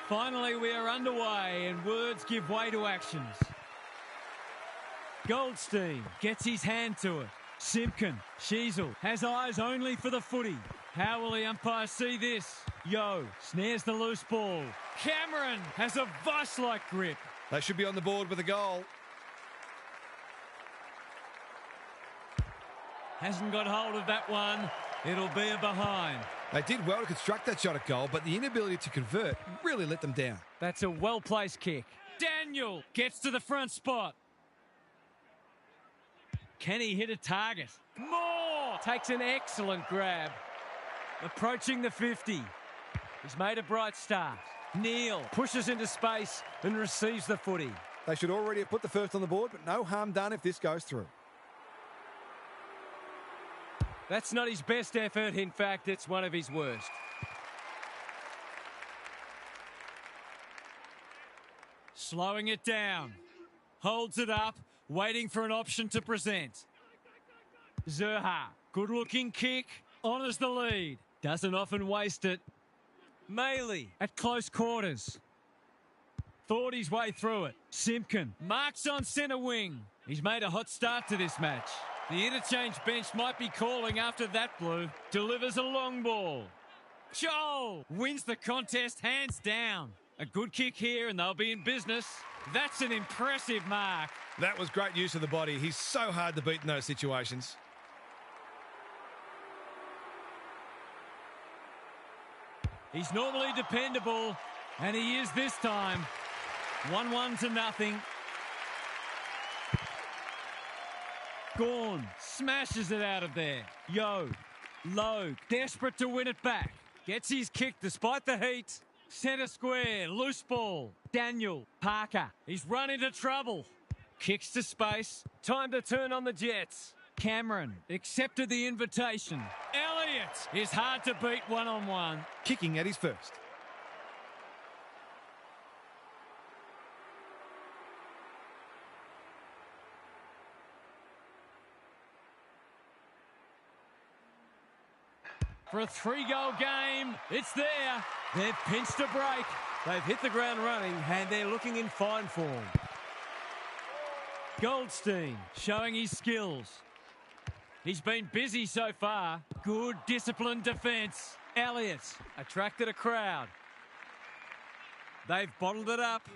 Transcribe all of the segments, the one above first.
Finally, we are underway and words give way to actions. Goldstein gets his hand to it. Simpkin, Sheasel has eyes only for the footy. How will the umpire see this? Yo snares the loose ball. Cameron has a vice-like grip. They should be on the board with a goal. Hasn't got hold of that one. It'll be a behind. They did well to construct that shot at goal, but the inability to convert really let them down. That's a well-placed kick. Daniel gets to the front spot. Can he hit a target? Moore takes an excellent grab. Approaching the 50. He's made a bright start. Neal pushes into space and receives the footy. They should already have put the first on the board, but no harm done if this goes through. That's not his best effort. In fact, it's one of his worst. Slowing it down. Holds it up, waiting for an option to present. Zerha, good-looking kick, honours the lead. Doesn't often waste it. Maley at close quarters. Thought his way through it. Simpkin marks on centre wing. He's made a hot start to this match. The interchange bench might be calling after that blue. Delivers a long ball. Joel wins the contest hands down. A good kick here and they'll be in business. That's an impressive mark. That was great use of the body. He's so hard to beat in those situations. He's normally dependable, and he is this time. 1-1 to nothing. Gawn smashes it out of there. Yo, Logue, desperate to win it back. Gets his kick despite the heat. Centre square, loose ball. Daniel, Parker, he's run into trouble. Kicks to space. Time to turn on the Jets. Cameron accepted the invitation. Elliott is hard to beat one-on-one. Kicking at his first. For a 3-goal game, it's there. They've pinched a break. They've hit the ground running and they're looking in fine form. Goldstein showing his skills. He's been busy so far. Good disciplined defence. Elliott attracted a crowd. They've bottled it up.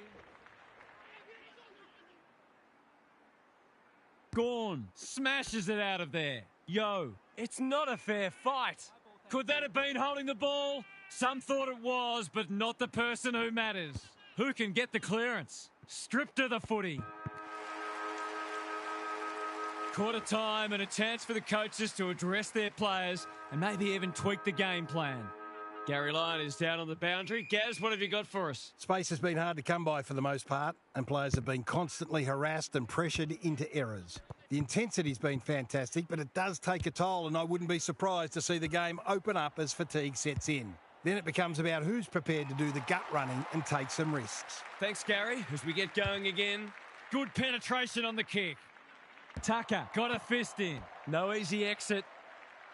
Gawn smashes it out of there. Yo, it's not a fair fight. Could that have been holding the ball? Some thought it was, but not the person who matters. Who can get the clearance? Stripped of the footy. Quarter time and a chance for the coaches to address their players and maybe even tweak the game plan. Gary Lyon is down on the boundary. Gaz, what have you got for us? Space has been hard to come by for the most part, and players have been constantly harassed and pressured into errors. The intensity's been fantastic, but it does take a toll, and I wouldn't be surprised to see the game open up as fatigue sets in. Then it becomes about who's prepared to do the gut running and take some risks. Thanks, Gary. As we get going again, good penetration on the kick. Tucker got a fist in. No easy exit.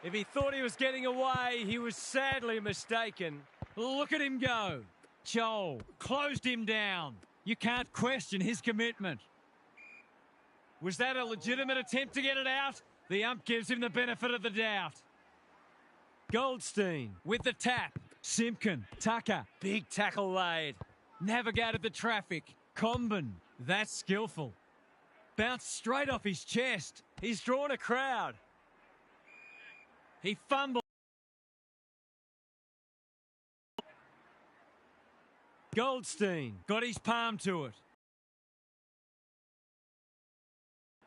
If he thought he was getting away, he was sadly mistaken. Look at him go. Joel closed him down. You can't question his commitment. Was that a legitimate attempt to get it out? The ump gives him the benefit of the doubt. Goldstein with the tap. Simpkin, Tucker, big tackle laid. Navigated the traffic. Comben, that's skillful. Bounced straight off his chest. He's drawn a crowd. He fumbled. Goldstein got his palm to it.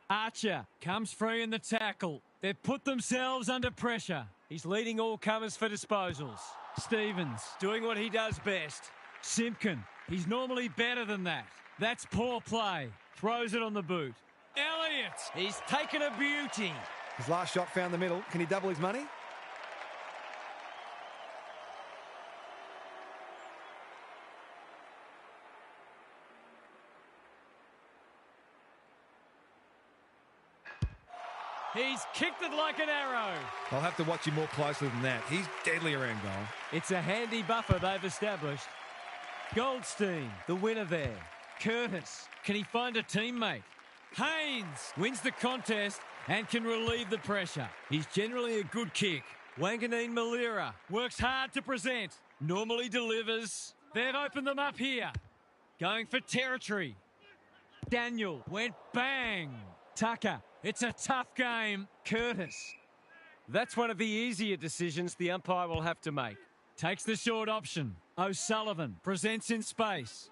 Archer comes free in the tackle. They've put themselves under pressure. He's leading all comers for disposals. Stevens doing what he does best. Simpkin, he's normally better than that. That's poor play. Throws it on the boot. Elliott, he's taken a beauty. His last shot found the middle. Can he double his money? He's kicked it like an arrow. I'll have to watch him more closely than that. He's deadly around goal. It's a handy buffer they've established. Goldstein, the winner there. Curtis, can he find a teammate? Haynes wins the contest and can relieve the pressure. He's generally a good kick. Wanganeen Malira works hard to present. Normally delivers. They've opened them up here. Going for territory. Daniel went bang. Tucker, it's a tough game. Curtis. That's one of the easier decisions the umpire will have to make. Takes the short option. O'Sullivan presents in space.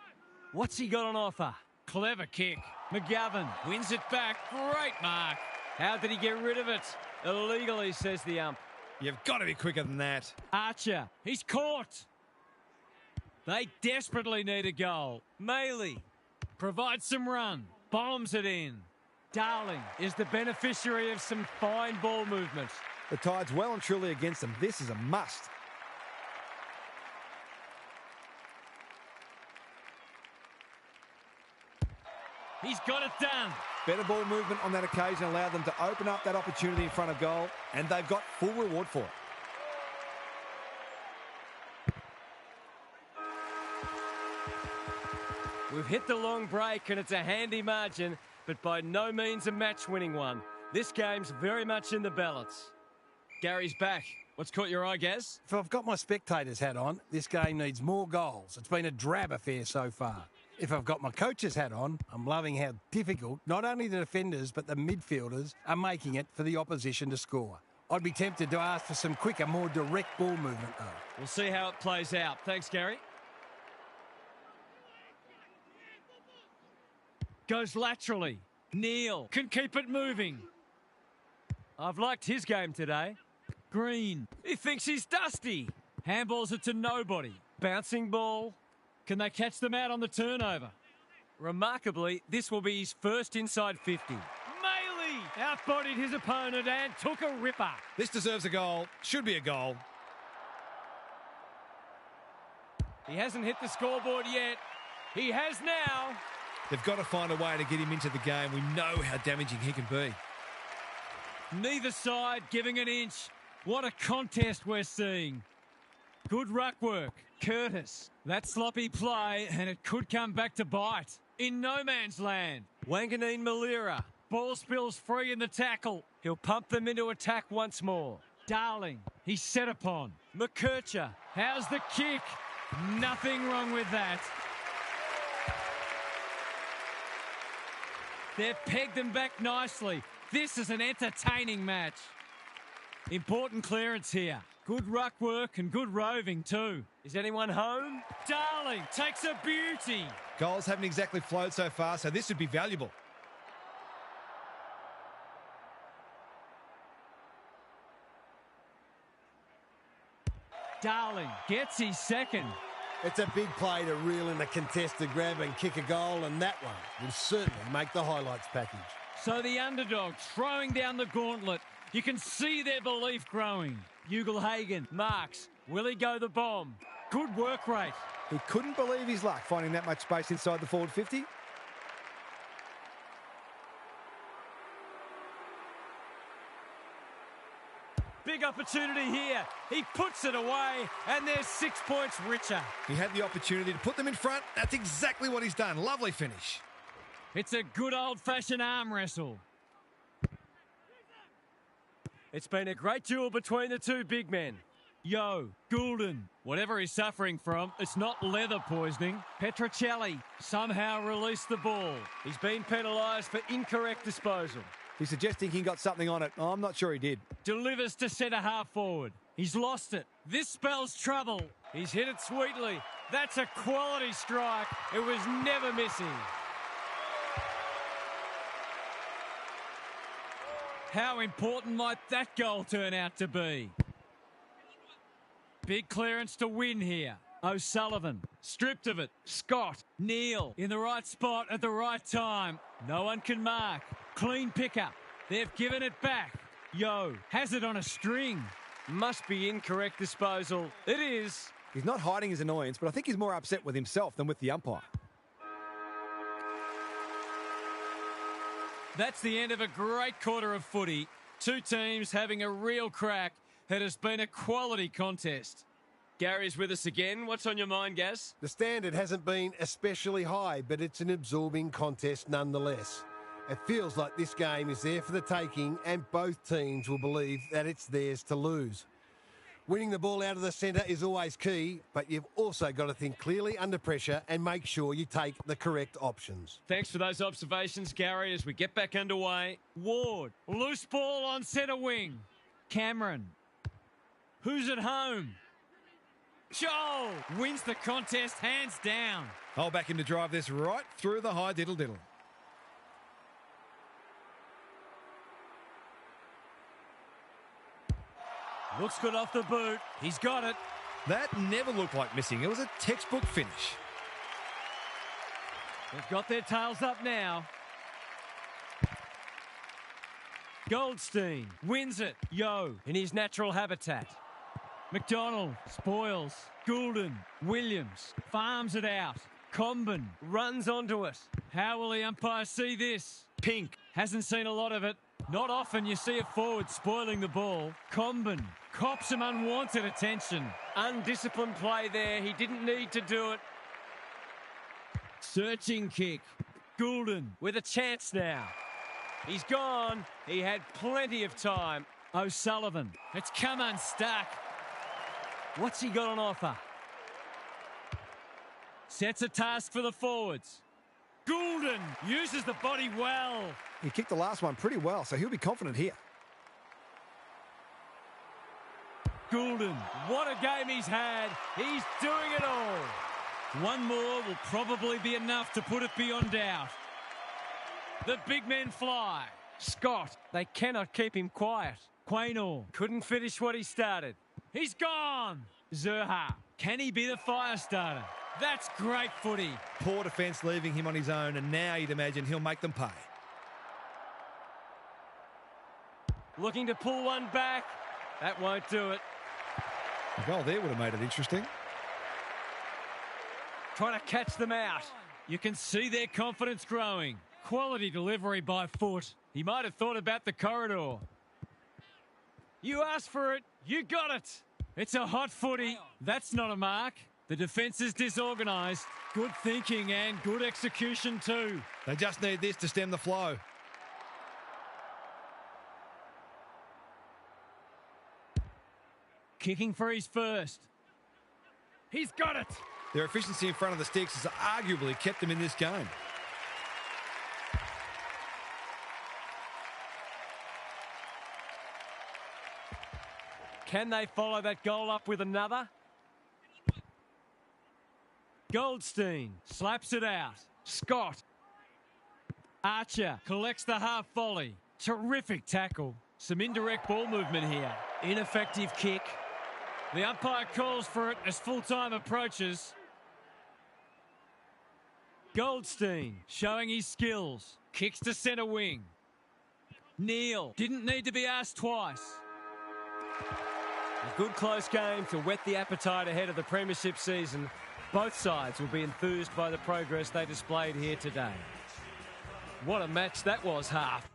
What's he got on offer? Clever kick. McGovern wins it back. Great mark. How did he get rid of it? Illegally, says the ump. You've got to be quicker than that. Archer, he's caught. They desperately need a goal. Maley provides some run. Bombs it in. Darling is the beneficiary of some fine ball movement. The Tide's well and truly against them. This is a must. He's got it done. Better ball movement on that occasion allowed them to open up that opportunity in front of goal, and they've got full reward for it. We've hit the long break and it's a handy margin, but by no means a match-winning one. This game's very much in the balance. Gary's back. What's caught your eye, Gaz? If I've got my spectator's hat on, this game needs more goals. It's been a drab affair so far. If I've got my coach's hat on, I'm loving how difficult not only the defenders but the midfielders are making it for the opposition to score. I'd be tempted to ask for some quicker, more direct ball movement though. We'll see how it plays out. Thanks, Gary. Goes laterally. Neil can keep it moving. I've liked his game today. Green, he thinks he's dusty. Handballs it to nobody. Bouncing ball. Can they catch them out on the turnover? Remarkably, this will be his first inside 50. Maley outbodied his opponent and took a ripper. This deserves a goal. Should be a goal. He hasn't hit the scoreboard yet. He has now. They've got to find a way to get him into the game. We know how damaging he can be. Neither side giving an inch. What a contest we're seeing. Good ruck work. Curtis. That sloppy play, and it could come back to bite. In no man's land. Wanganeen Malira. Ball spills free in the tackle. He'll pump them into attack once more. Darling. He's set upon. McKercher. How's the kick? Nothing wrong with that. They've pegged them back nicely. This is an entertaining match. Important clearance here. Good ruck work and good roving too. Is anyone home? Darling takes a beauty. Goals haven't exactly flowed so far, so this would be valuable. Darling gets his second. It's a big play to reel in a contested grab and kick a goal, and that one will certainly make the highlights package. So the underdog throwing down the gauntlet. You can see their belief growing. Ugelhagen marks. Will he go the bomb? Good work rate. He couldn't believe his luck finding that much space inside the forward 50. Big opportunity here. He puts it away, and they're 6 points richer. He had the opportunity to put them in front. That's exactly what he's done. Lovely finish. It's a good old-fashioned arm wrestle. It's been a great duel between the two big men. Yo, Goulden, whatever he's suffering from, it's not leather poisoning. Petrocelli somehow released the ball. He's been penalised for incorrect disposal. He's suggesting he got something on it. Oh, I'm not sure he did. Delivers to centre half forward. He's lost it. This spells trouble. He's hit it sweetly. That's a quality strike. It was never missing. How important might that goal turn out to be? Big clearance to win here. O'Sullivan, stripped of it. Scott, Neil, in the right spot at the right time. No one can mark. Clean pickup. They've given it back. Yo, has it on a string. Must be incorrect disposal. It is. He's not hiding his annoyance, but I think he's more upset with himself than with the umpire. That's the end of a great quarter of footy. Two teams having a real crack. It has been a quality contest. Gary's with us again. What's on your mind, Gaz? The standard hasn't been especially high, but it's an absorbing contest nonetheless. It feels like this game is there for the taking, and both teams will believe that it's theirs to lose. Winning the ball out of the centre is always key, but you've also got to think clearly under pressure and make sure you take the correct options. Thanks for those observations, Gary, as we get back underway. Ward, loose ball on centre wing. Cameron, who's at home? Joel wins the contest hands down. I'll back him to drive this right through the high diddle-diddle. Looks good off the boot. He's got it. That never looked like missing. It was a textbook finish. They've got their tails up now. Goldstein wins it. Yo in his natural habitat. McDonald spoils. Goulden, Williams farms it out. Comben runs onto it. How will the umpire see this? Pink hasn't seen a lot of it. Not often you see a forward spoiling the ball. Comben cops some unwanted attention. Undisciplined play there. He didn't need to do it. Searching kick. Goulden with a chance now. He's gone. He had plenty of time. O'Sullivan. It's come unstuck. What's he got on offer? Sets a task for the forwards. Goulden uses the body well. He kicked the last one pretty well, so he'll be confident here. Goulden, what a game he's had. He's doing it all. One more will probably be enough to put it beyond doubt. The big men fly. Scott, they cannot keep him quiet. Quaynor couldn't finish what he started. He's gone. Zerha, can he be the fire starter? That's great footy. Poor defence leaving him on his own, and now you'd imagine he'll make them pay. Looking to pull one back. That won't do it. A goal there would have made it interesting. Trying to catch them out. You can see their confidence growing. Quality delivery by foot. He might have thought about the corridor. You asked for it. You got it. It's a hot footy. That's not a mark. The defence is disorganised. Good thinking and good execution too. They just need this to stem the flow. Kicking for his first. He's got it. Their efficiency in front of the sticks has arguably kept them in this game. Can they follow that goal up with another? Goldstein slaps it out. Scott. Archer collects the half volley. Terrific tackle. Some indirect ball movement here. Ineffective kick. The umpire calls for it as full-time approaches. Goldstein showing his skills. Kicks to centre wing. Neal didn't need to be asked twice. A good close game to whet the appetite ahead of the premiership season. Both sides will be enthused by the progress they displayed here today. What a match that was, half.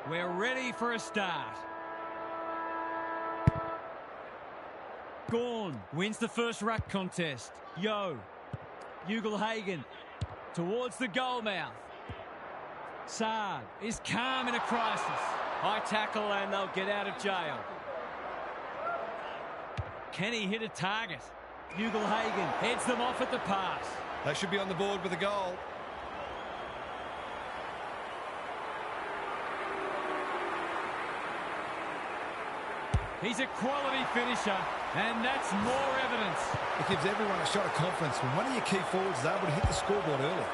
We're ready for a start. Gawn wins the first ruck contest. Ugle-Hagan towards the goal mouth. Saad is calm in a crisis. High tackle and they'll get out of jail. Can he hit a target? Ugle-Hagan heads them off at the pass. They should be on the board with a goal. He's a quality finisher, and that's more evidence. It gives everyone a shot of confidence when one of your key forwards is able to hit the scoreboard early.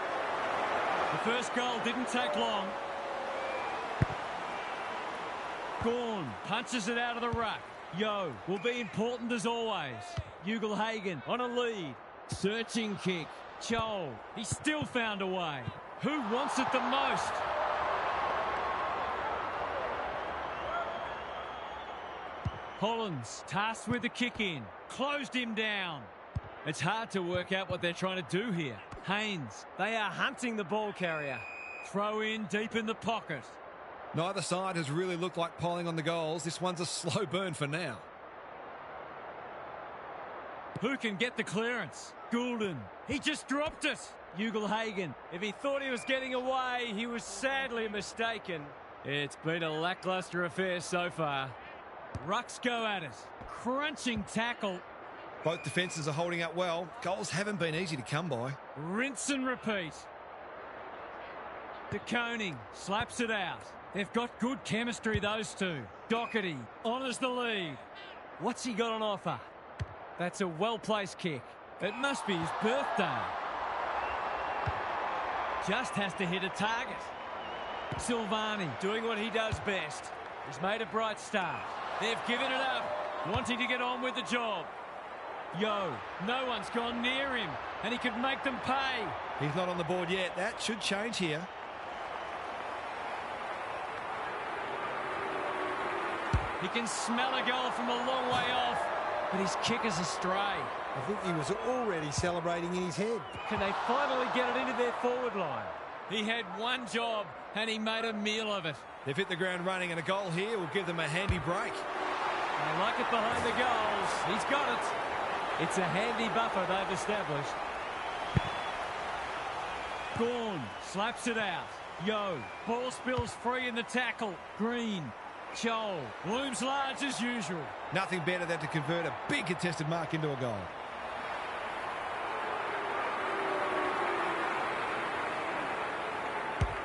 The first goal didn't take long. Gawn punches it out of the ruck. Will be important as always. Ugle-Hagan on a lead. Searching kick. Chol, he still found a way. Who wants it the most? Hollands tasked with the kick in. Closed him down. It's hard to work out what they're trying to do here. Haynes, they are hunting the ball carrier. Throw in deep in the pocket. Neither side has really looked like piling on the goals. This one's a slow burn for now. Who can get the clearance? Goulden. He just dropped it. Ugle-Hagan. If he thought he was getting away, he was sadly mistaken. It's been a lacklustre affair so far. Rucks go at it. Crunching tackle. Both defences are holding up well. Goals haven't been easy to come by. Rinse and repeat. De Koning slaps it out. They've got good chemistry, those two. Doherty honours the lead. What's he got on offer? That's a well-placed kick. It must be his birthday. Just has to hit a target. Silvani doing what he does best. He's made a bright start. They've given it up, wanting to get on with the job. No one's gone near him, and he could make them pay. He's not on the board yet. That should change here. He can smell a goal from a long way off, but his kick is astray. I think he was already celebrating in his head. Can they finally get it into their forward line? He had one job, and he made a meal of it. They've hit the ground running, and a goal here will give them a handy break. They like it behind the goals. He's got it. It's a handy buffer they've established. Gawn slaps it out. Ball spills free in the tackle. Green. Chol looms large as usual. Nothing better than to convert a big contested mark into a goal.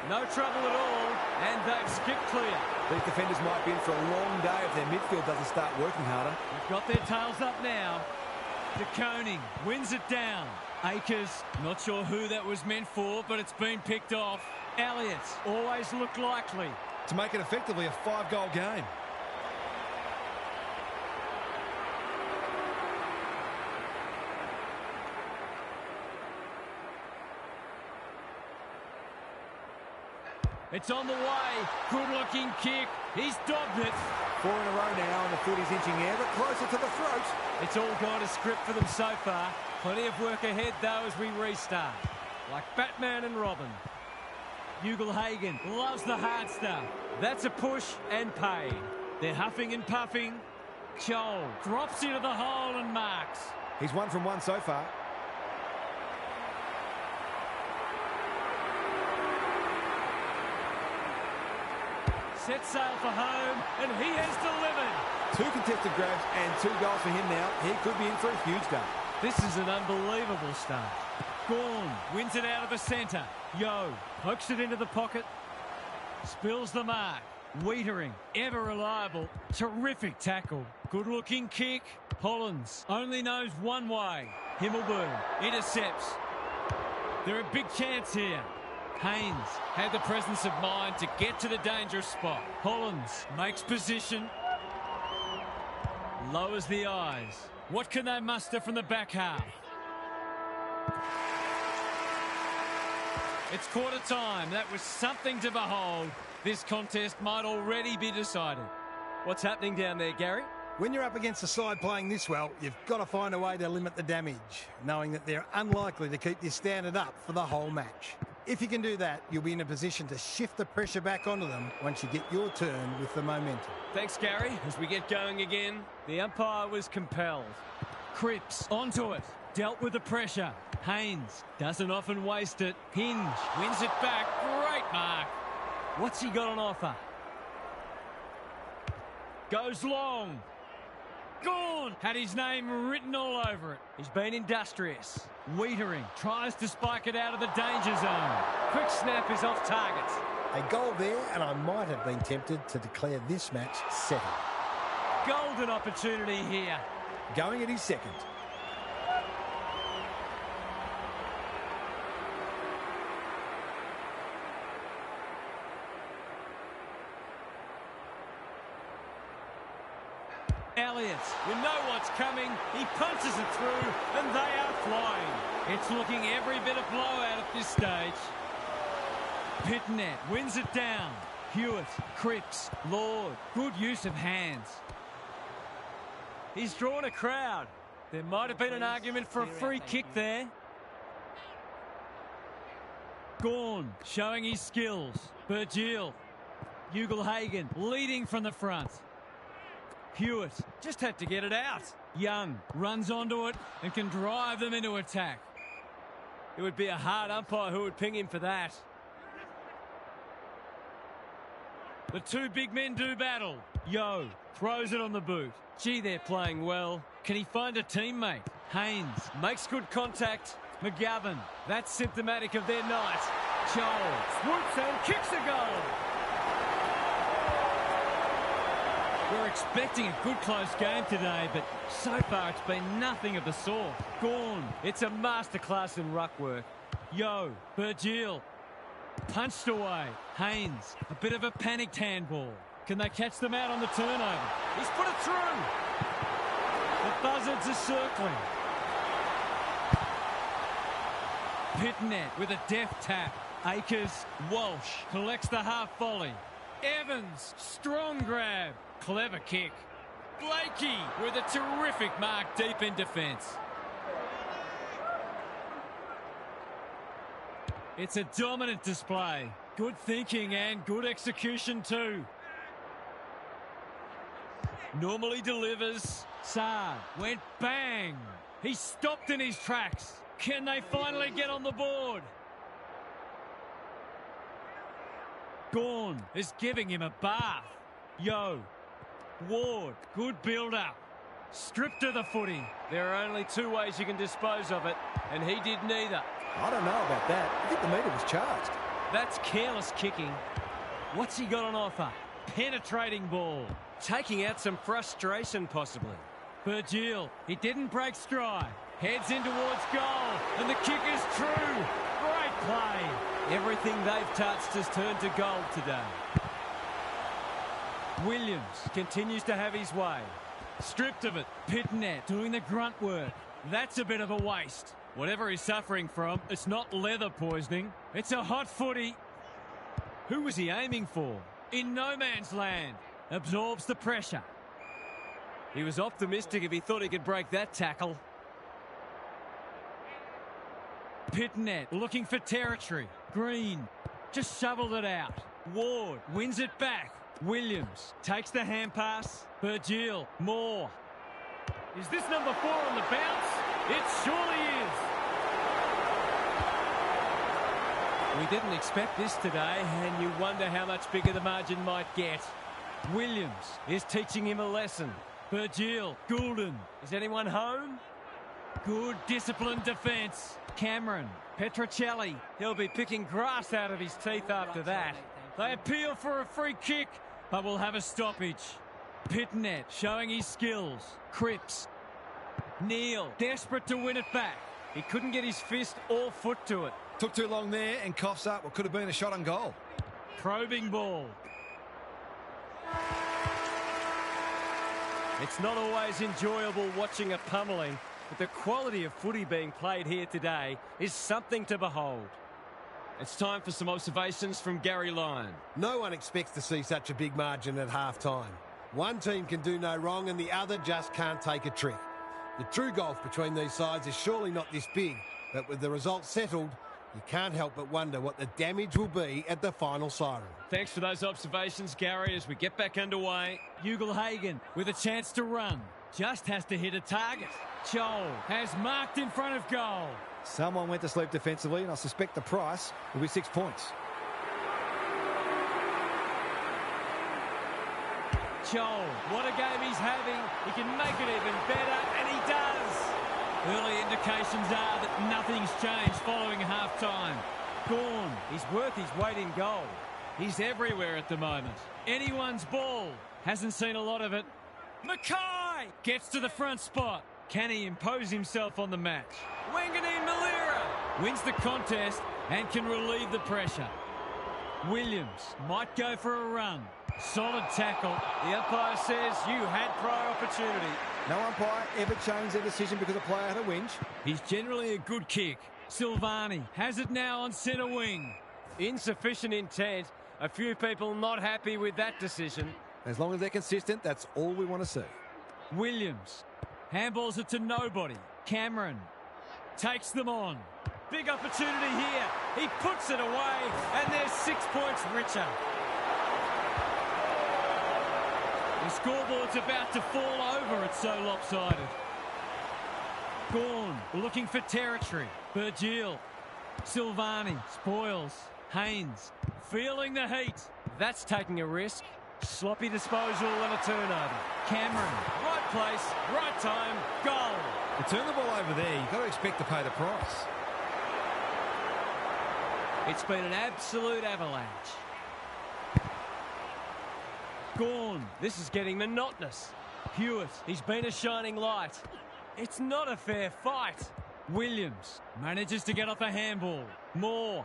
No trouble at all, and they've skipped clear. These defenders might be in for a long day if their midfield doesn't start working harder. They've got their tails up now. De Koning wins it down. Akers, not sure who that was meant for, but it's been picked off. Elliott always looked likely. To make it effectively a 5-goal game. It's on the way. Good-looking kick. He's dobbed it. 4 in a row now, and the foot is inching ever closer to the throat. It's all gone to script for them so far. Plenty of work ahead, though, as we restart. Like Batman and Robin. Ugle-Hagan loves the hard stuff. That's a push and paid. They're huffing and puffing. Chol drops into the hole and marks. He's 1 from 1 so far. Set sail for home, and he has delivered. 2 contested grabs and 2 goals for him now. He could be in for a huge day. This is an unbelievable start. Gawn wins it out of the centre. Pokes it into the pocket. Spills the mark. Wiedering, ever reliable. Terrific tackle. Good-looking kick. Hollands only knows one way. Himmelberg intercepts. They're a big chance here. Haynes had the presence of mind to get to the dangerous spot. Hollands makes position. Lowers the eyes. What can they muster from the back half? It's quarter time. That was something to behold. This contest might already be decided. What's happening down there, Gary? When you're up against a side playing this well, you've got to find a way to limit the damage, knowing that they're unlikely to keep this standard up for the whole match. If you can do that, you'll be in a position to shift the pressure back onto them once you get your turn with the momentum. Thanks, Gary. As we get going again, the umpire was compelled. Cripps onto it. Dealt with the pressure. Haynes doesn't often waste it. Hinge wins it back. Great mark. What's he got on offer? Goes long. Gone. Had his name written all over it. He's been industrious. Wiedering tries to spike it out of the danger zone. Quick snap is off target. A goal there, and I might have been tempted to declare this match settled. Golden opportunity here. Going at his second. Elliott, you know what's coming. He punches it through, and they are flying. It's looking every bit of blowout at this stage. Pitnet wins it down. Hewitt, Cripps, Lord. Good use of hands. He's drawn a crowd. There might have been an argument for a free kick there. Gorn showing his skills. Burgeel. Ugelhagen leading from the front. Hewitt just had to get it out. Young runs onto it and can drive them into attack. It would be a hard umpire who would ping him for that. The two big men do battle. Yo throws it on the boot. Gee, they're playing well. Can he find a teammate? Haynes makes good contact. McGovern, that's symptomatic of their night. Joel swoops and kicks a goal. We're expecting a good close game today, but so far it's been nothing of the sort. Gorn, it's a masterclass in ruck work. Yo, Burgeel, punched away. Haynes, a bit of a panicked handball. Can they catch them out on the turnover? He's put it through. The buzzards are circling. Pitnet with a deft tap. Akers, Walsh collects the half volley. Evans, strong grab. Clever kick. Blakey with a terrific mark deep in defence. It's a dominant display. Good thinking and good execution too. Normally delivers. Saad went bang. He stopped in his tracks. Can they finally get on the board? Gorn is giving him a bath. Yo. Ward, good build-up. Stripped of the footy. There are only two ways you can dispose of it, and he did neither. I don't know about that. I think the meter was charged. That's careless kicking. What's he got on offer? Penetrating ball. Taking out some frustration, possibly. Burgeel, he didn't break stride. Heads in towards goal, and the kick is true. Great play. Everything they've touched has turned to gold today. Williams continues to have his way. Stripped of it. Pitnet doing the grunt work. That's a bit of a waste. Whatever he's suffering from, it's not leather poisoning. It's a hot footy. Who was he aiming for? In no man's land. Absorbs the pressure. He was optimistic if he thought he could break that tackle. Pitnet looking for territory. Green just shoveled it out. Ward wins it back. Williams takes the hand pass. Burgeel, Moore. Is this number 4 on the bounce? It surely is. We didn't expect this today, and you wonder how much bigger the margin might get. Williams is teaching him a lesson. Burgeel, Goulden. Is anyone home? Good disciplined defence. Cameron, Petrocelli. He'll be picking grass out of his teeth after that. They appeal for a free kick, but will have a stoppage. Pitnet showing his skills. Cripps. Neal, desperate to win it back. He couldn't get his fist or foot to it. Took too long there and coughs up what could have been a shot on goal. Probing ball. It's not always enjoyable watching a pummeling, but the quality of footy being played here today is something to behold. It's time for some observations from Gary Lyon. No one expects to see such a big margin at half-time. One team can do no wrong and the other just can't take a trick. The true gulf between these sides is surely not this big, but with the result settled, You can't help but wonder what the damage will be at the final siren. Thanks for those observations, Gary, as we get back underway. Ugle-Hagan with a chance to run. Just has to hit a target. Joel has marked in front of goal. Someone went to sleep defensively, and I suspect the price will be 6 points. Joel, what a game he's having. He can make it even better, and he does. Early indications are that nothing's changed following half-time. Gawn, he's worth his weight in gold. He's everywhere at the moment. Anyone's ball. Hasn't seen a lot of it. Mackay gets to the front spot. Can he impose himself on the match? Wanganeen Malira wins the contest and can relieve the pressure. Williams might go for a run. Solid tackle. The umpire says you had prior opportunity. No umpire ever changed their decision because a player had a whinge. He's generally a good kick. Silvani has it now on centre wing. Insufficient intent. A few people not happy with that decision. As long as they're consistent, that's all we want to see. Williams handballs it to nobody. Cameron takes them on. Big opportunity here. He puts it away, and they're 6 points richer. The scoreboard's about to fall over. It's so lopsided. Gawn looking for territory. Virgil. Silvani spoils. Haynes feeling the heat. That's taking a risk. Sloppy disposal and a turnover. Cameron, right place, right time, goal. To turn the ball over there, you've got to expect to pay the price. It's been an absolute avalanche. Gawn, This is getting monotonous. Hewitt, He's been a shining light. It's not a fair fight. Williams manages to get off a handball. Moore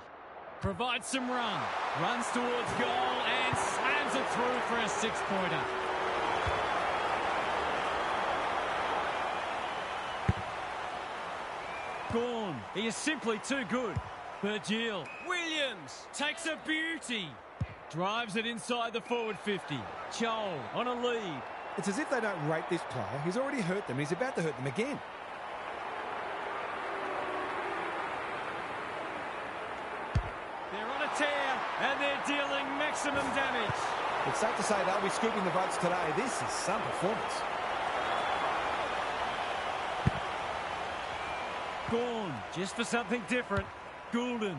provides some run. Runs towards goal and slams it through for a 6-pointer. Gawn, he is simply too good. Virgil Williams takes a beauty. Drives it inside the forward 50. Joel on a lead. It's as if they don't rate this player. He's already hurt them. He's about to hurt them again. They're on a tear and they're dealing maximum damage. It's safe to say they'll be scooping the votes today. This is some performance. Gawn just for something different. Goulden.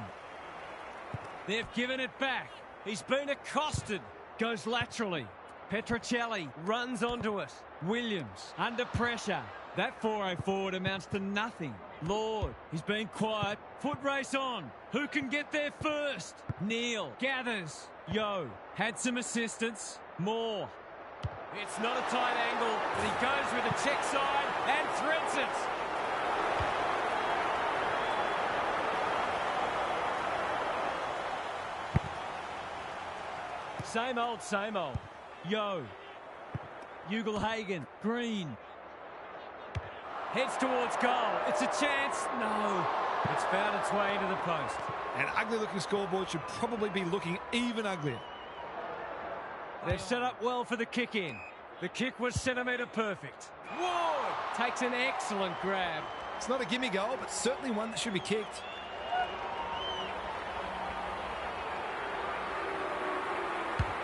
They've given it back. He's been accosted. Goes laterally. Petrocelli runs onto it. Williams under pressure. That 4-0 forward amounts to nothing. Lord, he's been quiet. Foot race on. Who can get there first? Neal gathers. Yo had some assistance. Moore. It's not a tight angle, but he goes with a check side and threads it. Same old, same old. Yo. Ugle-Hagan. Green. Heads towards goal. It's a chance. No. It's found its way into the post. An ugly-looking scoreboard should probably be looking even uglier. They've set up well for the kick-in. The kick was centimetre perfect. Ward takes an excellent grab. It's not a gimme goal, but certainly one that should be kicked.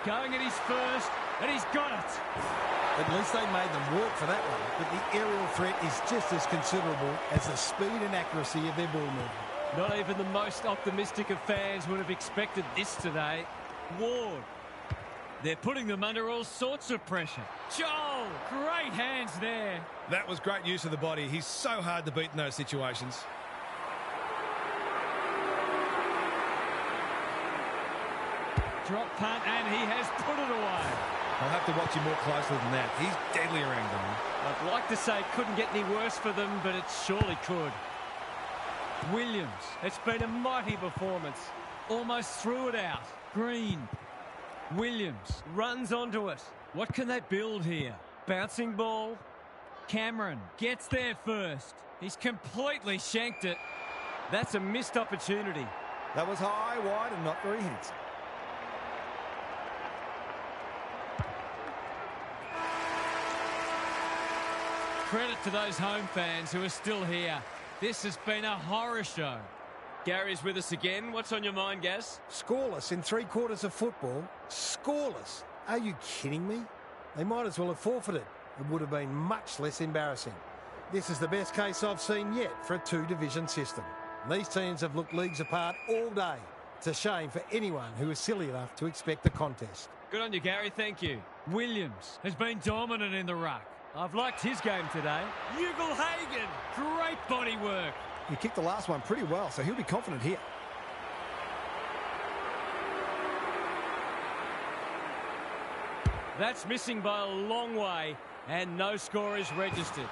Going at his first, and he's got it. At least they made them work for that one. But the aerial threat is just as considerable as the speed and accuracy of their ball movement. Not even the most optimistic of fans would have expected this today. Ward. They're putting them under all sorts of pressure. Joel, great hands there. That was great use of the body. He's so hard to beat in those situations. Drop punt, and he has put it away. I'll have to watch him more closely than that. He's deadly around goal. I'd like to say it couldn't get any worse for them, but it surely could. Williams, it's been a mighty performance. Almost threw it out. Green. Williams runs onto it. What can they build here? Bouncing ball. Cameron gets there first. He's completely shanked it. That's a missed opportunity. That was high, wide, and not very handsome. Credit to those home fans who are still here. This has been a horror show. Gary's with us again. What's on your mind, Gaz? Scoreless in 3 quarters of football. Scoreless. Are you kidding me? They might as well have forfeited. It would have been much less embarrassing. This is the best case I've seen yet for a 2-division system. These teams have looked leagues apart all day. It's a shame for anyone who is silly enough to expect the contest. Good on you, Gary. Thank you. Williams has been dominant in the ruck. I've liked his game today. Hagen, great body work. He kicked the last one pretty well, so he'll be confident here. That's missing by a long way, and no score is registered.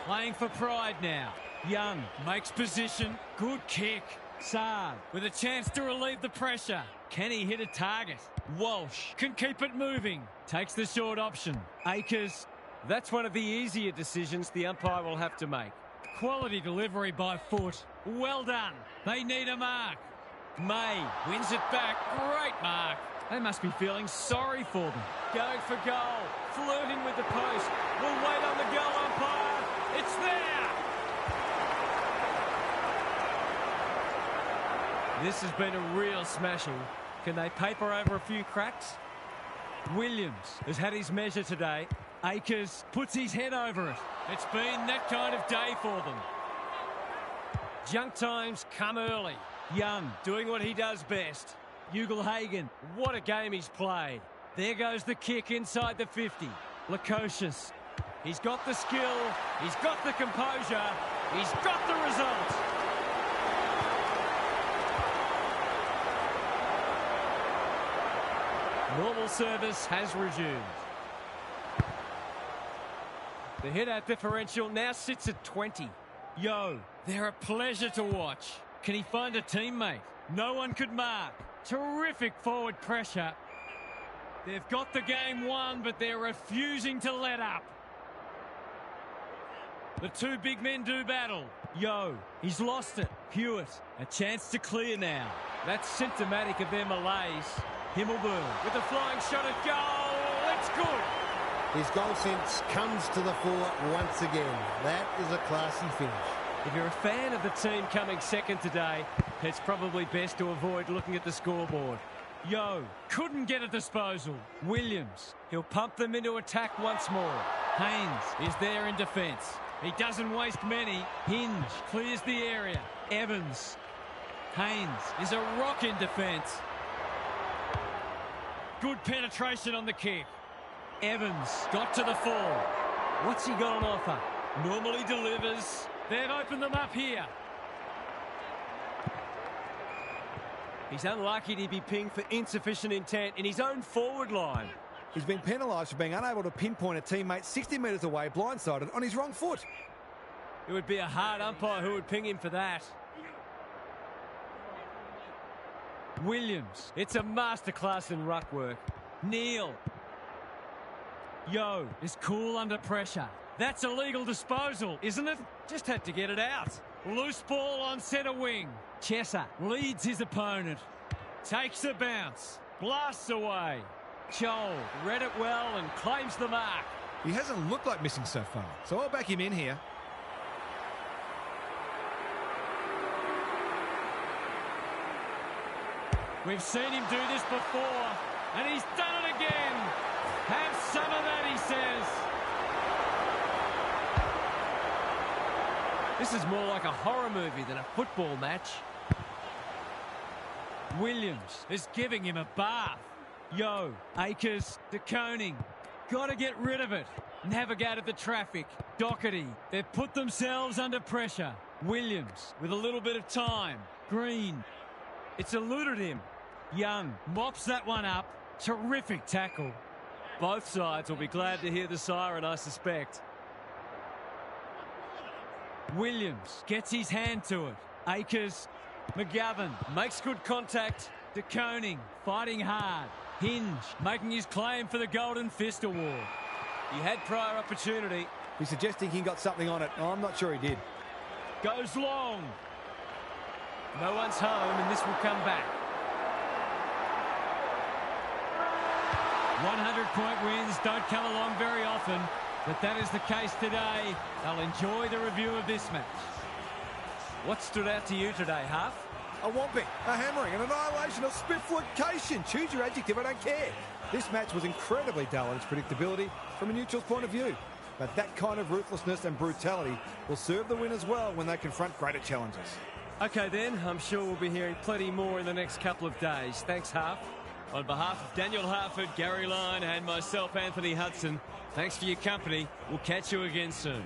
Playing for pride now. Young makes position. Good kick. Saad with a chance to relieve the pressure. Can he hit a target? Walsh can keep it moving. Takes the short option. Akers. That's one of the easier decisions the umpire will have to make. Quality delivery by foot. Well done. They need a mark. May wins it back. Great mark. They must be feeling sorry for them. Going for goal. Flirting with the post. We'll wait on the goal umpire. It's there. This has been a real smashing. Can they paper over a few cracks? Williams has had his measure today. Akers puts his head over it. It's been that kind of day for them. Junk times come early. Young doing what he does best. Hagen, what a game he's played. There goes the kick inside the 50. Lukosius. He's got the skill. He's got the composure. He's got the result. Normal service has resumed. The hit-out differential now sits at 20. They're a pleasure to watch. Can he find a teammate? No one could mark. Terrific forward pressure. They've got the game won, but they're refusing to let up. The two big men do battle. He's lost it. Hewitt, a chance to clear now. That's symptomatic of their malaise. Himmelberg with a flying shot at goal. It's good. His goal sense comes to the fore once again. That is a classy finish. If you're a fan of the team coming second today, it's probably best to avoid looking at the scoreboard. Couldn't get a disposal. Williams, he'll pump them into attack once more. Haynes is there in defence. He doesn't waste many. Hinge clears the area. Evans. Haynes is a rock in defence. Good penetration on the kick. Evans got to the full. What's he got on offer? Normally delivers. They've opened them up here. He's unlucky to be pinged for insufficient intent in his own forward line. He's been penalised for being unable to pinpoint a teammate 60 metres away, blindsided, on his wrong foot. It would be a hard umpire who would ping him for that. Williams. It's a masterclass in ruck work. Neal. Is cool under pressure. That's a legal disposal, isn't it? Just had to get it out. Loose ball on centre wing. Chesser leads his opponent. Takes the bounce. Blasts away. Chol read it well and claims the mark. He hasn't looked like missing so far, so I'll back him in here. We've seen him do this before, and he's done it again. Have some of that, he says. This is more like a horror movie than a football match. Williams is giving him a bath. Akers to Koning. Got to get rid of it. Navigated the traffic. Doherty. They've put themselves under pressure. Williams with a little bit of time. Green. It's eluded him. Young mops that one up. Terrific tackle. Both sides will be glad to hear the siren, I suspect. Williams gets his hand to it. Akers. McGovern makes good contact. De Koning fighting hard. Hinge making his claim for the Golden Fist Award. He had prior opportunity. He's suggesting he got something on it. Oh, I'm not sure he did. Goes long. No one's home, and this will come back. 100-point wins don't come along very often. that that is the case today. They'll enjoy the review of this match. What stood out to you today, Huff? A whomping, a hammering, an annihilation, a spifflication. Choose your adjective, I don't care. This match was incredibly dull in its predictability from a neutral's point of view. But that kind of ruthlessness and brutality will serve the winners well when they confront greater challenges. OK then, I'm sure we'll be hearing plenty more in the next couple of days. Thanks, Huff. On behalf of Daniel Harford, Gary Lyon and myself, Anthony Hudson, thanks for your company. We'll catch you again soon.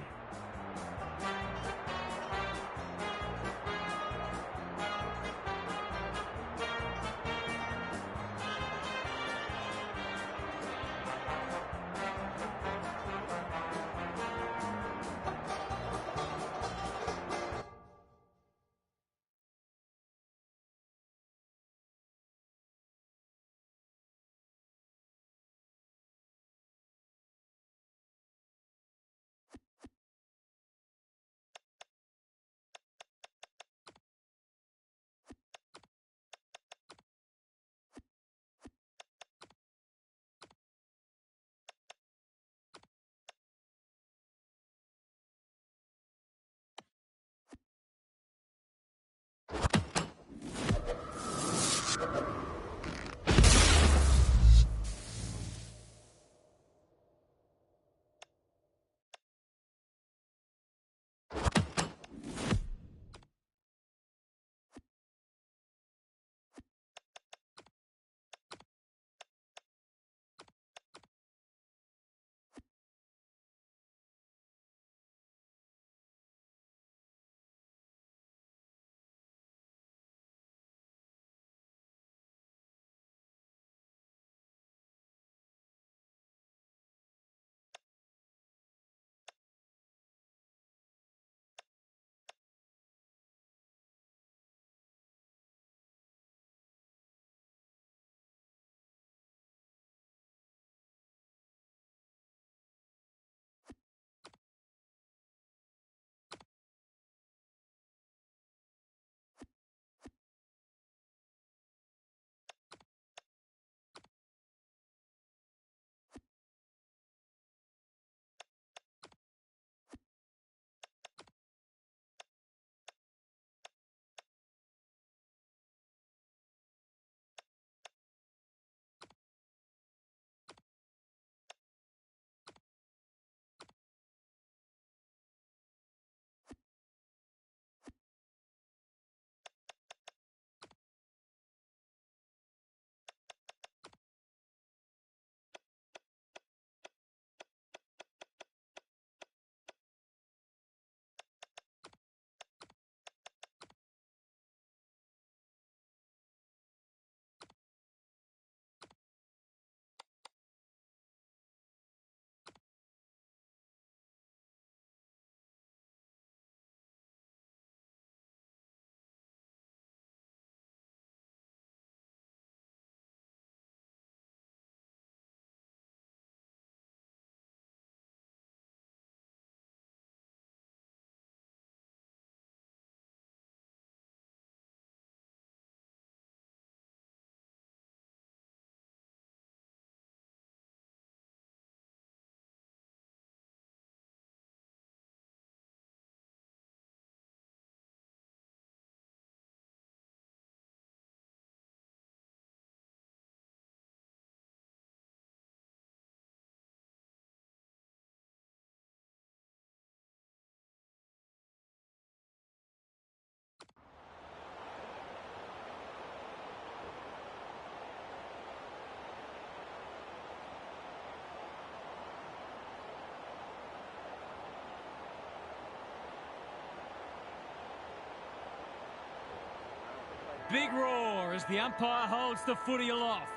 Big roar as the umpire holds the footy aloft.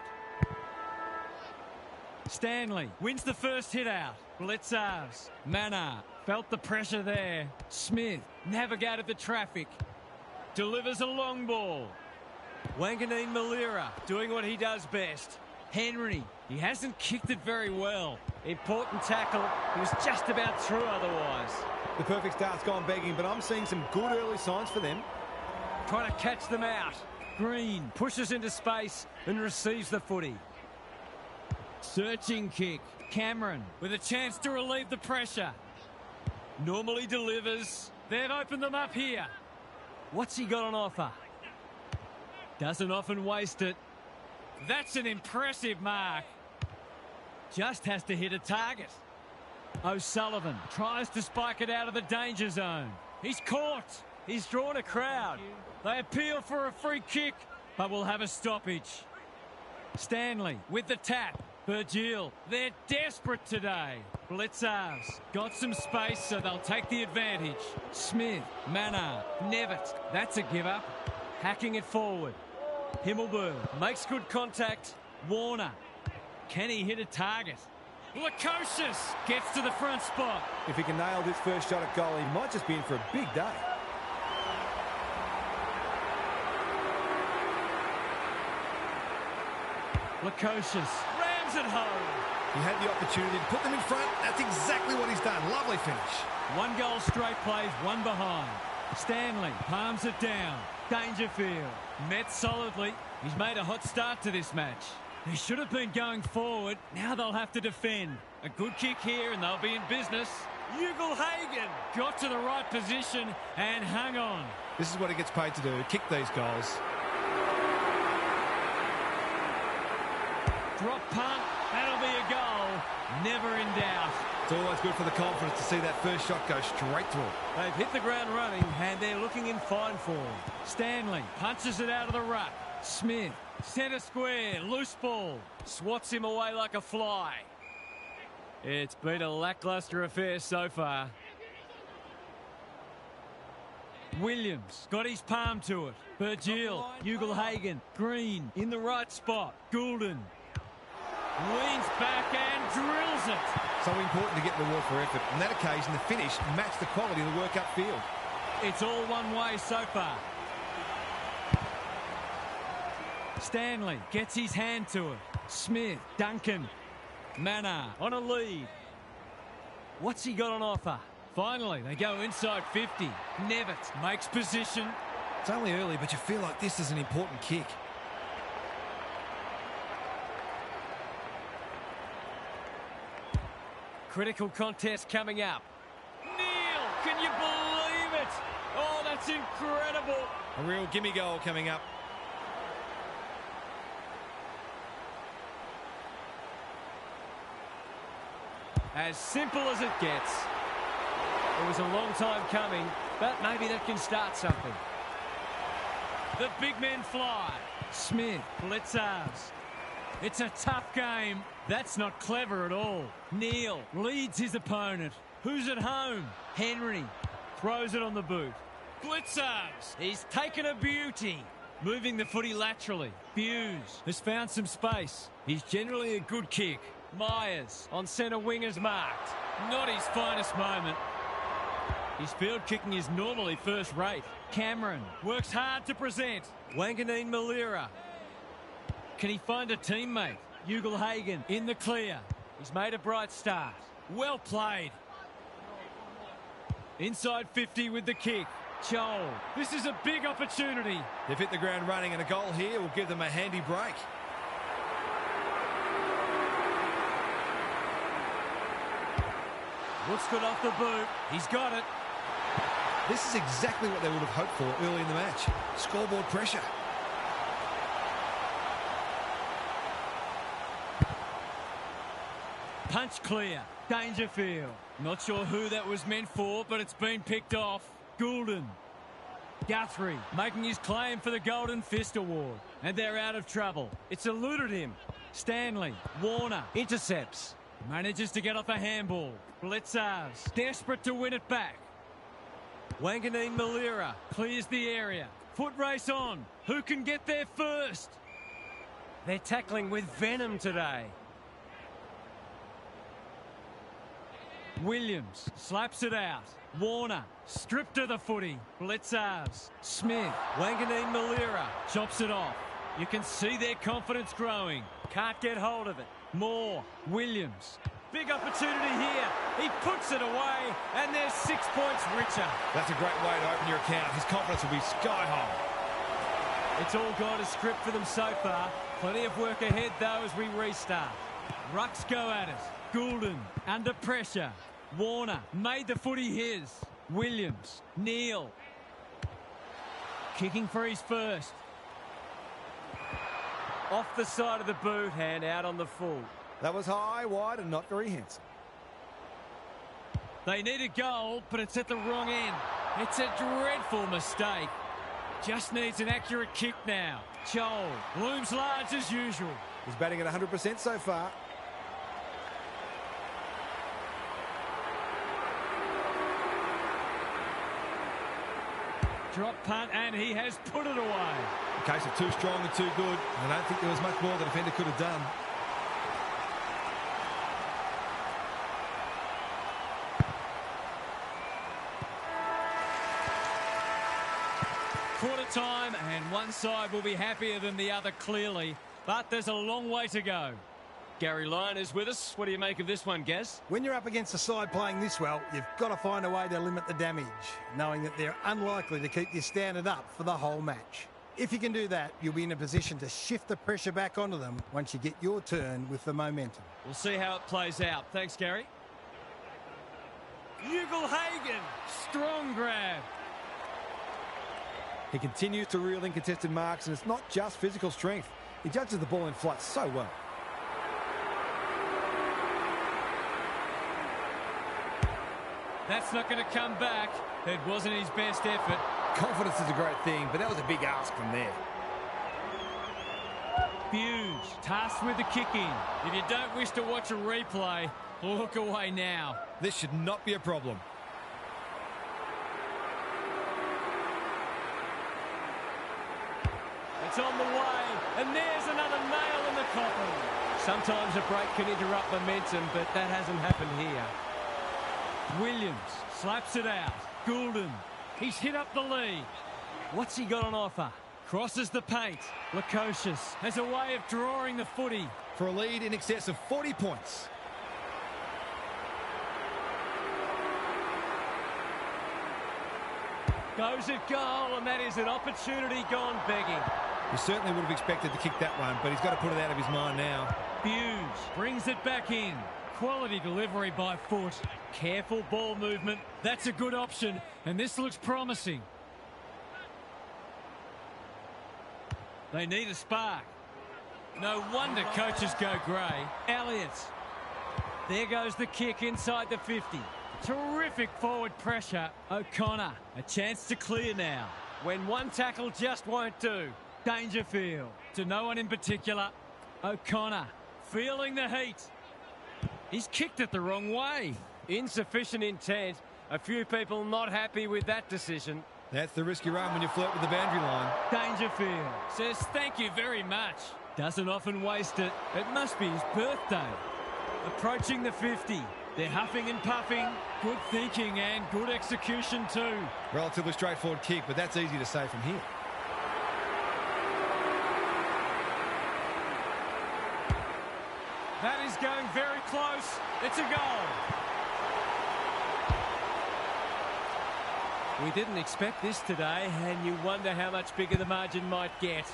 Stanley wins the first hit out. Blitzers. Manor felt the pressure there. Smith navigated the traffic. Delivers a long ball. Wanganeen Malira doing what he does best. Henry, he hasn't kicked it very well. Important tackle. He was just about through otherwise. The perfect start's gone begging, but I'm seeing some good early signs for them. Trying to catch them out. Green pushes into space and receives the footy. Searching kick. Cameron with a chance to relieve the pressure. Normally delivers. They've opened them up here. What's he got on offer? Doesn't often waste it. That's an impressive mark. Just has to hit a target. O'Sullivan tries to spike it out of the danger zone. He's caught. He's drawn a crowd. They appeal for a free kick, but will have a stoppage. Stanley with the tap. Virgil, they're desperate today. Blitzers got some space, so they'll take the advantage. Smith, Mannar, Nevitt, that's a give up. Hacking it forward. Himmelberg makes good contact. Warner, can he hit a target? Lukosius gets to the front spot. If he can nail this first shot at goal, he might just be in for a big day. Lukosius rams it home. He had the opportunity to put them in front. That's exactly what he's done. Lovely finish. 1 goal straight plays, 1 behind. Stanley palms it down. Dangerfield met solidly. He's made a hot start to this match. They should have been going forward. Now they'll have to defend. A good kick here and they'll be in business. Ugle-Hagan got to the right position and hung on. This is what he gets paid to do, kick these goals. Drop punt. That'll be a goal. Never in doubt. It's always good for the confidence to see that first shot go straight through. They've hit the ground running and they're looking in fine form. Stanley punches it out of the ruck. Smith, centre square, loose ball. Swats him away like a fly. It's been a lacklustre affair so far. Williams got his palm to it. Virgil, Ugle-Hagan, Green in the right spot. Goulden leans back and drills it. So important to get the reward for effort. On that occasion, the finish matched the quality of the work upfield. It's all one way so far. Stanley gets his hand to it. Smith, Duncan, Mannar on a lead. What's he got on offer? Finally, they go inside 50. Nevitt makes position. It's only early, but you feel like this is an important kick. Critical contest coming up. Neil, can you believe it? Oh, that's incredible. A real gimme goal coming up. As simple as it gets. It was a long time coming, but maybe that can start something. The big men fly. Smith, Blitzers. It's a tough game. That's not clever at all. Neil leads his opponent. Who's at home? Henry throws it on the boot. Blitzers. He's taken a beauty. Moving the footy laterally. Buse has found some space. He's generally a good kick. Myers on centre wing is marked. Not his finest moment. His field kicking is normally first rate. Cameron works hard to present. Wanganeen Malira. Can he find a teammate? Ugle-Hagan in the clear. He's made a bright start. Well played. Inside 50 with the kick. Joel. This is a big opportunity. They've hit the ground running, and a goal here will give them a handy break. Looks good off the boot. He's got it. This is exactly what they would have hoped for early in the match. Scoreboard pressure. Punch clear. Dangerfield. Not sure who that was meant for, but it's been picked off. Goulden. Guthrie making his claim for the Golden Fist Award. And they're out of trouble. It's eluded him. Stanley. Warner. Intercepts. Manages to get off a handball. Blitzers. Desperate to win it back. Wanganeen Malira clears the area. Foot race on. Who can get there first? They're tackling with venom today. Williams slaps it out. Warner stripped to the footy. Blitzers. Smith. Wanganeen Malira chops it off. You can see their confidence growing. Can't get hold of it. Moore. Williams. Big opportunity here. He puts it away, and they're 6 points richer. That's a great way to open your account. His confidence will be sky high. It's all gone as script for them so far. Plenty of work ahead, though, as we restart. Rucks go at it. Goulden under pressure. Warner made the footy his. Williams, Neal. Kicking for his first. Off the side of the boot, hand out on the full. That was high, wide, and not very handsome. They need a goal, but it's at the wrong end. It's a dreadful mistake. Just needs an accurate kick now. Chol looms large as usual. He's batting at 100% so far. Drop punt, and he has put it away. A case of too strong and too good. I don't think there was much more the defender could have done. Quarter time, and one side will be happier than the other clearly, but there's a long way to go. Gary Lyon is with us. What do you make of this one, Gaz? When you're up against a side playing this well, you've got to find a way to limit the damage, knowing that they're unlikely to keep your standard up for the whole match. If you can do that, you'll be in a position to shift the pressure back onto them once you get your turn with the momentum. We'll see how it plays out. Thanks, Gary. Ugle-Hagan, strong grab. He continues to reel in contested marks, and it's not just physical strength. He judges the ball in flight so well. That's not going to come back. It wasn't his best effort. Confidence is a great thing, but that was a big ask from there. Hughes tasked with the kick in. If you don't wish to watch a replay, look away now. This should not be a problem. It's on the way, and there's another nail in the coffin. Sometimes a break can interrupt momentum, but that hasn't happened here. Williams slaps it out. Goulden, he's hit up the lead. What's he got on offer? Crosses the paint. Lukosius has a way of drawing the footy. For a lead in excess of 40 points. Goes at goal, and that is an opportunity gone begging. You certainly would have expected to kick that one, but he's got to put it out of his mind now. Hughes brings it back in. Quality delivery by foot. Careful ball movement. That's a good option, and this looks promising. They need a spark. No wonder coaches go grey. Elliott. There goes the kick inside the 50. Terrific forward pressure. O'Connor, a chance to clear now. When one tackle just won't do. Dangerfield, to no one in particular. O'Connor, feeling the heat. He's kicked it the wrong way. Insufficient intent. A few people not happy with that decision. That's the risk you run when you flirt with the boundary line. Dangerfield says thank you very much. Doesn't often waste it. It must be his birthday. Approaching the 50. They're huffing and puffing. Good thinking and good execution too. Relatively straightforward kick, but that's easy to say from here. That is going very close. It's a goal. We didn't expect this today, and you wonder how much bigger the margin might get.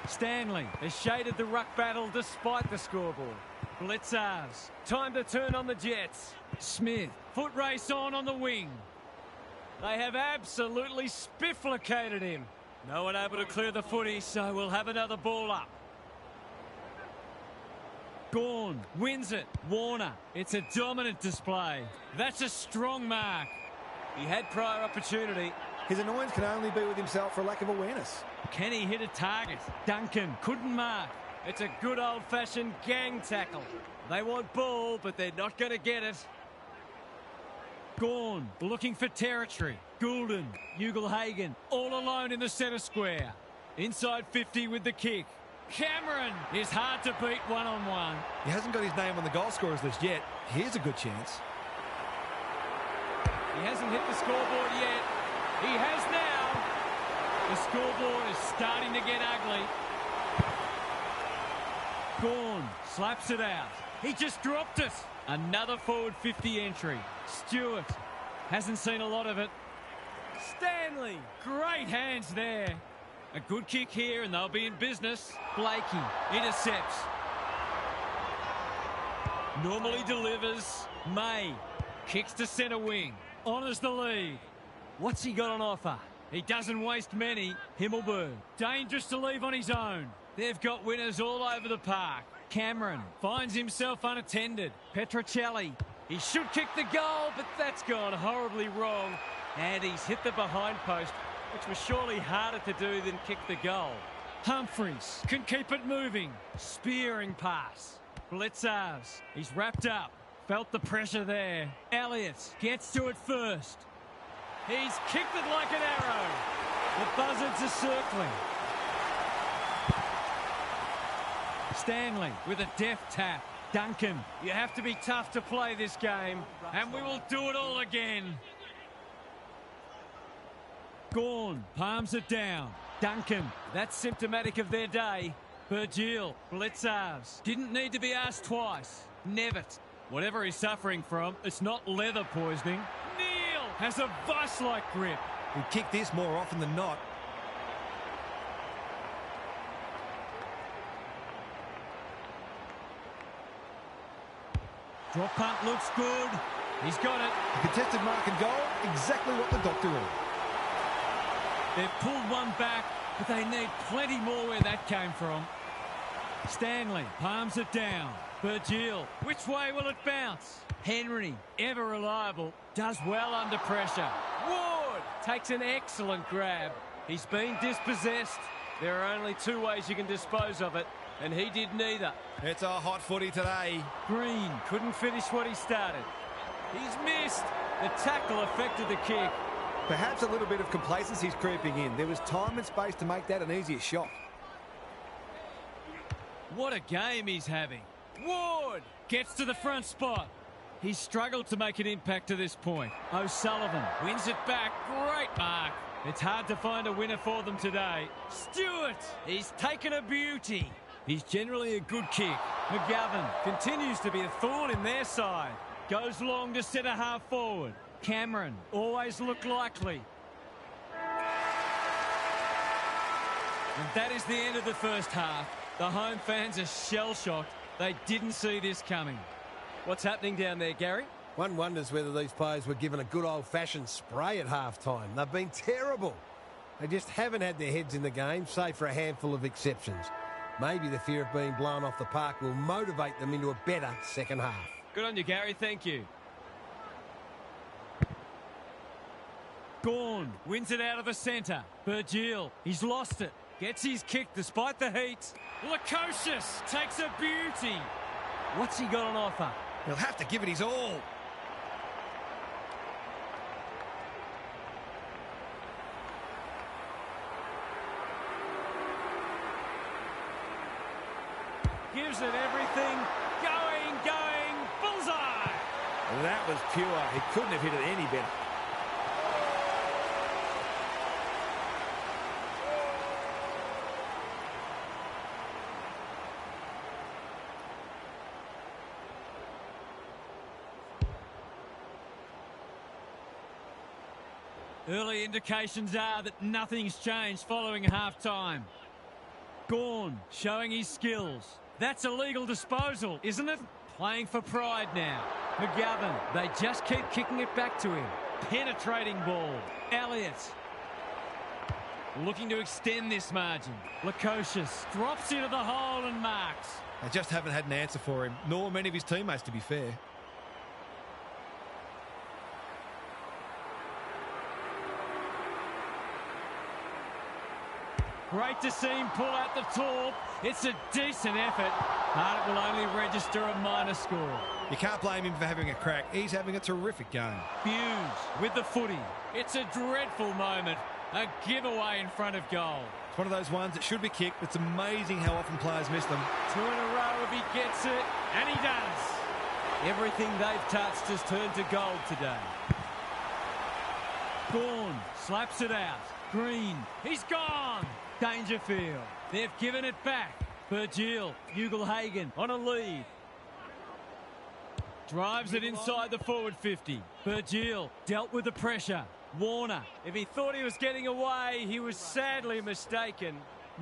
Stanley has shaded the ruck battle despite the scoreboard. Blitzars, time to turn on the Jets. Smith, foot race on the wing. They have absolutely spifflicated him. No one able to clear the footy, so we'll have another ball up. Gawn wins it. Warner, it's a dominant display. That's a strong mark. He had prior opportunity. His annoyance can only be with himself for lack of awareness. Can he hit a target? Duncan couldn't mark. It's a good old-fashioned gang tackle. They want ball, but they're not going to get it. Gawn looking for territory. Goulden, Ugle-Hagan, all alone in the centre square. Inside 50 with the kick. Cameron is hard to beat one-on-one. He hasn't got his name on the goal scorers list yet. Here's a good chance. He hasn't hit the scoreboard yet. He has now. The scoreboard is starting to get ugly. Gawn slaps it out. He just dropped it. Another forward 50 entry. Stewart hasn't seen a lot of it. Stanley, great hands there. A good kick here and they'll be in business. Blakey intercepts. Normally delivers. May. Kicks to centre wing. Honours the lead. What's he got on offer? He doesn't waste many. Himmelberg. Dangerous to leave on his own. They've got winners all over the park. Cameron finds himself unattended. Petrocelli. He should kick the goal, but that's gone horribly wrong. And he's hit the behind post, which was surely harder to do than kick the goal. Humphreys can keep it moving. Spearing pass. Blitzars. He's wrapped up. Felt the pressure there. Elliott gets to it first. He's kicked it like an arrow. The buzzards are circling. Stanley with a deft tap. Duncan, you have to be tough to play this game, and we will do it all again. Gawn palms it down. Duncan, that's symptomatic of their day. Virgil, Blitzars, didn't need to be asked twice. Nevitt, whatever he's suffering from, it's not leather poisoning. Neal has a vice-like grip. He'd kick this more often than not. Drop punt looks good. He's got it. A contested mark and goal, exactly what the doctor ordered. They've pulled one back, but they need plenty more where that came from. Stanley palms it down. Virgil, which way will it bounce? Henry, ever reliable, does well under pressure. Ward takes an excellent grab. He's been dispossessed. There are only two ways you can dispose of it, and he did neither. It's a hot footy today. Green couldn't finish what he started. He's missed. The tackle affected the kick. Perhaps a little bit of complacency's creeping in. There was time and space to make that an easier shot. What a game he's having. Ward gets to the front spot. He's struggled to make an impact to this point. O'Sullivan wins it back. Great mark. It's hard to find a winner for them today. Stewart, he's taken a beauty. He's generally a good kick. McGovern continues to be a thorn in their side. Goes long to centre half forward. Cameron always looked likely. And that is the end of the first half. The home fans are shell-shocked. They didn't see this coming. What's happening down there, Gary? One wonders whether these players were given a good old-fashioned spray at half-time. They've been terrible. They just haven't had their heads in the game, save for a handful of exceptions. Maybe the fear of being blown off the park will motivate them into a better second half. Good on you, Gary. Thank you. Gawn wins it out of the centre. Virgil, he's lost it. Gets his kick despite the heat. Lukosius takes a beauty. What's he got on offer? He'll have to give it his all. Gives it everything. Going. Bullseye. That was pure. He couldn't have hit it any better. Early indications are that nothing's changed following half-time. Gawn showing his skills. That's a legal disposal, isn't it? Playing for pride now. McGovern, they just keep kicking it back to him. Penetrating ball. Elliott. Looking to extend this margin. Lukosius drops into the hole and marks. They just haven't had an answer for him, nor many of his teammates, to be fair. Great to see him pull out the torp. It's a decent effort, but it will only register a minor score. You can't blame him for having a crack. He's having a terrific game. Hughes with the footy. It's a dreadful moment. A giveaway in front of goal. It's one of those ones that should be kicked. It's amazing how often players miss them. Two in a row if he gets it, and he does. Everything they've touched has turned to gold today. Gawn slaps it out. Green, he's gone. Dangerfield, they've given it back. Virgil, Ugelhagen on a lead. Drives it inside the forward 50. Virgil dealt with the pressure. Warner, If he thought he was getting away, he was sadly mistaken.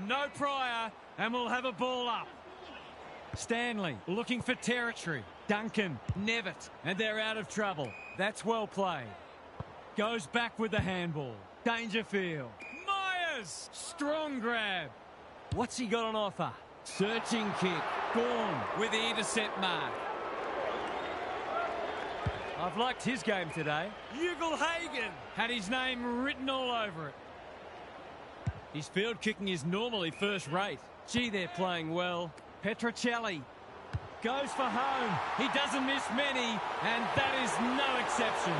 no prior, and we'll have a ball up. Stanley looking for territory. Duncan, Nevitt, and they're out of trouble. That's well played. Goes back with the handball. Dangerfield. Myers! Strong grab. What's he got on offer? Searching kick. Gorn with the intercept mark. I've liked his game today. Ugle-Hagan had his name written all over it. His field kicking is normally first rate. Gee, they're playing well. Petrocelli goes for home. He doesn't miss many, and that is no exception.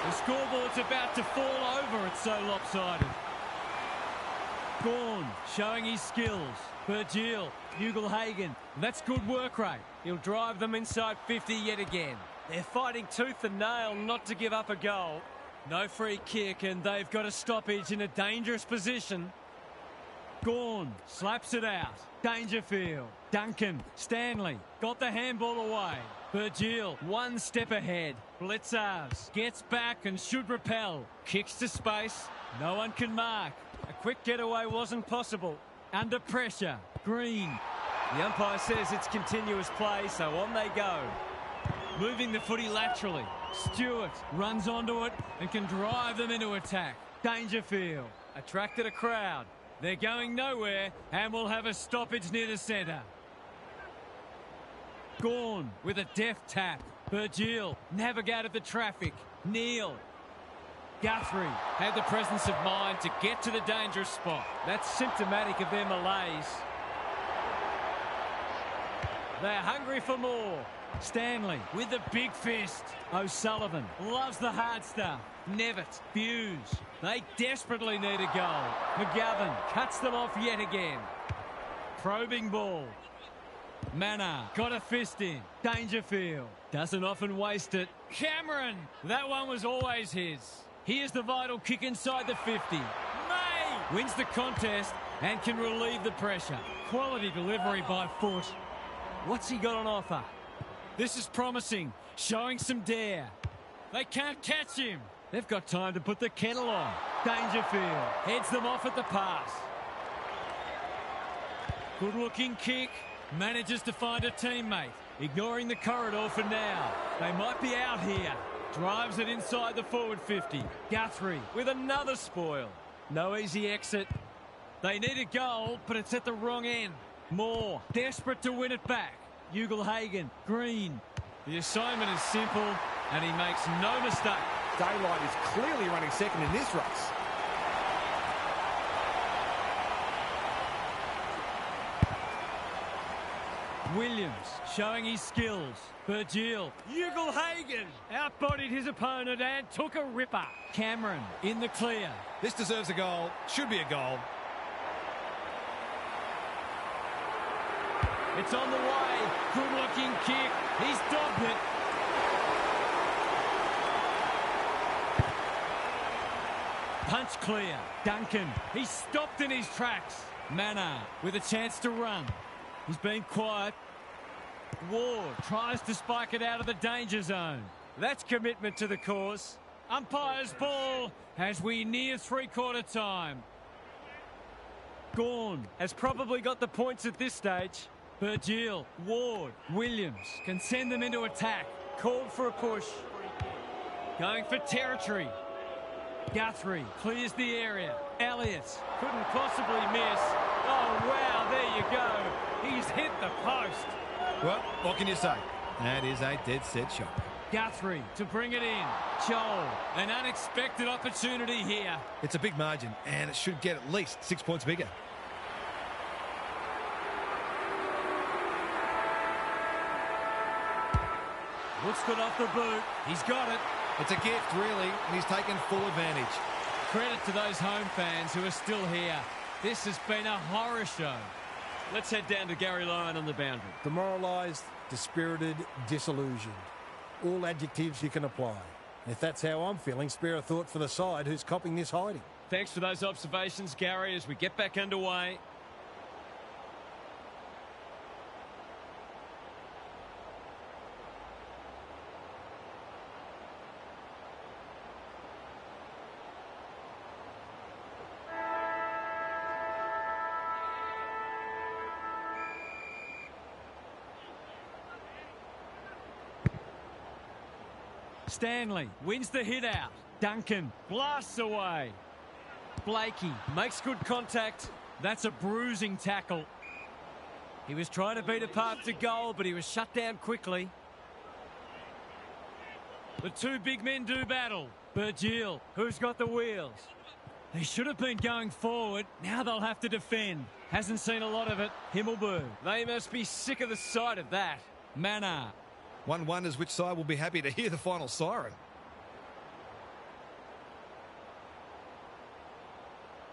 The scoreboard's about to fall over. It's so lopsided. Gorn showing his skills. Virgil, Ugle-Hagan. That's good work rate. He'll drive them inside 50 yet again. They're fighting tooth and nail not to give up a goal. No free kick, and they've got a stoppage in a dangerous position. Gorn slaps it out. Dangerfield. Duncan. Stanley. Got the handball away. Virgil. One step ahead. Blitzars. Gets back and should repel. Kicks to space. No one can mark. A quick getaway wasn't possible. Under pressure. Green. The umpire says it's continuous play, so on they go. Moving the footy laterally. Stewart runs onto it and can drive them into attack. Dangerfield. Attracted a crowd. They're going nowhere and will have a stoppage near the centre. Gorn with a deft tap. Virgil navigated the traffic. Neal. Guthrie had the presence of mind to get to the dangerous spot. That's symptomatic of their malaise. They're hungry for more. Stanley with the big fist. O'Sullivan loves the hard stuff. Nevitt, Hughes. They desperately need a goal. McGovern cuts them off yet again. Probing ball. Manor got a fist in. Dangerfield doesn't often waste it. Cameron, that one was always his. Here's the vital kick inside the 50. May wins the contest and can relieve the pressure. Quality delivery by foot. What's he got on offer? This is promising, showing some dare. They can't catch him. They've got time to put the kettle on. Dangerfield heads them off at the pass. Good-looking kick. Manages to find a teammate. Ignoring the corridor for now. They might be out here. Drives it inside the forward 50. Guthrie with another spoil. No easy exit. They need a goal, but it's at the wrong end. Moore, desperate to win it back. Ugle-Hagan, Green. The assignment is simple, and he makes no mistake. Daylight is clearly running second in this race. Williams showing his skills. Virgil. Ugle-Hagan outbodied his opponent and took a ripper. Cameron in the clear. This deserves a goal. Should be a goal. It's on the way. Good-looking kick. He's dogged it. Punch clear. Duncan. He's stopped in his tracks. Manor with a chance to run. He's been quiet. Ward tries to spike it out of the danger zone. That's commitment to the cause. Umpire's ball as we near three-quarter time. Gorn has probably got the points at this stage. Virgil, Ward, Williams can send them into attack. Called for a push. Going for territory. Guthrie clears the area. Elliott couldn't possibly miss. Oh, wow, there you go. He's hit the post. Well, what can you say? That is a dead set shot. Guthrie to bring it in. Joel, an unexpected opportunity here. It's a big margin, and it should get at least 6 points bigger. Looks good off the boot. He's got it. It's a gift, really, and he's taken full advantage. Credit to those home fans who are still here. This has been a horror show. Let's head down to Gary Lyon on the boundary. Demoralised, dispirited, disillusioned. All adjectives you can apply. If that's how I'm feeling, spare a thought for the side who's copping this hiding. Thanks for those observations, Gary, as we get back underway. Stanley wins the hit out. Duncan blasts away. Blakey makes good contact. That's a bruising tackle. He was trying to beat a path to goal, but he was shut down quickly. The two big men do battle. Virgil, who's got the wheels? They should have been going forward. Now they'll have to defend. Hasn't seen a lot of it. Himmelberg. They must be sick of the sight of that. Manor. One wonders which side will be happy to hear the final siren.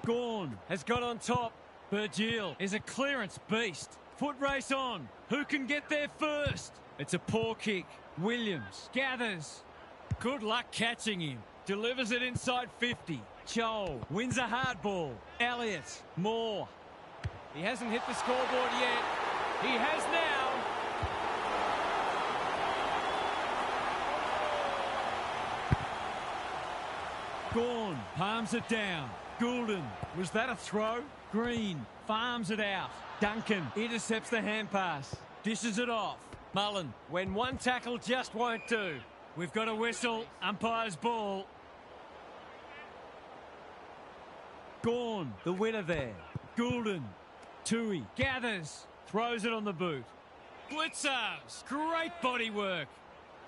Gorn has got on top. Virgil is a clearance beast. Foot race on. Who can get there first? It's a poor kick. Williams gathers. Good luck catching him. Delivers it inside 50. Chol wins a hard ball. Elliott. Moore. He hasn't hit the scoreboard yet. He has now. Gorn palms it down. Goulden. Was that a throw? Green farms it out. Duncan intercepts the hand pass. Dishes it off. Mullen. When one tackle just won't do. We've got a whistle. Umpire's ball. Gorn, the winner there. Goulden. Tui gathers. Throws it on the boot. Blitzers. Great body work.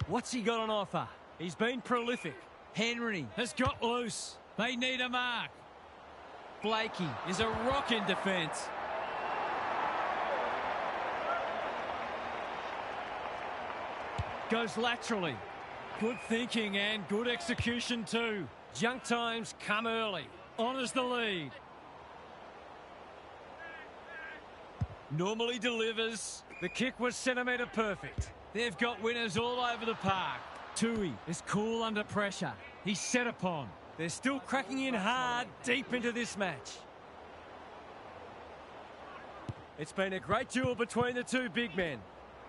What's he got on offer? He's been prolific. Henry has got loose. They need a mark. Blakey is a rock in defence. Goes laterally. Good thinking and good execution too. Junk times come early. Honours the lead. Normally delivers. The kick was centimetre perfect. They've got winners all over the park. Tui is cool under pressure. He's set upon. They're still cracking in hard deep into this match. It's been a great duel between the two big men.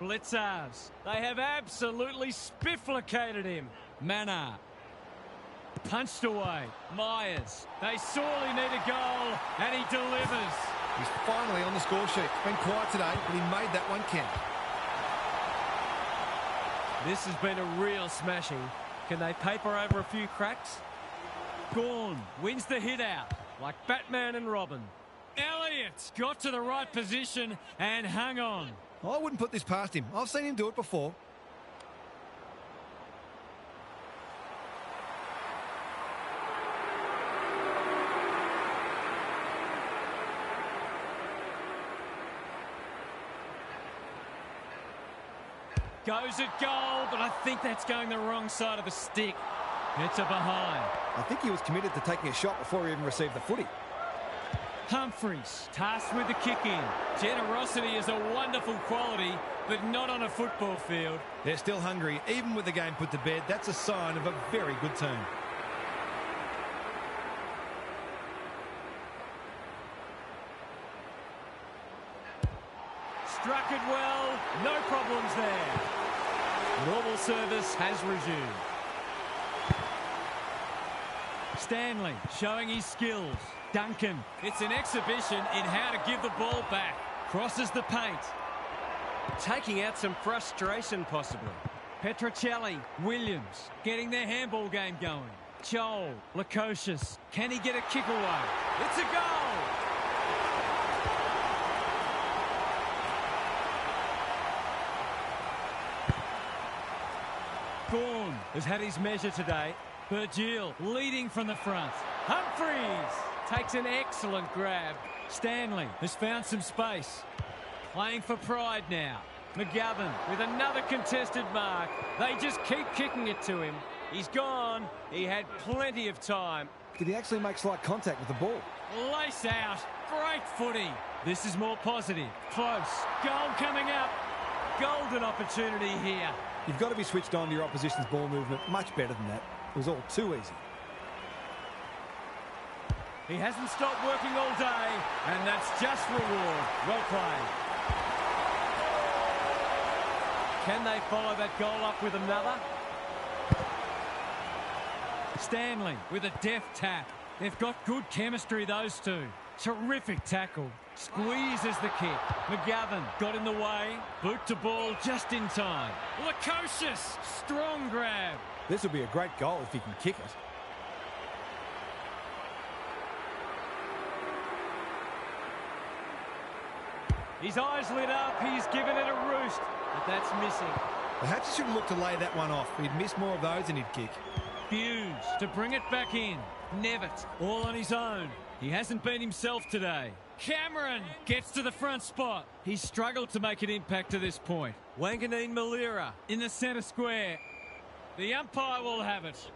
Blitzers. They have absolutely spifflicated him. Manor. Punched away. Myers. They sorely need a goal, and he delivers. He's finally on the score sheet. It's been quiet today, but he made that one count. This has been a real smashing. Can they paper over a few cracks? Gorn wins the hit out, like Batman and Robin. Elliott got to the right position and hung on. I wouldn't put this past him. I've seen him do it before. Goes at goal, but I think that's going the wrong side of the stick. It's a behind. I think he was committed to taking a shot before he even received the footy. Humphreys tasked with the kick in. Generosity is a wonderful quality, but not on a football field. They're still hungry, even with the game put to bed. That's a sign of a very good team. Struck it well, no problems there. Normal service has resumed. Stanley showing his skills. Duncan, it's an exhibition in how to give the ball back. Crosses the paint. Taking out some frustration possibly. Petrocelli, Williams, getting their handball game going. Chol, Lukosius, can he get a kick away? It's a goal! Gorn has had his measure today. Virgil leading from the front. Humphreys takes an excellent grab. Stanley has found some space. Playing for pride now. McGovern with another contested mark. They just keep kicking it to him. He's gone. He had plenty of time. Did he actually make slight contact with the ball? Lace out. Great footy. This is more positive. Close. Goal coming up. Golden opportunity here. You've got to be switched on to your opposition's ball movement much better than that. It was all too easy. He hasn't stopped working all day, and that's just reward. Well played. Can they follow that goal up with another? Stanley with a deft tap. They've got good chemistry, those two. Terrific tackle. Squeezes the kick. McGovern got in the way. Boot to ball just in time. Lukosius, strong grab. This will be a great goal if he can kick it. His eyes lit up. He's given it a roost, but that's missing. Perhaps he should look to lay that one off. He'd miss more of those and he'd kick. Hughes to bring it back in. Nevitt all on his own. He hasn't been himself today. Cameron gets to the front spot. He's struggled to make an impact to this point. Wanganeen Malira In the centre square. The umpire will have it.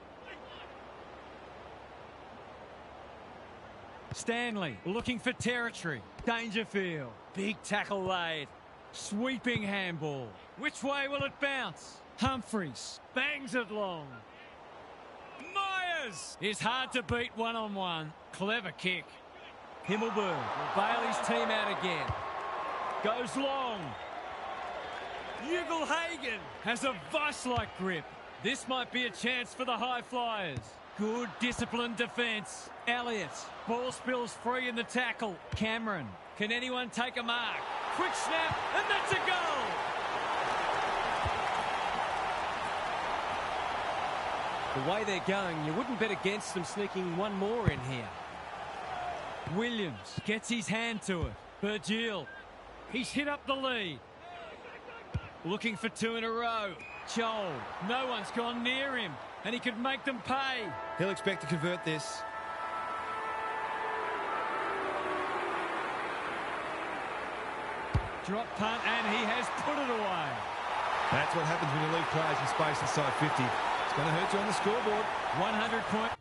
Stanley looking for territory. Dangerfield. Big tackle laid. Sweeping handball. Which way will it bounce? Humphreys bangs it long. Myers is hard to beat one-on-one. Clever kick. Himmelberg will bail his team out again. Goes long. Ugelhagen has a vice-like grip. This might be a chance for the high flyers. Good disciplined defence. Elliott. Ball spills free in the tackle. Cameron. Can anyone take a mark? Quick snap, and that's a goal! The way they're going, you wouldn't bet against them sneaking one more in here. Williams gets his hand to it. Virgil. He's hit up the lead. Looking for two in a row. Joel. No one's gone near him, and he could make them pay. He'll expect to convert this. Drop punt, and he has put it away. That's what happens when you leave players in space inside 50. It's going to hurt you on the scoreboard. 100 point.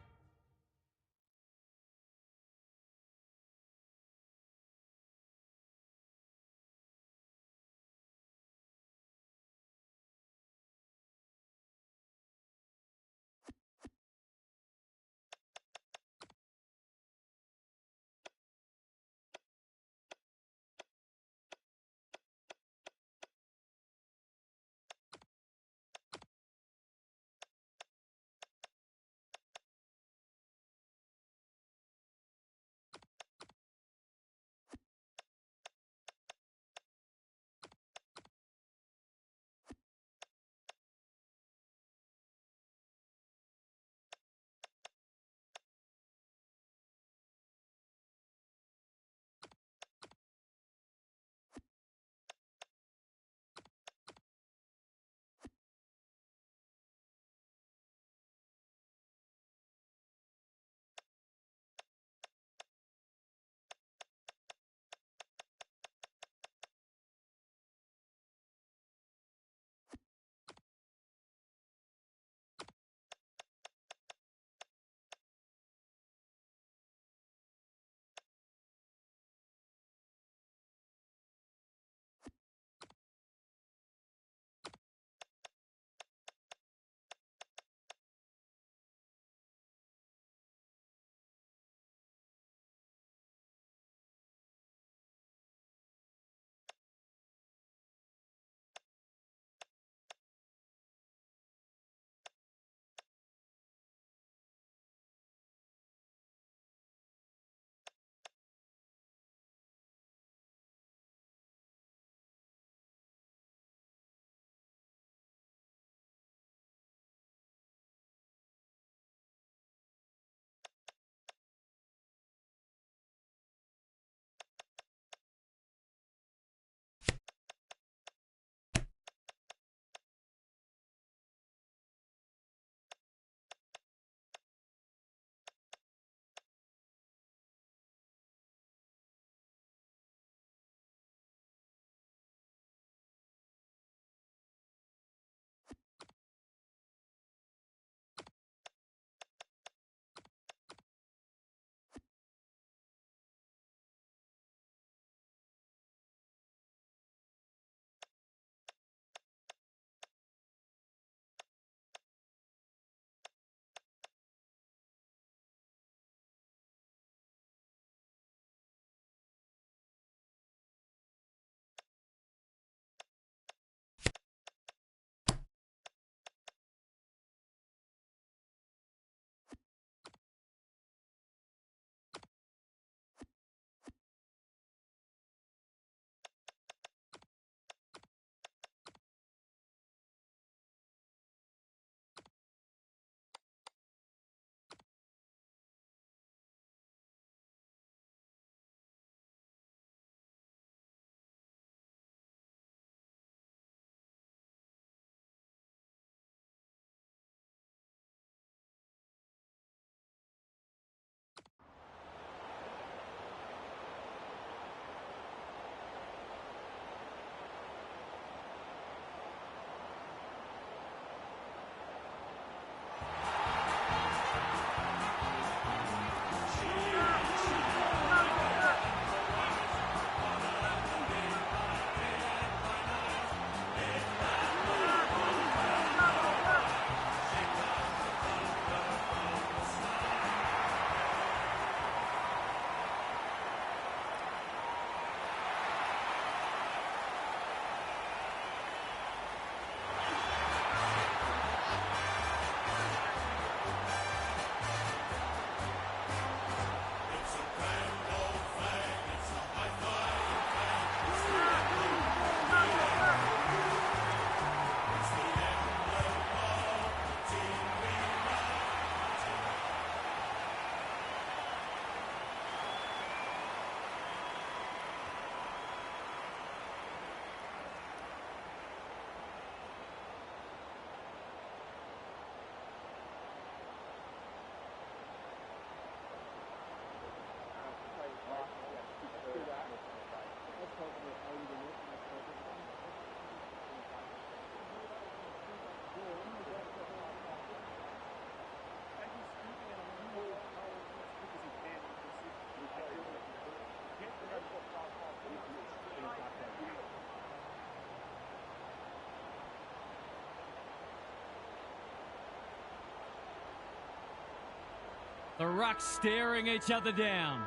The rucks staring each other down.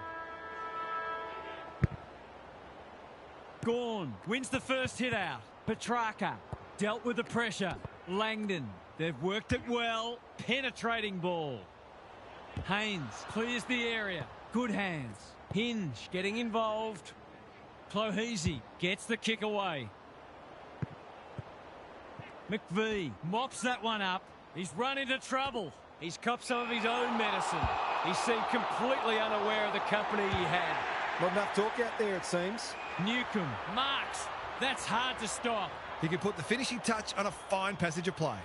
Gawn wins the first hit out. Petrarca dealt with the pressure. Langdon, they've worked it well. Penetrating ball. Haynes clears the area. Good hands. Hinge getting involved. Clohese gets the kick away. McVie mops that one up. He's run into trouble. He's copped some of his own medicine. He seemed completely unaware of the company he had. Not enough talk out there, it seems. Newcomb marks. That's hard to stop. He can put the finishing touch on a fine passage of play.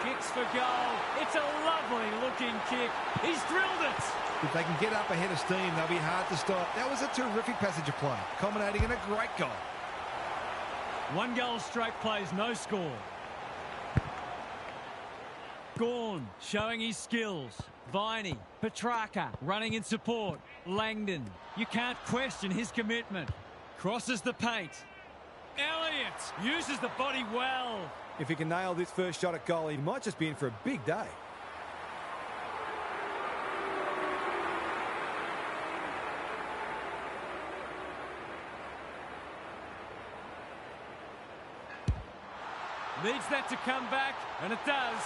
Kicks for goal. It's a lovely looking kick. He's drilled it. If they can get up ahead of steam, they'll be hard to stop. That was a terrific passage of play, culminating in a great goal. 1 goal straight plays, no score. Gawn showing his skills. Viney, Petrarca running in support. Langdon, you can't question his commitment. Crosses the paint. Elliott uses the body well. If he can nail this first shot at goal, he might just be in for a big day. Needs that to come back, and it does.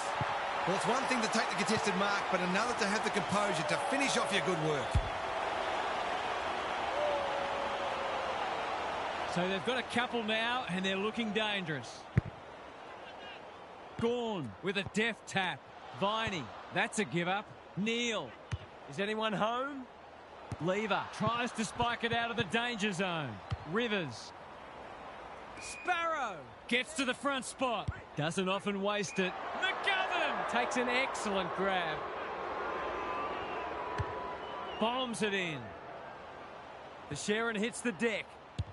Well, it's one thing to take the contested mark, but another to have the composure to finish off your good work. So they've got a couple now, and they're looking dangerous. Gawn with a deft tap. Viney, that's a give-up. Neal. Is anyone home? Lever tries to spike it out of the danger zone. Rivers. Sparrow gets to the front spot. Doesn't often waste it. McGovern Takes an excellent grab. bombs it in. The Sharon hits the deck.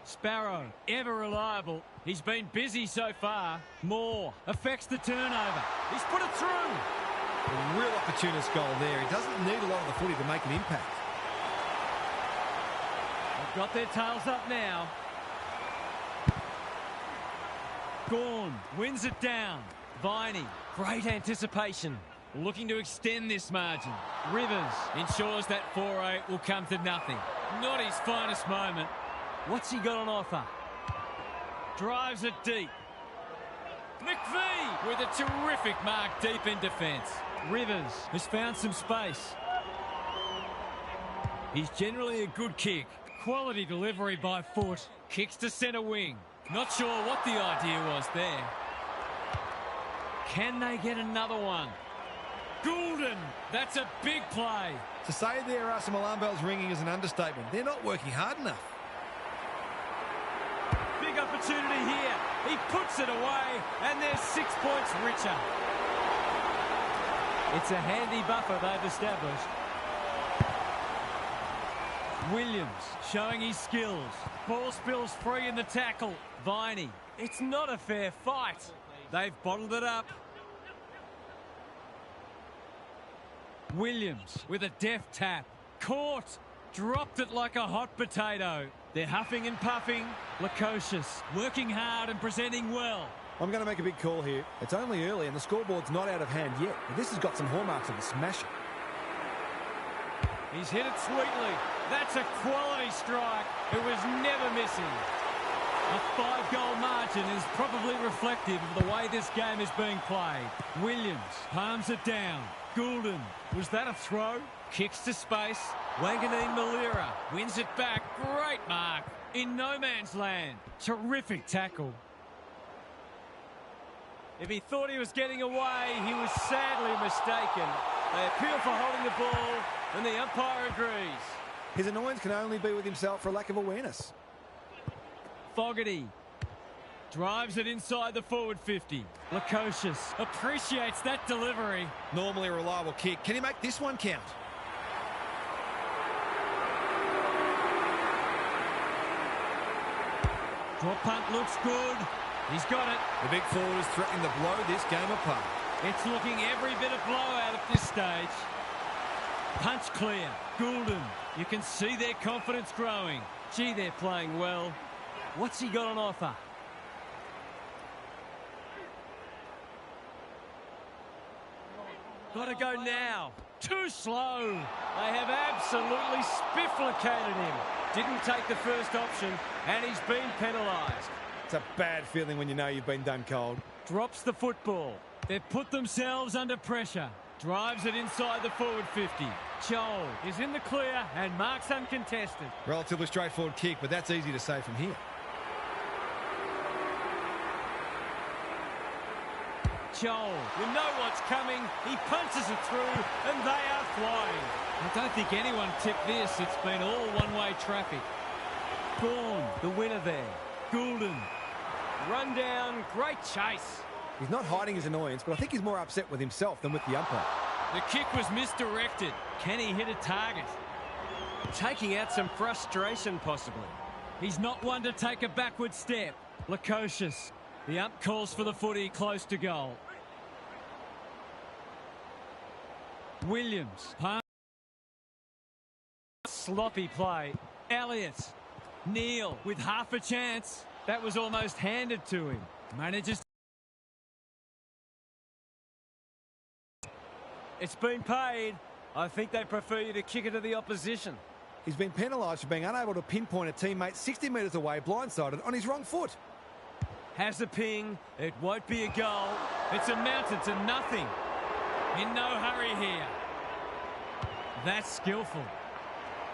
Sparrow, ever reliable. He's been busy so far. Moore affects the turnover. He's put it through. A real opportunist goal there. He doesn't need a lot of the footy to make an impact. They've got their tails up now. Gawn wins it down. Viney, great anticipation. Looking to extend this margin. Rivers ensures that 4-8 will come to nothing. Not his finest moment. What's he got on offer? Drives it deep. McVie with a terrific mark deep in defence. Rivers has found some space. He's generally a good kick. Quality delivery by foot. Kicks to centre wing. Not sure what the idea was there. Can they get another one? Goulden, that's a big play. To say there are some alarm bells ringing is an understatement. They're not working hard enough. Big opportunity here. He puts it away, and they're 6 points richer. It's a handy buffer they've established. Williams showing his skills. Ball spills free in the tackle. Viney, it's not a fair fight. They've bottled it up. Williams with a deft tap. Caught. Dropped it like a hot potato. They're huffing and puffing. Lukosius working hard and presenting well. I'm going to make a big call here. It's only early and the scoreboard's not out of hand yet. But this has got some hallmarks of a smasher. He's hit it sweetly. That's a quality strike. It was never missing. A 5-goal margin is probably reflective of the way this game is being played. Williams palms it down. Goulden, was that a throw? Kicks to space. Wanganeen Malira wins it back. Great mark. In no man's land. Terrific tackle. If he thought he was getting away, he was sadly mistaken. They appeal for holding the ball, and the umpire agrees. His annoyance can only be with himself for a lack of awareness. Fogarty drives it inside the forward 50. Lukosius appreciates that delivery. Normally a reliable kick. Can he make this one count? Drop punt looks good. He's got it. The big forward is threatening to blow this game apart. It's looking every bit of blowout at this stage. Punch clear. Goulden. You can see their confidence growing. Gee, they're playing well. What's he got on offer? Got to go now. Too slow. They have absolutely spifflicated him. Didn't take the first option, and he's been penalised. It's a bad feeling when you know you've been done cold. Drops the football. They've put themselves under pressure. Drives it inside the forward 50. Joel is in the clear and marks uncontested. Relatively straightforward kick, but that's easy to say from here. Joel, you know what's coming. He punches it through, and they are flying. I don't think anyone tipped this. It's been all one-way traffic. Bourne, the winner there. Goulden. Run down, great chase. He's not hiding his annoyance, but I think he's more upset with himself than with the umpire. The kick was misdirected. Can he hit a target? Taking out some frustration, possibly. He's not one to take a backward step. Lukosius. The ump calls for the footy close to goal. Williams. Sloppy play. Elliott. Neal with half a chance. That was almost handed to him. Manages. It's been paid. I think they prefer you to kick it to the opposition. He's been penalised for being unable to pinpoint a teammate 60 metres away blindsided on his wrong foot. Has a ping. It won't be a goal. It's amounted to nothing. In no hurry here. That's skillful.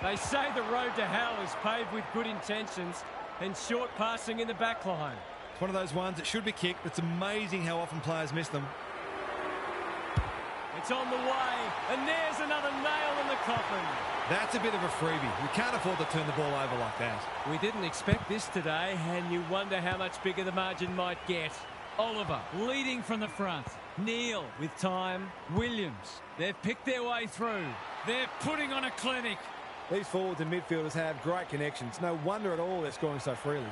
They say the road to hell is paved with good intentions and short passing in the back line. It's one of those ones that should be kicked. It's amazing how often players miss them. It's on the way, and there's another nail in the coffin. That's a bit of a freebie. You can't afford to turn the ball over like that. We didn't expect this today, and you wonder how much bigger the margin might get. Oliver leading from the front. Neal with time. Williams. They've picked their way through. They're putting on a clinic. These forwards and midfielders have great connections. No wonder at all they're scoring so freely.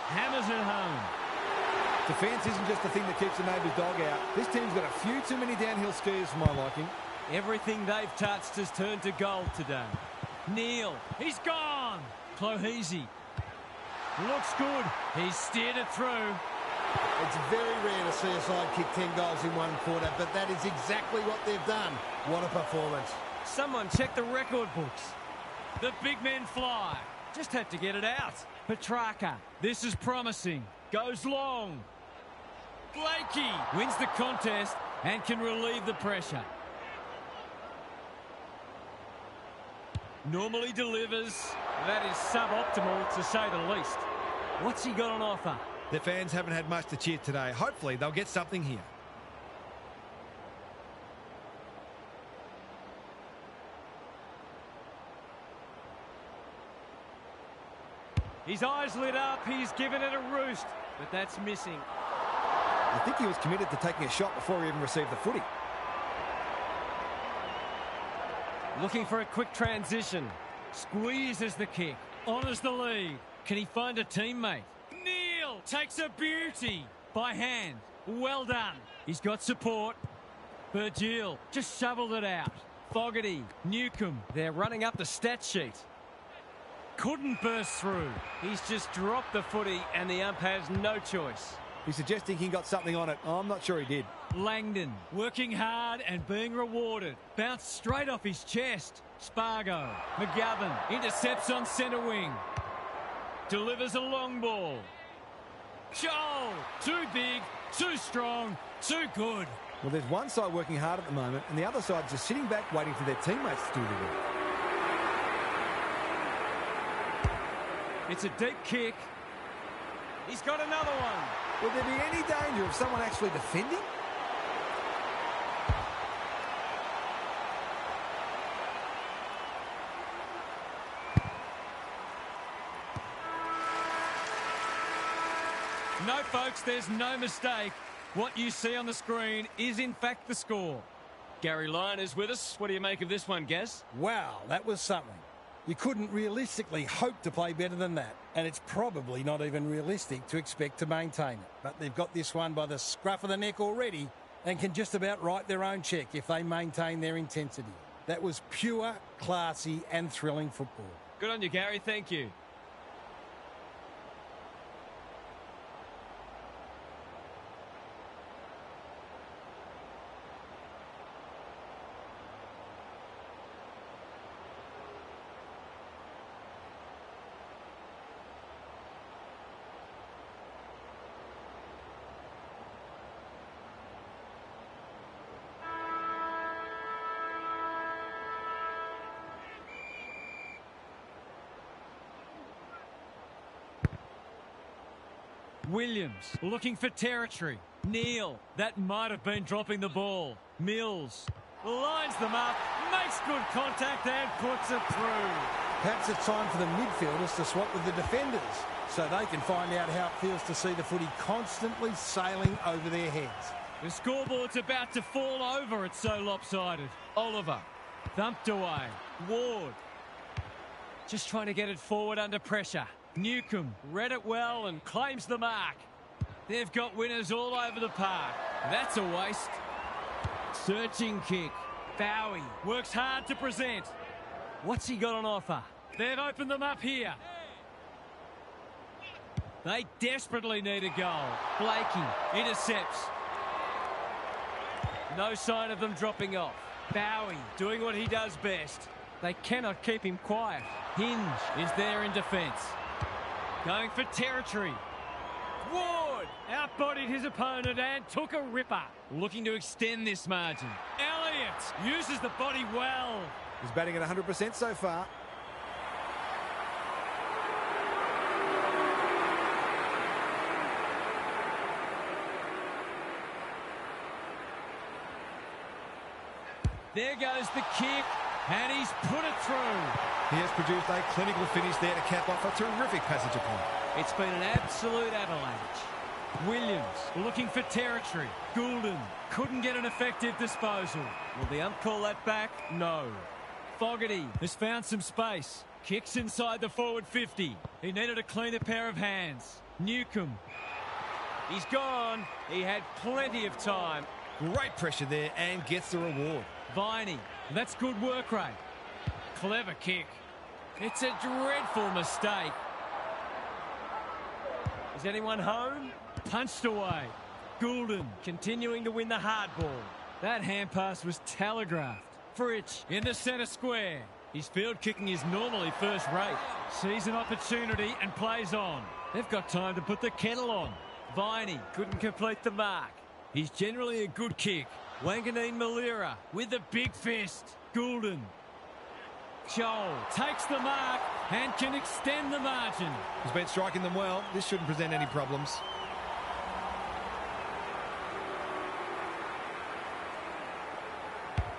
Hammers it home. Defence isn't just the thing that keeps the neighbour's dog out. This team's got a few too many downhill skiers for my liking. Everything they've touched has turned to gold today. Neal, he's gone. Clohesi. Looks good. He's steered it through. It's very rare to see a side kick 10 goals in one quarter, but that is exactly what they've done. What a performance. Someone check the record books. The big men fly. Just had to get it out. Petrarca. This is promising. Goes long. Blakey wins the contest and can relieve the pressure. Normally delivers. That is suboptimal, to say the least. What's he got on offer? The fans haven't had much to cheer today. Hopefully they'll get something here. His eyes lit up. He's given it a roost, but that's missing. I think he was committed to taking a shot before he even received the footy. Looking for a quick transition. Squeezes the kick. Honours the lead. Can he find a teammate? Neal takes a beauty by hand. Well done. He's got support. Virgil just shoveled it out. Fogarty, Newcomb. They're running up the stat sheet. Couldn't burst through. He's just dropped the footy and the ump has no choice. He's suggesting he got something on it. I'm not sure he did. Langdon working hard and being rewarded. Bounced straight off his chest. Spargo. McGovern intercepts on centre wing. Delivers a long ball. Joel. Too big, too strong, too good. Well, there's one side working hard at the moment and the other side just sitting back waiting for their teammates to do the work. It's a deep kick. He's got another one. Will there be any danger of someone actually defending? No, folks, there's no mistake. What you see on the screen is, in fact, the score. Gary Lyon is with us. What do you make of this one, Gaz? Wow, that was something. You couldn't realistically hope to play better than that, and it's probably not even realistic to expect to maintain it. But they've got this one by the scruff of the neck already and can just about write their own check if they maintain their intensity. That was pure, classy and thrilling football. Good on you, Gary. Thank you. Williams looking for territory. Neal, that might have been dropping the ball. Mills lines them up, makes good contact and puts it through. Perhaps it's time for the midfielders to swap with the defenders so they can find out how it feels to see the footy constantly sailing over their heads. The scoreboard's about to fall over, it's so lopsided. Oliver, thumped away. Ward, just trying to get it forward under pressure. Newcomb read it well and claims the mark. They've got winners all over the park. That's a waste. Searching kick. Bowie works hard to present. What's he got on offer? They've opened them up here. They desperately need a goal. Blakey intercepts. No sign of them dropping off. Bowie doing what he does best. They cannot keep him quiet. Hinge is there in defence. Going for territory. Ward outbodied his opponent and took a ripper. Looking to extend this margin. Elliott uses the body well. He's batting at 100% so far. There goes the kick, and he's put it through. He has produced a clinical finish there to cap off a terrific passage of play. It's been an absolute avalanche. Williams looking for territory. Goulden couldn't get an effective disposal. Will the ump call that back? No. Fogarty has found some space. Kicks inside the forward 50. He needed a cleaner pair of hands. Newcomb. He's gone. He had plenty of time. Great pressure there and gets the reward. Viney. That's good work rate. Clever kick. It's a dreadful mistake. Is anyone home? Punched away. Goulden continuing to win the hard ball. That hand pass was telegraphed. Fritsch in the centre square. His field kicking is normally first rate. Sees an opportunity and plays on. They've got time to put the kettle on. Viney couldn't complete the mark. He's generally a good kick. Wanganeen Malira with the big fist. Goulden. Joel takes the mark and can extend the margin. He's been striking them well. This shouldn't present any problems.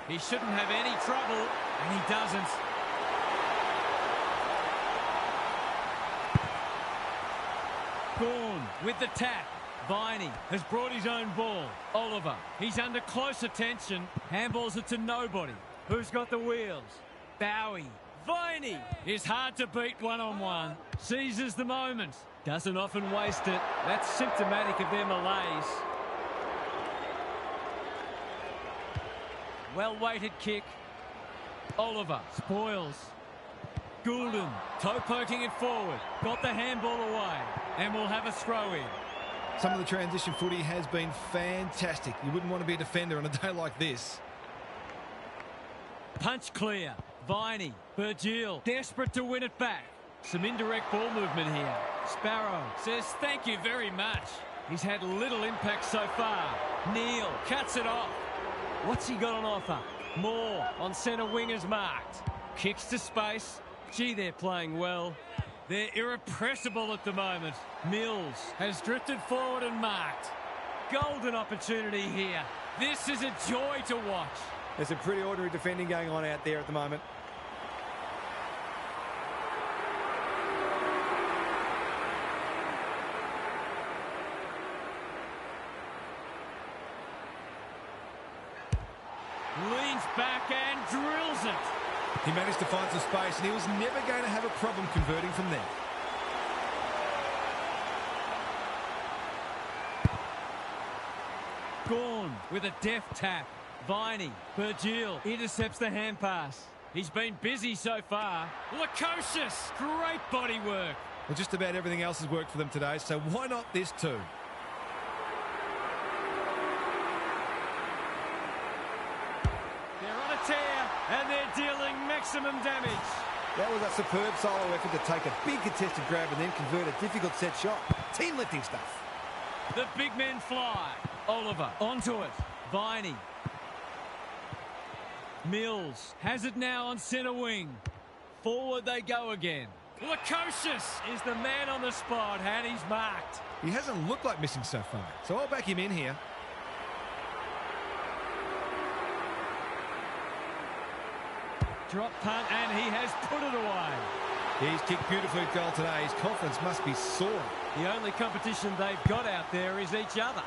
He shouldn't have any trouble, and he doesn't. Bourne with the tap. Viney has brought his own ball. Oliver, he's under close attention. Handballs it to nobody. Who's got the wheels? Bowie. Viney is hard to beat one-on-one. Seizes the moment. Doesn't often waste it. That's symptomatic of their malaise. Well-weighted kick. Oliver spoils. Goulden toe poking it forward. Got the handball away. And we'll have a throw in. Some of the transition footy has been fantastic. You wouldn't want to be a defender on a day like this. Punch clear. Viney. Virgil desperate to win it back. Some indirect ball movement here. Sparrow says thank you very much. He's had little impact so far. Neal cuts it off. What's he got on offer? Moore on centre wing is marked. Kicks to space. Gee, they're playing well. They're irrepressible at the moment. Mills has drifted forward and marked. Golden opportunity here. This is a joy to watch. There's some pretty ordinary defending going on out there at the moment. Leans back and drills it. He managed to find some space and he was never going to have a problem converting from there. Gorn with a deft tap. Viney. Virgil intercepts the hand pass. He's been busy so far. Lukosius. Great body work. Well, just about everything else has worked for them today, so why not this too? They're on a tear, and they're dealing maximum damage. That was a superb solo effort to take a big contested grab and then convert a difficult set shot. Team lifting stuff. The big men fly. Oliver onto it. Viney. Mills has it now on centre wing. Forward they go again. Lukosius is the man on the spot, and he's marked. He hasn't looked like missing so far, so I'll back him in here. Drop punt, and he has put it away. He's kicked beautifully at goal today. His confidence must be soaring. The only competition they've got out there is each other.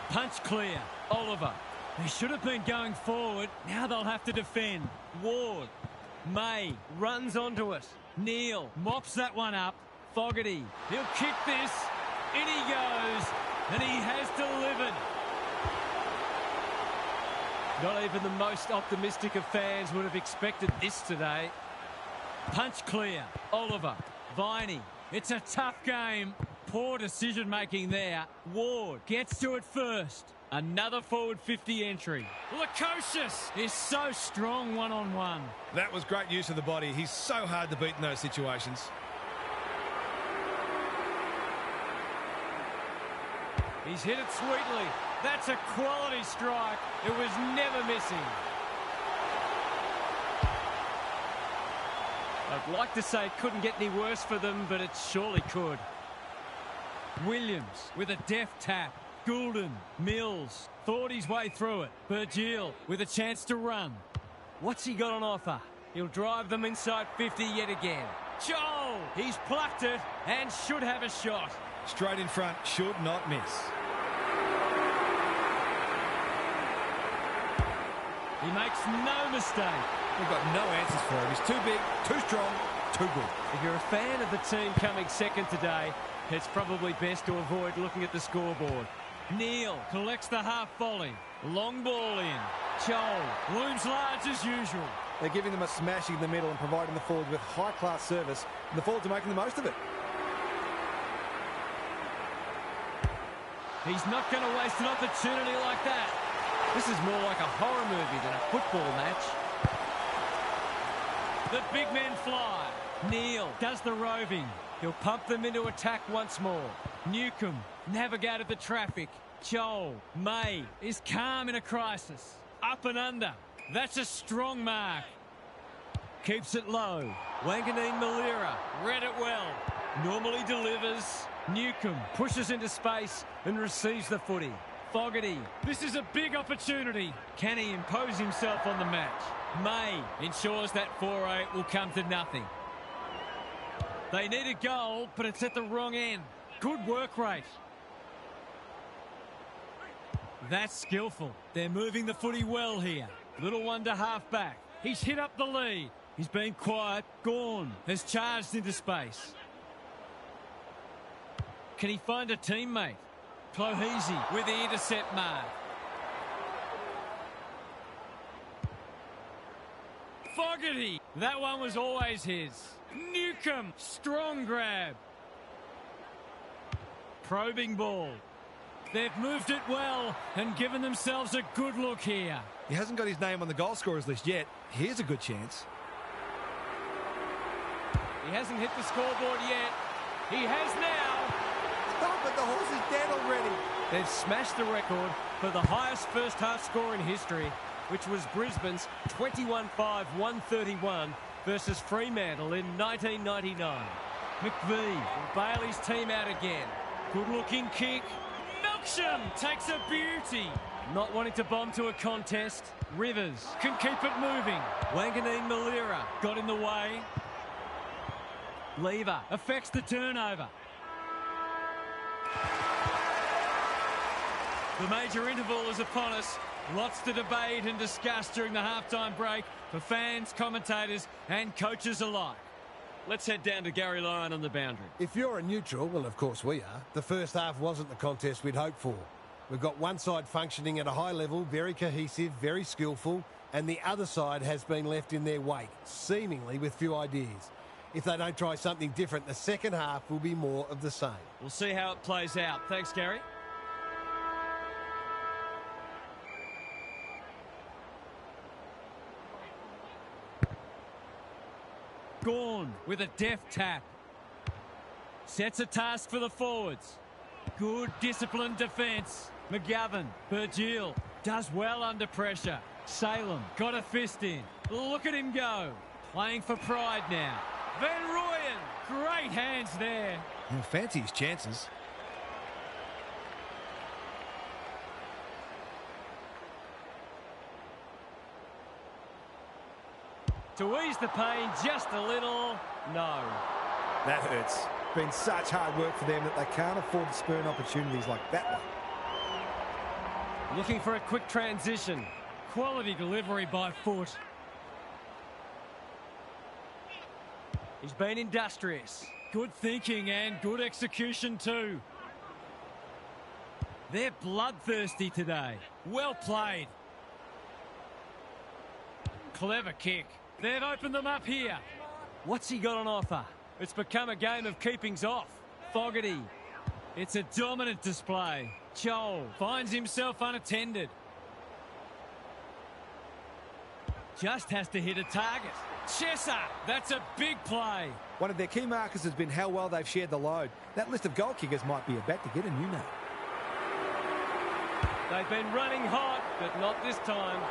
Punch clear. Oliver. They should have been going forward. Now they'll have to defend. Ward. May runs onto it. Neal mops that one up. Fogarty. He'll kick this. In he goes. And he has delivered. Not even the most optimistic of fans would have expected this today. Punch clear. Oliver. Viney. It's a tough game. Poor decision-making there. Ward gets to it first. Another forward 50 entry. Lukosius is so strong one-on-one. That was great use of the body. He's so hard to beat in those situations. He's hit it sweetly. That's a quality strike. It was never missing. I'd like to say it couldn't get any worse for them, but it surely could. Williams with a deft tap. Goulden, Mills, thought his way through it. Virgil with a chance to run. What's he got on offer? He'll drive them inside 50 yet again. Joel, he's plucked it and should have a shot. Straight in front, should not miss. He makes no mistake. We've got no answers for him. He's too big, too strong, too good. If you're a fan of the team coming second today, it's probably best to avoid looking at the scoreboard. Neal collects the half volley. Long ball in. Joel looms large as usual. They're giving them a smashing in the middle and providing the forward with high-class service, and the forwards are making the most of it. He's not going to waste an opportunity like that. This is more like a horror movie than a football match. The big men fly. Neal does the roving. He'll pump them into attack once more. Newcomb navigated the traffic. Joel May is calm in a crisis. Up and under. That's a strong mark. Keeps it low. Wanganeen Malira read it well. Normally delivers. Newcomb pushes into space and receives the footy. Fogarty. This is a big opportunity. Can he impose himself on the match? May ensures that foray will come to nothing. They need a goal, but it's at the wrong end. Good work rate. That's skillful. They're moving the footy well here. Little one to half back. He's hit up the lead. He's been quiet. Gawn has charged into space. Can he find a teammate? Clohesi with the intercept mark. Fogarty. That one was always his. Newcomb. Strong grab. Probing ball. They've moved it well and given themselves a good look here. He hasn't got his name on the goal scorers list yet. Here's a good chance. He hasn't hit the scoreboard yet. He has now. Oh, but the horse is dead already. They've smashed the record for the highest first half score in history, which was Brisbane's 21-5-131 versus Fremantle in 1999. McVee will bail his team out again. Good-looking kick. Milksham takes a beauty. Not wanting to bomb to a contest. Rivers can keep it moving. Wanganeen Malira got in the way. Lever affects the turnover. The major interval is upon us. Lots to debate and discuss during the halftime break for fans, commentators and coaches alike. Let's head down to Gary Lyon on the boundary. If you're a neutral, well, of course we are, the first half wasn't the contest we'd hoped for. We've got one side functioning at a high level, very cohesive, very skillful, and the other side has been left in their wake, seemingly with few ideas. If they don't try something different, the second half will be more of the same. We'll see how it plays out. Thanks, Gary. Gawn with a deft tap. Sets a task for the forwards. Good disciplined defence. McGovern, Virgil does well under pressure. Salem got a fist in. Look at him go. Playing for pride now. Van Rooyen. Great hands there. He'll fancy his chances. To ease the pain just a little. No. That hurts. Been such hard work for them that they can't afford to spurn opportunities like that one. Looking for a quick transition. Quality delivery by foot. He's been industrious. Good thinking and good execution too. They're bloodthirsty today. Well played. Clever kick. They've opened them up here. What's he got on offer? It's become a game of keepings off. Fogarty. It's a dominant display. Joel finds himself unattended. Just has to hit a target. Chesser, that's a big play. One of their key markers has been how well they've shared the load. That list of goal kickers might be about to get a new name. They've been running hot, but not this time.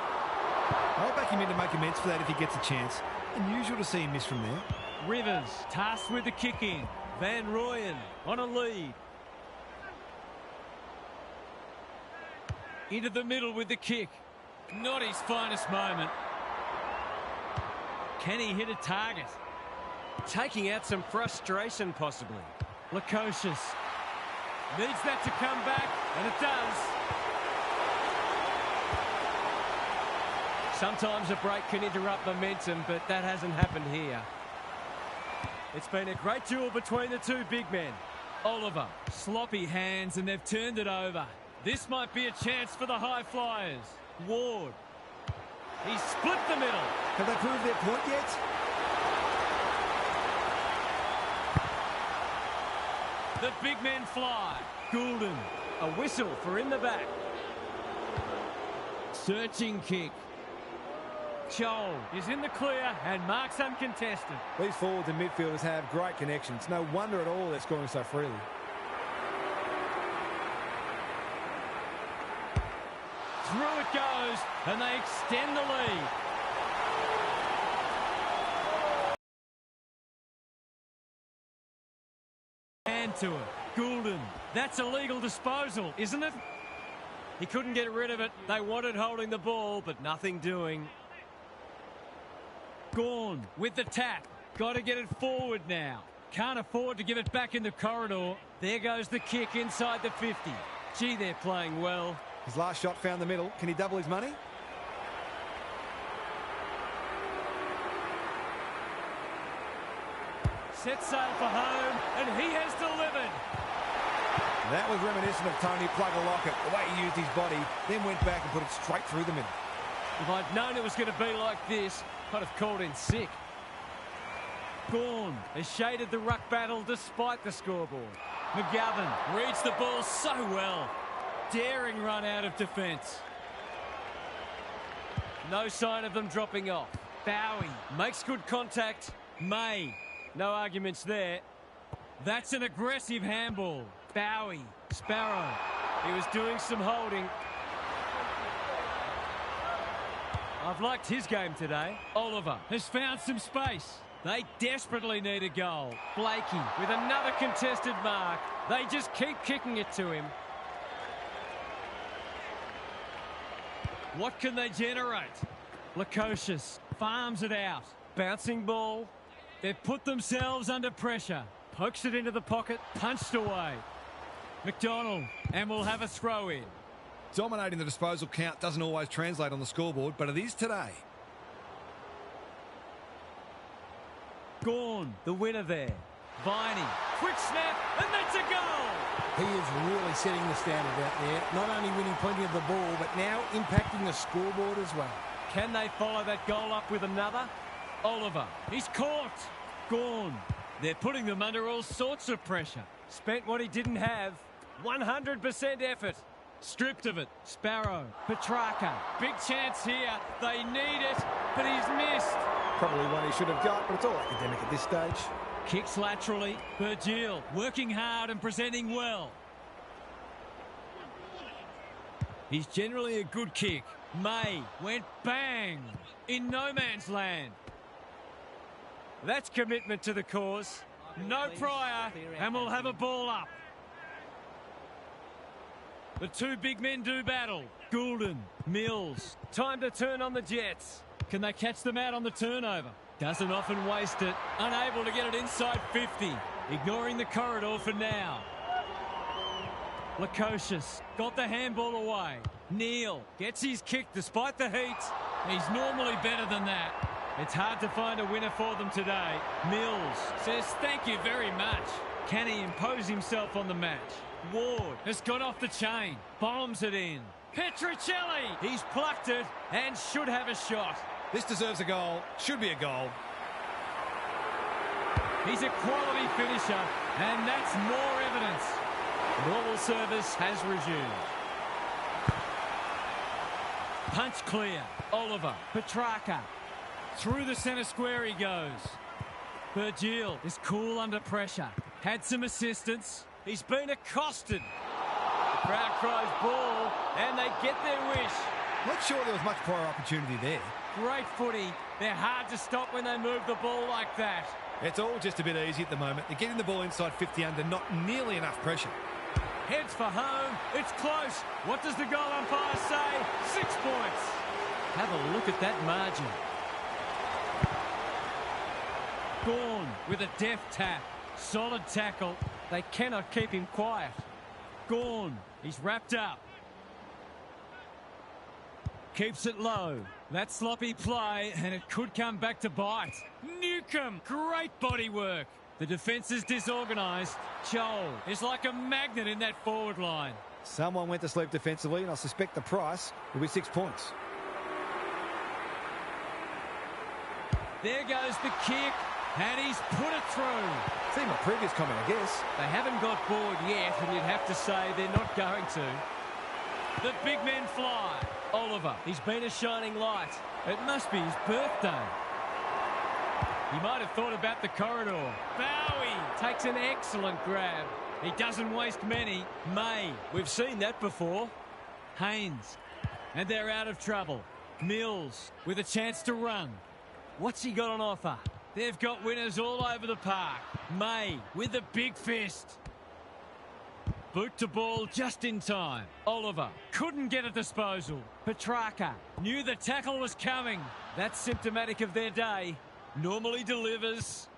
I'll back him in to make amends for that if he gets a chance. Unusual to see him miss from there. Rivers tasked with the kicking. Van Rooyen on a lead. Into the middle with the kick. Not his finest moment. Can he hit a target? Taking out some frustration, possibly. Lukosius needs that to come back, and it does. Sometimes a break can interrupt momentum, but that hasn't happened here. It's been a great duel between the two big men. Oliver, sloppy hands, and they've turned it over. This might be a chance for the high flyers. Ward. He's split the middle. Have they proved their point yet? The big men fly. Goulden. A whistle for in the back. Searching kick. Joel is in the clear and marks uncontested. These forwards and midfielders have great connections. No wonder at all they're scoring so freely. Through it goes, and they extend the lead. Hand to it. Goulden. That's a legal disposal, isn't it? He couldn't get rid of it. They wanted holding the ball, but nothing doing. Gorn with the tap. Got to get it forward now. Can't afford to give it back in the corridor. There goes the kick inside the 50. Gee, they're playing well. His last shot found the middle. Can he double his money? Set sail for home, and he has delivered. That was reminiscent of Tony Plugger-Lockett. The way he used his body, then went back and put it straight through the middle. If I'd known it was going to be like this, I'd have called in sick. Gorn has shaded the ruck battle despite the scoreboard. McGovern reads the ball so well. Daring run out of defence. No sign of them dropping off. Bowie Makes good contact. May. No arguments there. That's an aggressive handball. Bowie. Sparrow. He was doing some holding. I've liked his game today. Oliver has found some space. They desperately need a goal. Blakey with another contested mark. They just keep kicking it to him. What can they generate? Lukosius farms it out. Bouncing ball. They've put themselves under pressure. Pokes it into the pocket, punched away. McDonald, and we'll have a throw in. Dominating the disposal count doesn't always translate on the scoreboard, but it is today. Gorn, the winner there. Viney, quick snap, and that's a goal! He is really setting the standard out there. Not only winning plenty of the ball, but now impacting the scoreboard as well. Can they follow that goal up with another? Oliver, he's caught. Gorn, they're putting them under all sorts of pressure. Spent what he didn't have. 100% effort. Stripped of it. Sparrow, Petrarca. Big chance here. They need it, but he's missed. Probably one he should have got, but it's all academic at this stage. Kicks laterally. Virgil working hard and presenting well. He's generally a good kick. May went bang in no man's land. That's commitment to the cause. No prior, and we'll have a ball up. The two big men do battle. Goulden, Mills. Time to turn on the Jets. Can they catch them out on the turnover? Doesn't often waste it. Unable to get it inside 50. Ignoring the corridor for now. Lukosius got the handball away. Neal gets his kick despite the heat. He's normally better than that. It's hard to find a winner for them today. Mills says thank you very much. Can he impose himself on the match? Ward has got off the chain. Bombs it in. Petruccelli, he's plucked it and should have a shot. This deserves a goal. Should be a goal. He's a quality finisher, and that's more evidence. Normal service has resumed. Punch clear. Oliver, Petrarca. Through the centre square he goes. Virgil is cool under pressure. Had some assistance. He's been accosted. The crowd cries ball, and they get their wish. Not sure there was much prior opportunity there. Great footy. They're hard to stop when they move the ball like that. It's all just a bit easy at the moment. They're getting the ball inside 50 under not nearly enough pressure. Heads for home. It's close. What does the goal umpire say? 6 points. Have a look at that margin. Gorn with a deft tap. Solid tackle. They cannot keep him quiet. Gorn. He's wrapped up. Keeps it low. That sloppy play, and it could come back to bite. Newcomb. Great body work. The defence is disorganised. Joel is like a magnet in that forward line. Someone went to sleep defensively, and I suspect the price will be 6 points. There goes the kick, and he's put it through. See my previous comment, I guess. They haven't got bored yet, and you'd have to say they're not going to. The big men fly. Oliver, he's been a shining light. It must be his birthday. He might have thought about the corridor. Bowie takes an excellent grab. He doesn't waste many. May, we've seen that before. Haynes, and they're out of trouble. Mills with a chance to run. What's he got on offer? They've got winners all over the park. May with a big fist. Boot to ball just in time. Oliver couldn't get a disposal. Petrarca knew the tackle was coming. That's symptomatic of their day. Normally delivers.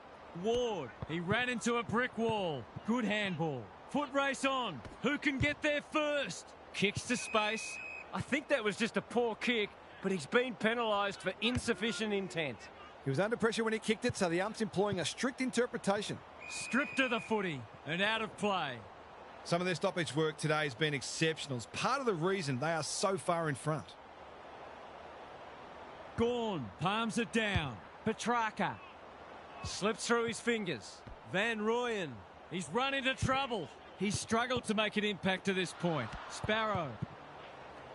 Ward, he ran into a brick wall. Good handball. Foot race on. Who can get there first? Kicks to space. I think that was just a poor kick, but he's been penalised for insufficient intent. He was under pressure when he kicked it, so the ump's employing a strict interpretation. Stripped of the footy and out of play. Some of their stoppage work today has been exceptional. It's part of the reason they are so far in front. Gorn palms it down. Petrarca slips through his fingers. Van Rooyen. He's run into trouble. He's struggled to make an impact to this point. Sparrow.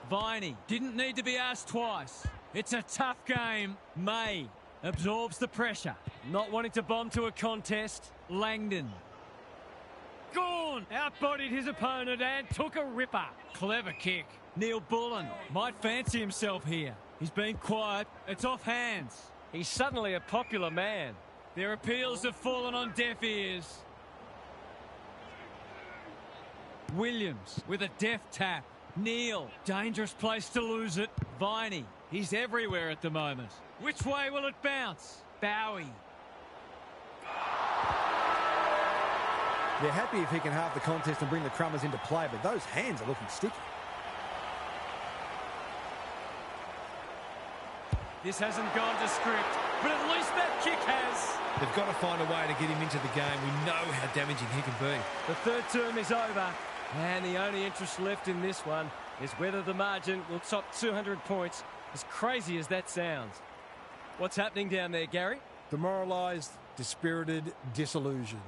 Viney didn't need to be asked twice. It's a tough game. May absorbs the pressure. Not wanting to bomb to a contest. Langdon. Gorn outbodied his opponent and took a ripper. Clever kick. Neil Bullen might fancy himself here. He's been quiet. It's off hands. He's suddenly a popular man. Their appeals have fallen on deaf ears. Williams with a deft tap. Neal, dangerous place to lose it. Viney, he's everywhere at the moment. Which way will it bounce? Bowie. They're happy if he can halve the contest and bring the Crummers into play, but those hands are looking sticky. This hasn't gone to script, but at least that kick has. They've got to find a way to get him into the game. We know how damaging he can be. The third term is over, and the only interest left in this one is whether the margin will top 200 points, as crazy as that sounds. What's happening down there, Gary? Demoralised, dispirited, disillusioned.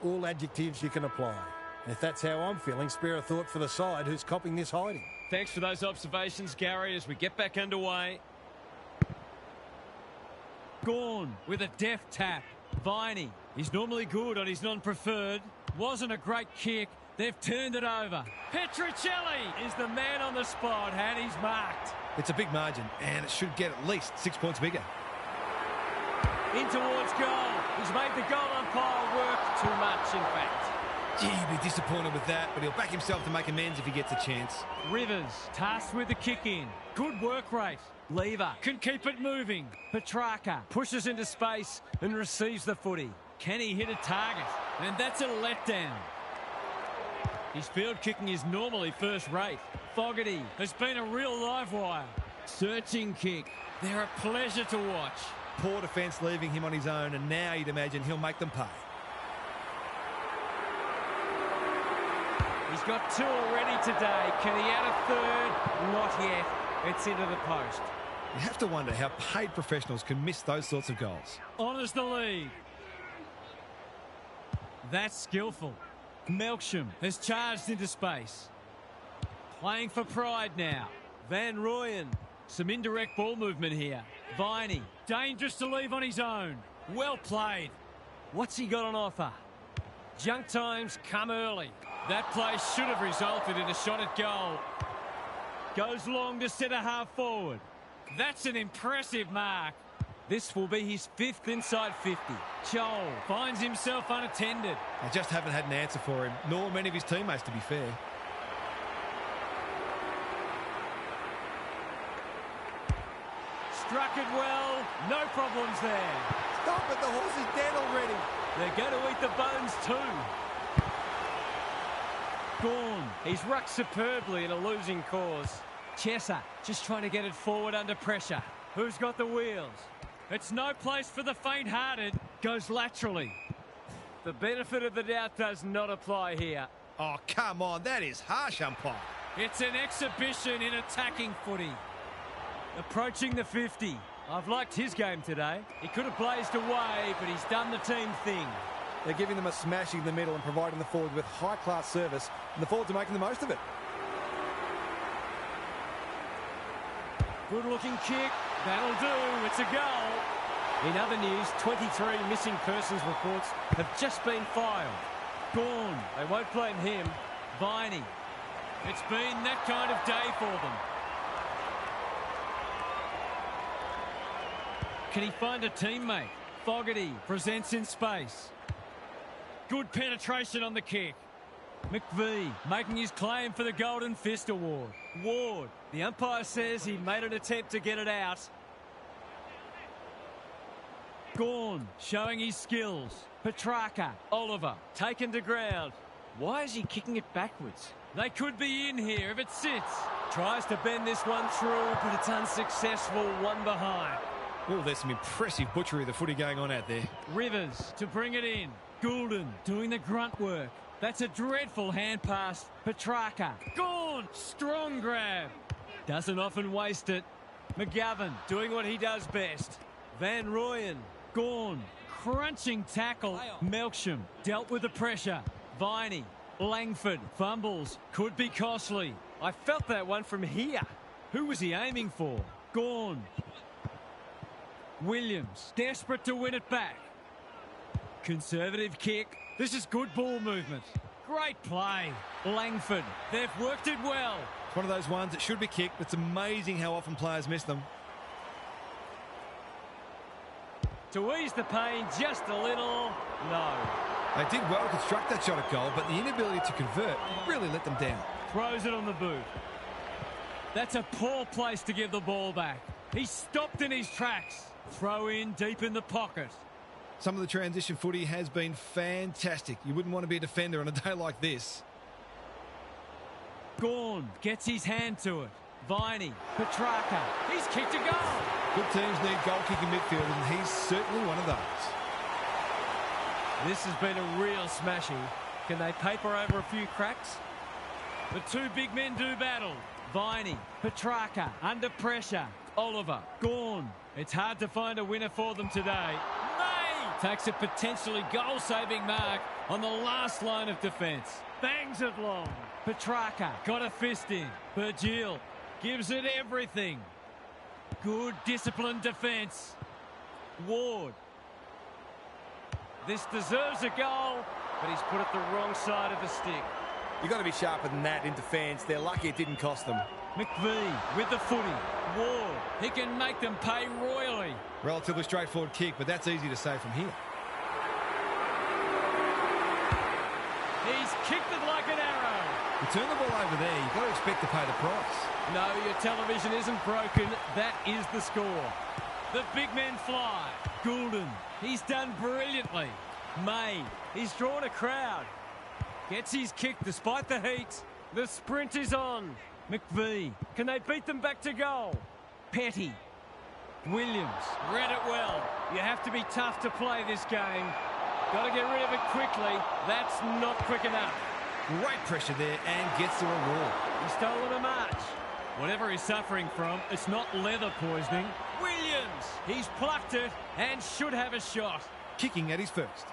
All adjectives you can apply. And if that's how I'm feeling, spare a thought for the side who's copping this hiding. Thanks for those observations, Gary, as we get back underway. Gorn with a deft tap. Viney, he's normally good on his non-preferred. Wasn't a great kick. They've turned it over. Petruccelli is the man on the spot, and he's marked. It's a big margin, and it should get at least 6 points bigger. In towards goal. He's made the goal umpire work too much, in fact. Gee, he'd be disappointed with that, but he'll back himself to make amends if he gets a chance. Rivers, tasked with the kick in. Good work rate. Lever can keep it moving. Petrarca pushes into space and receives the footy. Can he hit a target? And that's a letdown. His field kicking is normally first rate. Fogarty has been a real live wire. Searching kick. They're a pleasure to watch. Poor defence leaving him on his own, and now you'd imagine he'll make them pay. He's got 2 already today. Can he add a third? Not yet. It's into the post. You have to wonder how paid professionals can miss those sorts of goals. Honours the lead. That's skillful. Melksham has charged into space. Playing for pride now. Van Rooyen. Some indirect ball movement here. Viney, dangerous to leave on his own. Well played. What's he got on offer? Junk times come early. That play should have resulted in a shot at goal. Goes long to centre half forward. That's an impressive mark. This will be his 5th inside 50. Joel finds himself unattended. They just haven't had an answer for him, nor many of his teammates, to be fair. Struck it well. No problems there. Stop it, the horse is dead already. They're going to eat the bones too. Gorn. He's rucked superbly in a losing cause. Chesser just trying to get it forward under pressure. Who's got the wheels? It's no place for the faint-hearted. Goes laterally. The benefit of the doubt does not apply here. Oh, come on, that is harsh, umpire. It's an exhibition in attacking footy. Approaching the 50. I've liked his game today. He could have blazed away, but he's done the team thing. They're giving them a smashing in the middle and providing the forwards with high-class service, and the forwards are making the most of it. Good-looking kick. That'll do. It's a goal. In other news, 23 missing persons reports have just been filed. Gorn. They won't blame him. Viney. It's been that kind of day for them. Can he find a teammate? Fogarty presents in space. Good penetration on the kick. McVie making his claim for the Golden Fist Award. Ward. The umpire says he made an attempt to get it out. Gorn showing his skills. Petrarca. Oliver taken to ground. Why is he kicking it backwards? They could be in here if it sits. Tries to bend this one through, but it's unsuccessful. One behind. Oh, there's some impressive butchery of the footy going on out there. Rivers to bring it in. Goulden doing the grunt work. That's a dreadful hand pass. Petrarca. Gorn. Strong grab. Doesn't often waste it. McGovern doing what he does best. Van Rooyen. Gorn. Crunching tackle. Melksham dealt with the pressure. Viney. Langford fumbles. Could be costly. I felt that one from here. Who was he aiming for? Gorn. Williams desperate to win it back. Conservative kick. This is good ball movement. Great play. Langford. They've worked it well. It's one of those ones that should be kicked. It's amazing how often players miss them. To ease the pain just a little. No. They did well to construct that shot at goal, but the inability to convert really let them down. Throws it on the boot. That's a poor place to give the ball back. He stopped in his tracks. Throw in deep in the pocket. Some of the transition footy has been fantastic. You wouldn't want to be a defender on a day like this. Gorn gets his hand to it. Viney, Petrarca. He's kicked a goal. Good teams need goal-kicking midfielders, and he's certainly one of those. This has been a real smashing. Can they paper over a few cracks? The two big men do battle. Viney, Petrarca, under pressure. Oliver, Gorn. It's hard to find a winner for them today. May takes a potentially goal-saving mark on the last line of defence. Bangs it long. Petrarca got a fist in. Virgil gives it everything. Good disciplined defence. Ward. This deserves a goal, but he's put it the wrong side of the stick. You've got to be sharper than that in defence. They're lucky it didn't cost them. McVie with the footy. Ward, he can make them pay royally. Relatively straightforward kick, but that's easy to say from here. He's kicked it like an arrow. You turn the ball over there, you've got to expect to pay the price. No, your television isn't broken. That is the score. The big men fly. Goulden, he's done brilliantly. May, he's drawn a crowd. Gets his kick despite the heat. The sprint is on. McVie, can they beat them back to goal? Petty. Williams, read it well. You have to be tough to play this game. Got to get rid of it quickly. That's not quick enough. Great pressure there and gets the reward. He's stolen a march. Whatever he's suffering from, it's not leather poisoning. Williams, he's plucked it and should have a shot. Kicking at his first.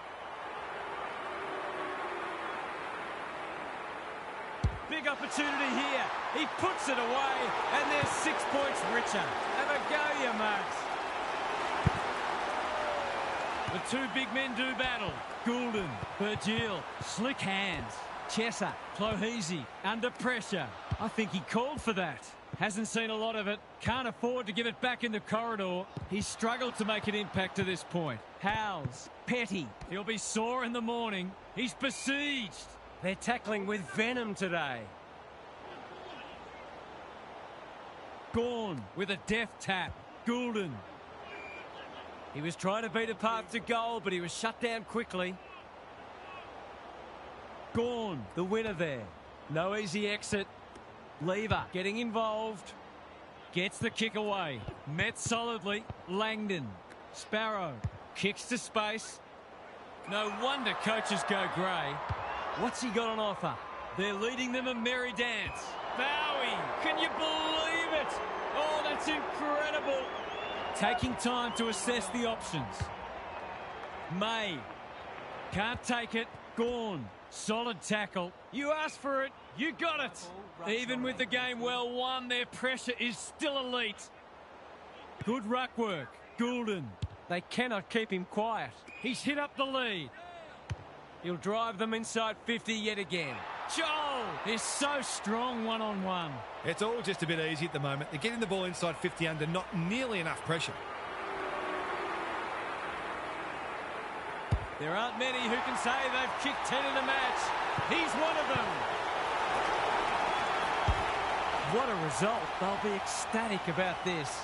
Big opportunity here. He puts it away, and they're 6 points richer. Have a go, you mugs. The two big men do battle. Goulden, Virgil, slick hands. Chesser, Clohese, under pressure. I think he called for that. Hasn't seen a lot of it. Can't afford to give it back in the corridor. He's struggled to make an impact to this point. Howes, Petty. He'll be sore in the morning. He's besieged. They're tackling with venom today. Gawn with a deft tap. Goulden. He was trying to beat a path to goal, but he was shut down quickly. Gawn, the winner there. No easy exit. Lever getting involved. Gets the kick away. Met solidly. Langdon. Sparrow. Kicks to space. No wonder coaches go grey. What's he got on offer? They're leading them a merry dance. Bowie, can you believe it? Oh, that's incredible. Taking time to assess the options. May. Can't take it. Gawn. Solid tackle. You asked for it. You got it. Even with the game well won, their pressure is still elite. Good ruck work. Goulden. They cannot keep him quiet. He's hit up the lead. He'll drive them inside 50 yet again. Joel is so strong one-on-one. It's all just a bit easy at the moment. They're getting the ball inside 50 under not nearly enough pressure. There aren't many who can say they've kicked 10 in a match. He's one of them. What a result. They'll be ecstatic about this.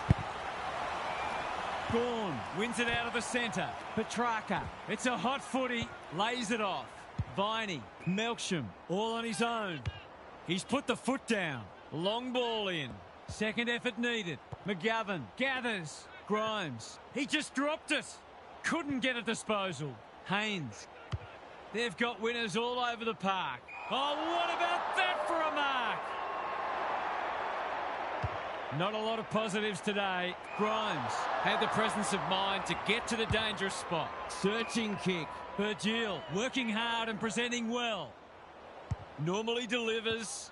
Gawn wins it out of the centre. Petrarca. It's a hot footy. Lays it off. Viney. Melksham. All on his own. He's put the foot down. Long ball in. Second effort needed. McGovern gathers. Grimes. He just dropped it. Couldn't get a disposal. Haynes. They've got winners all over the park. Oh, what about that for a mark? Not a lot of positives today. Grimes had the presence of mind to get to the dangerous spot. Searching kick. Virgil working hard and presenting well. Normally delivers.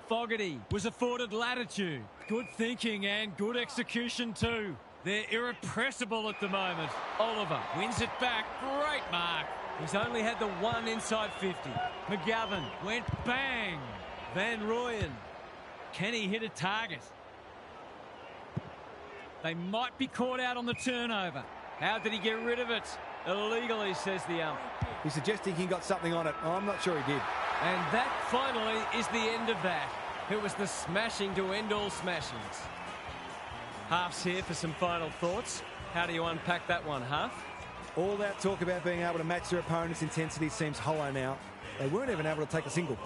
Fogarty was afforded latitude. Good thinking and good execution too. They're irrepressible at the moment. Oliver wins it back. Great mark. He's only had the one inside 50. McGovern went bang. Van Rooyen. Can he hit a target? They might be caught out on the turnover. How did he get rid of it? Illegally, says the ump. He's suggesting he got something on it. I'm not sure he did. And that finally is the end of that. It was the smashing to end all smashings. Half's here for some final thoughts. How do you unpack that one, Half? All that talk about being able to match their opponent's intensity seems hollow now. They weren't even able to take a single.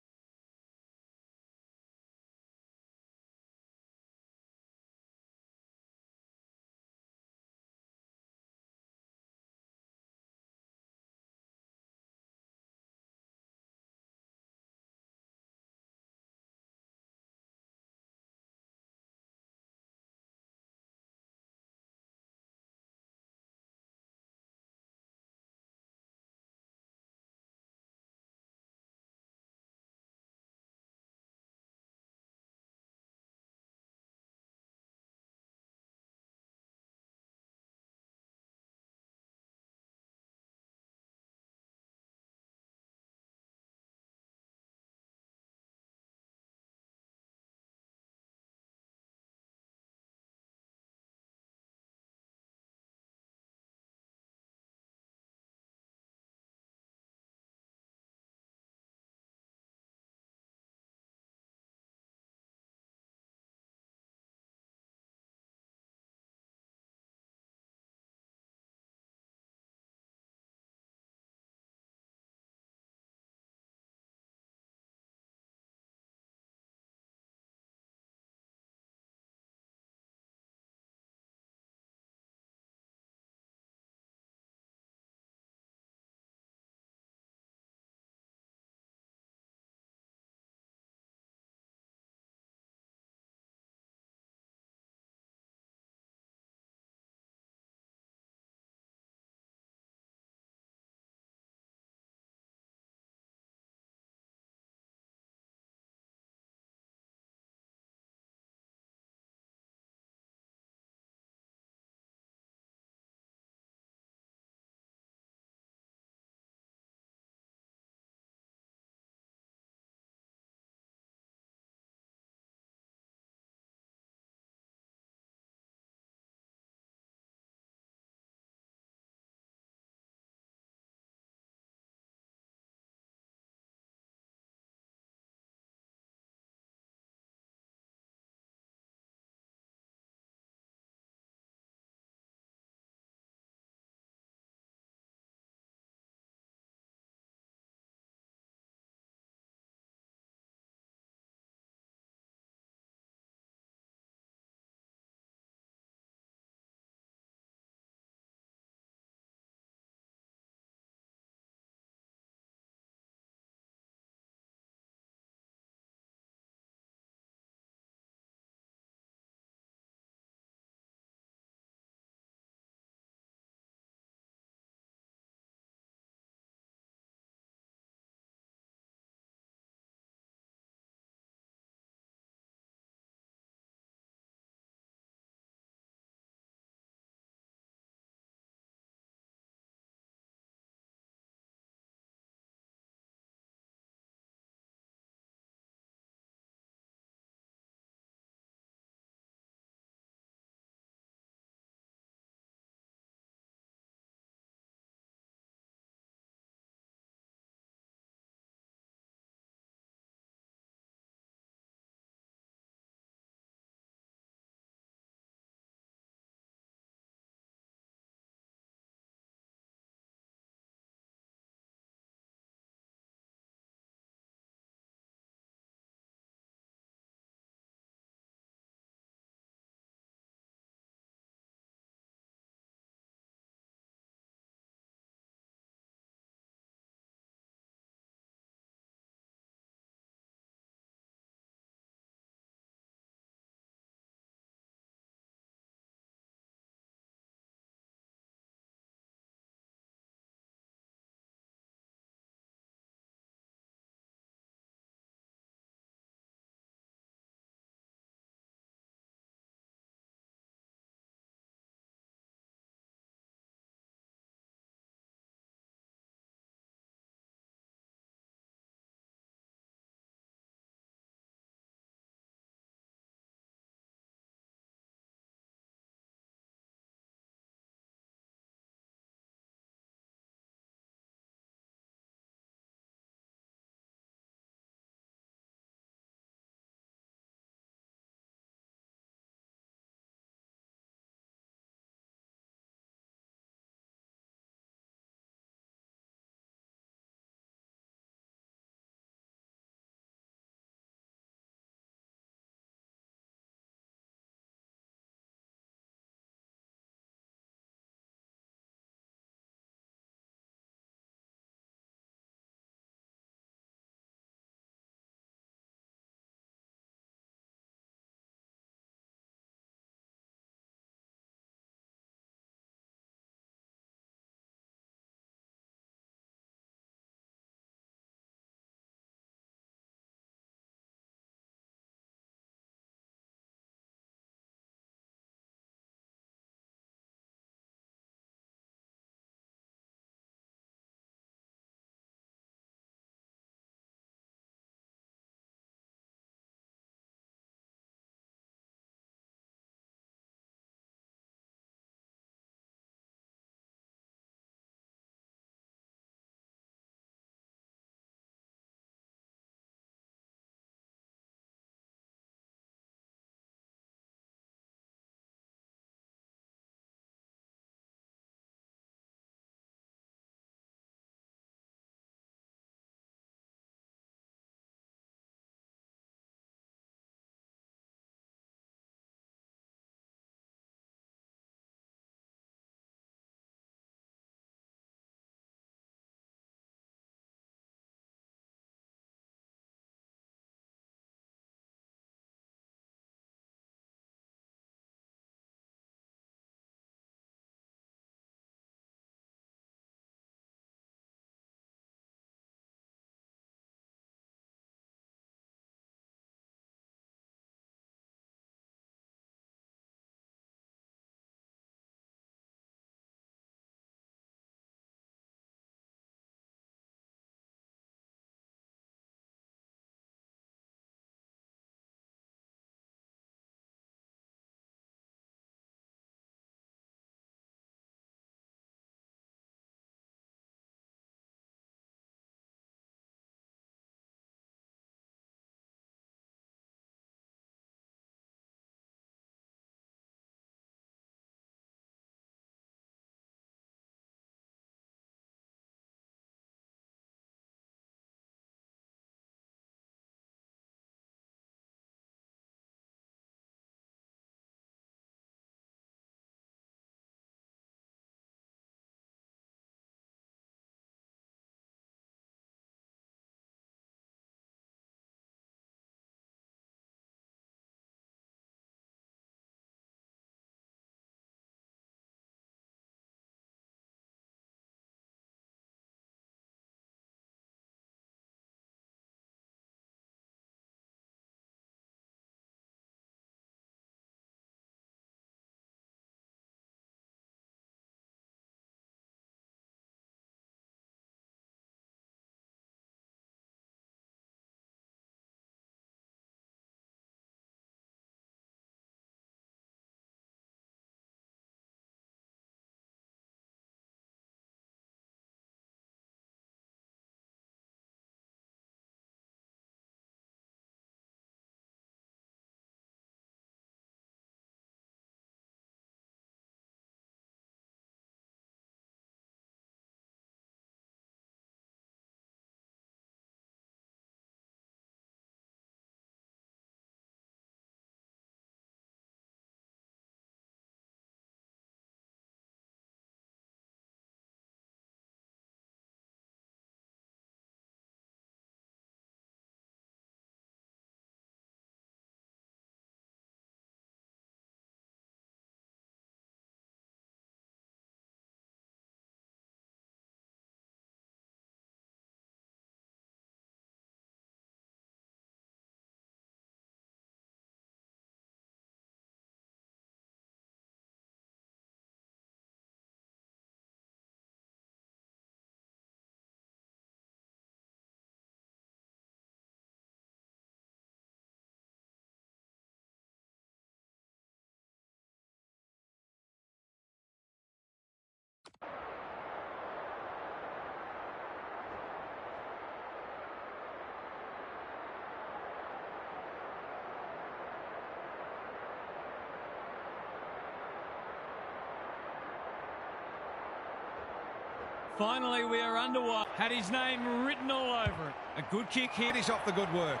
Finally, we are underway. Had his name written all over it. A good kick here. Finish off the good work.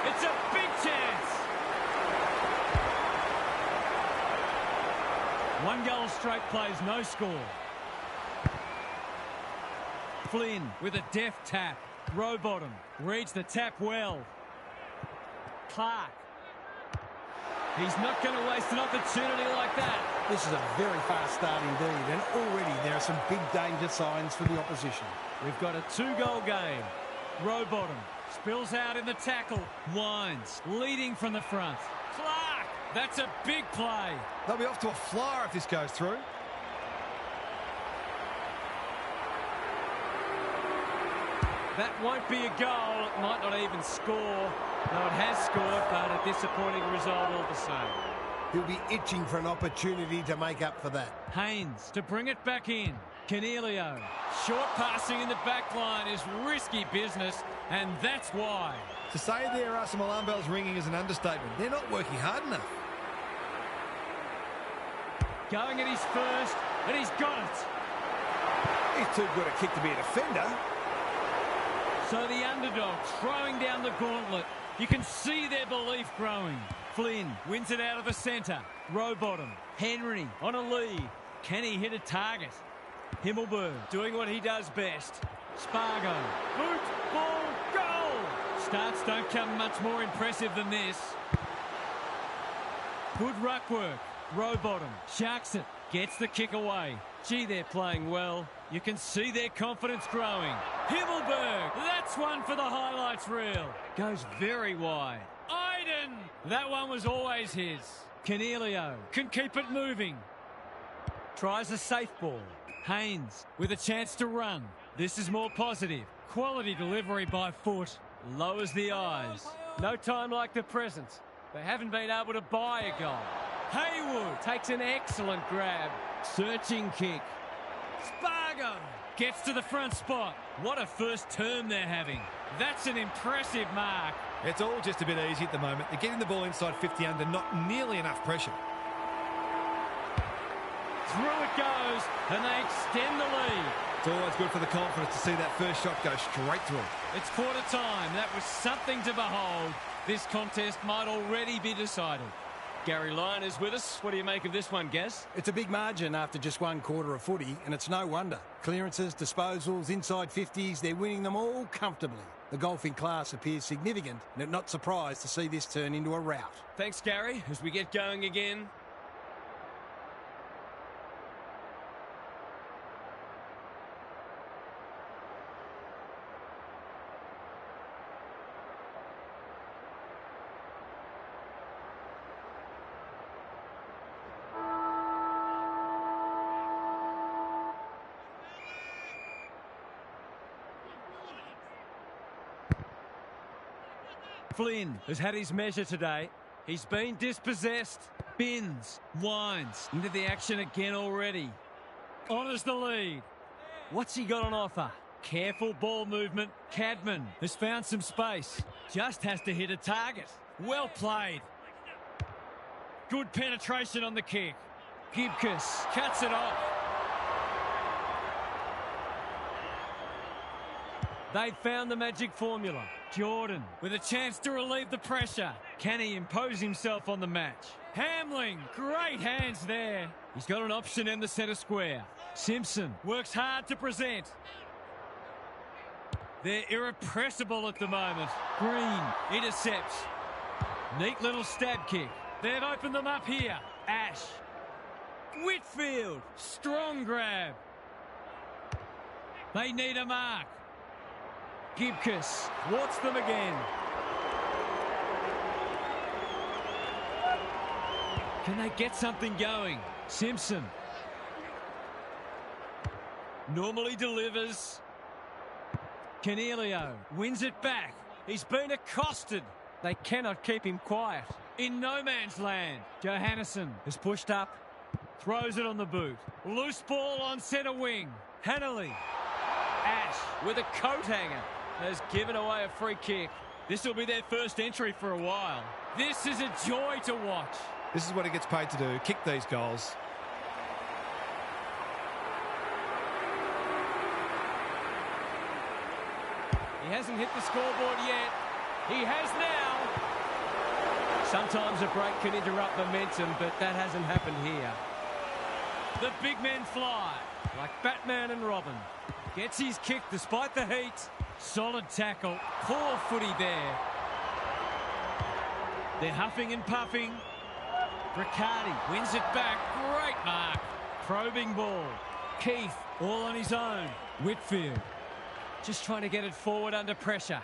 It's a big chance. One goal straight plays, no score. Flynn with a deft tap. Rowbottom reads the tap well. Clark. He's not going to waste an opportunity like that. This is a very fast start indeed, and already there are some big danger signs for the opposition. We've got a 2-goal game. Rowbottom spills out in the tackle. Wines leading from the front. Clark. That's a big play. They'll be off to a flyer if this goes through. That won't be a goal. It might not even score. No, it has scored, but a disappointing result all the same. He'll be itching for an opportunity to make up for that. Haynes to bring it back in. Canelio. Short passing in the back line is risky business, and that's why. To say there are some alarm bells ringing is an understatement. They're not working hard enough. Going at his first, and he's got it. He's too good a kick to be a defender. So the underdog throwing down the gauntlet. You can see their belief growing. Flynn wins it out of the centre. Rowbottom. Henry on a lead. Can he hit a target? Himmelberg doing what he does best. Spargo. Boot, ball, goal. Starts don't come much more impressive than this. Good ruck work. Rowbottom sharks it. Gets the kick away. Gee, they're playing well. You can see their confidence growing. Himmelberg, that's one for the highlights reel. Goes very wide. Iden, that one was always his. Canelio can keep it moving. Tries a safe ball. Haynes with a chance to run. This is more positive. Quality delivery by foot. Lowers the eyes. No time like the present. They haven't been able to buy a goal. Haywood Takes an excellent grab. searching kick. Spargo gets to the front spot. What a first term they're having. That's an impressive mark. It's all just a bit easy at the moment. They're getting the ball inside 50 under, not nearly enough pressure. Through it goes, and they extend the lead. It's always good for the confidence to see that first shot go straight through. It's quarter time. That was something to behold. This contest might already be decided. Gary Lyon is with us. What do you make of this one, Gaz? It's a big margin after just one quarter of footy, and it's no wonder. Clearances, disposals, inside 50s, they're winning them all comfortably. The golfing class appears significant, and I'm not surprised to see this turn into a rout. Thanks, Gary. As we get going again. Flynn has had his measure today. He's been dispossessed. Bins, winds into the action again already. Honours the lead. What's he got on offer? Careful ball movement. Cadman has found some space. Just has to hit a target. Well played. Good penetration on the kick. Gibcus cuts it off. They've found the magic formula. Jordan with a chance to relieve the pressure. Can he impose himself on the match? Hamling, great hands there. He's got an option in the centre square. Simpson works hard to present. They're irrepressible at the moment. Green intercepts. Neat little stab kick. They've opened them up here. Ash. Whitfield, strong grab. They need a mark. Gibcus thwarts them again. Can they get something going? Simpson. Normally delivers. Canelio wins it back. He's been accosted. They cannot keep him quiet. In no man's land. Johannesson is pushed up. Throws it on the boot. Loose ball on centre wing. Hanley. Ash with a coat hanger has given away a free kick. This will be their first entry for a while. This is a joy to watch. This is what he gets paid to do, kick these goals. He hasn't hit the scoreboard yet. He has now. Sometimes a break can interrupt momentum, but that hasn't happened here. The big men fly like Batman and Robin. Gets his kick despite the heat. Solid tackle. Poor footy there. They're huffing and puffing. Riccardi wins it back. Great mark. Probing ball. Keith all on his own. Whitfield just trying to get it forward under pressure.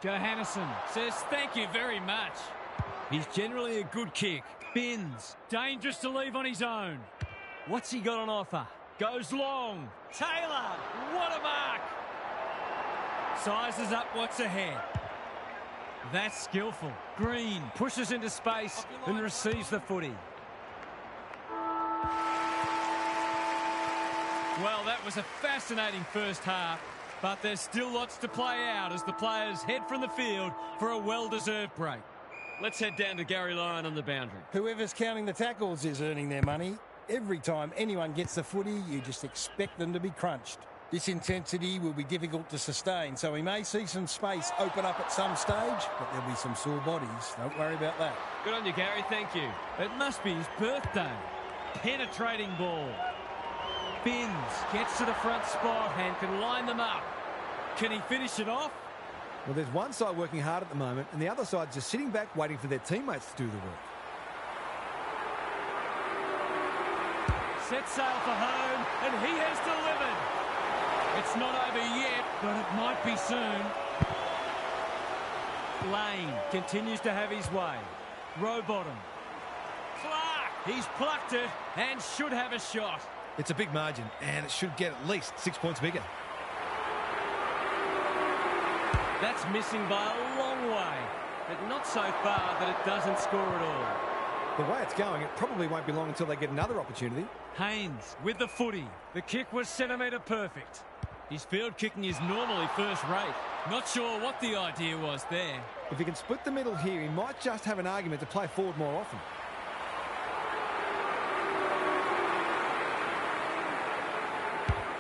Johannesson says thank you very much. He's generally a good kick. Binns, dangerous to leave on his own. What's he got on offer? Goes long. Taylor, what a mark. Sizes up what's ahead. That's skillful. Green pushes into space and receives the footy. Well, that was a fascinating first half, but there's still lots to play out as the players head from the field for a well-deserved break. Let's head down to Gary Lyon on the boundary. Whoever's counting the tackles is earning their money. Every time anyone gets the footy, you just expect them to be crunched. This intensity will be difficult to sustain, so we may see some space open up at some stage, but there'll be some sore bodies. Don't worry about that. Good on you, Gary. Thank you. It must be his birthday. Penetrating ball. Binns gets to the front spot and can line them up. Can he finish it off? Well, there's one side working hard at the moment, and the other side just sitting back waiting for their teammates to do the work. Set sail for home, and he has delivered. It's not over yet, but it might be soon. Lane continues to have his way. Rowbottom. Clark, he's plucked it and should have a shot. It's a big margin, and it should get at least 6 points bigger. That's missing by a long way, but not so far that it doesn't score at all. The way it's going, it probably won't be long until they get another opportunity. Haynes with the footy. The kick was centimetre perfect. His field kicking is normally first rate. Not sure what the idea was there. If he can split the middle here, he might just have an argument to play forward more often.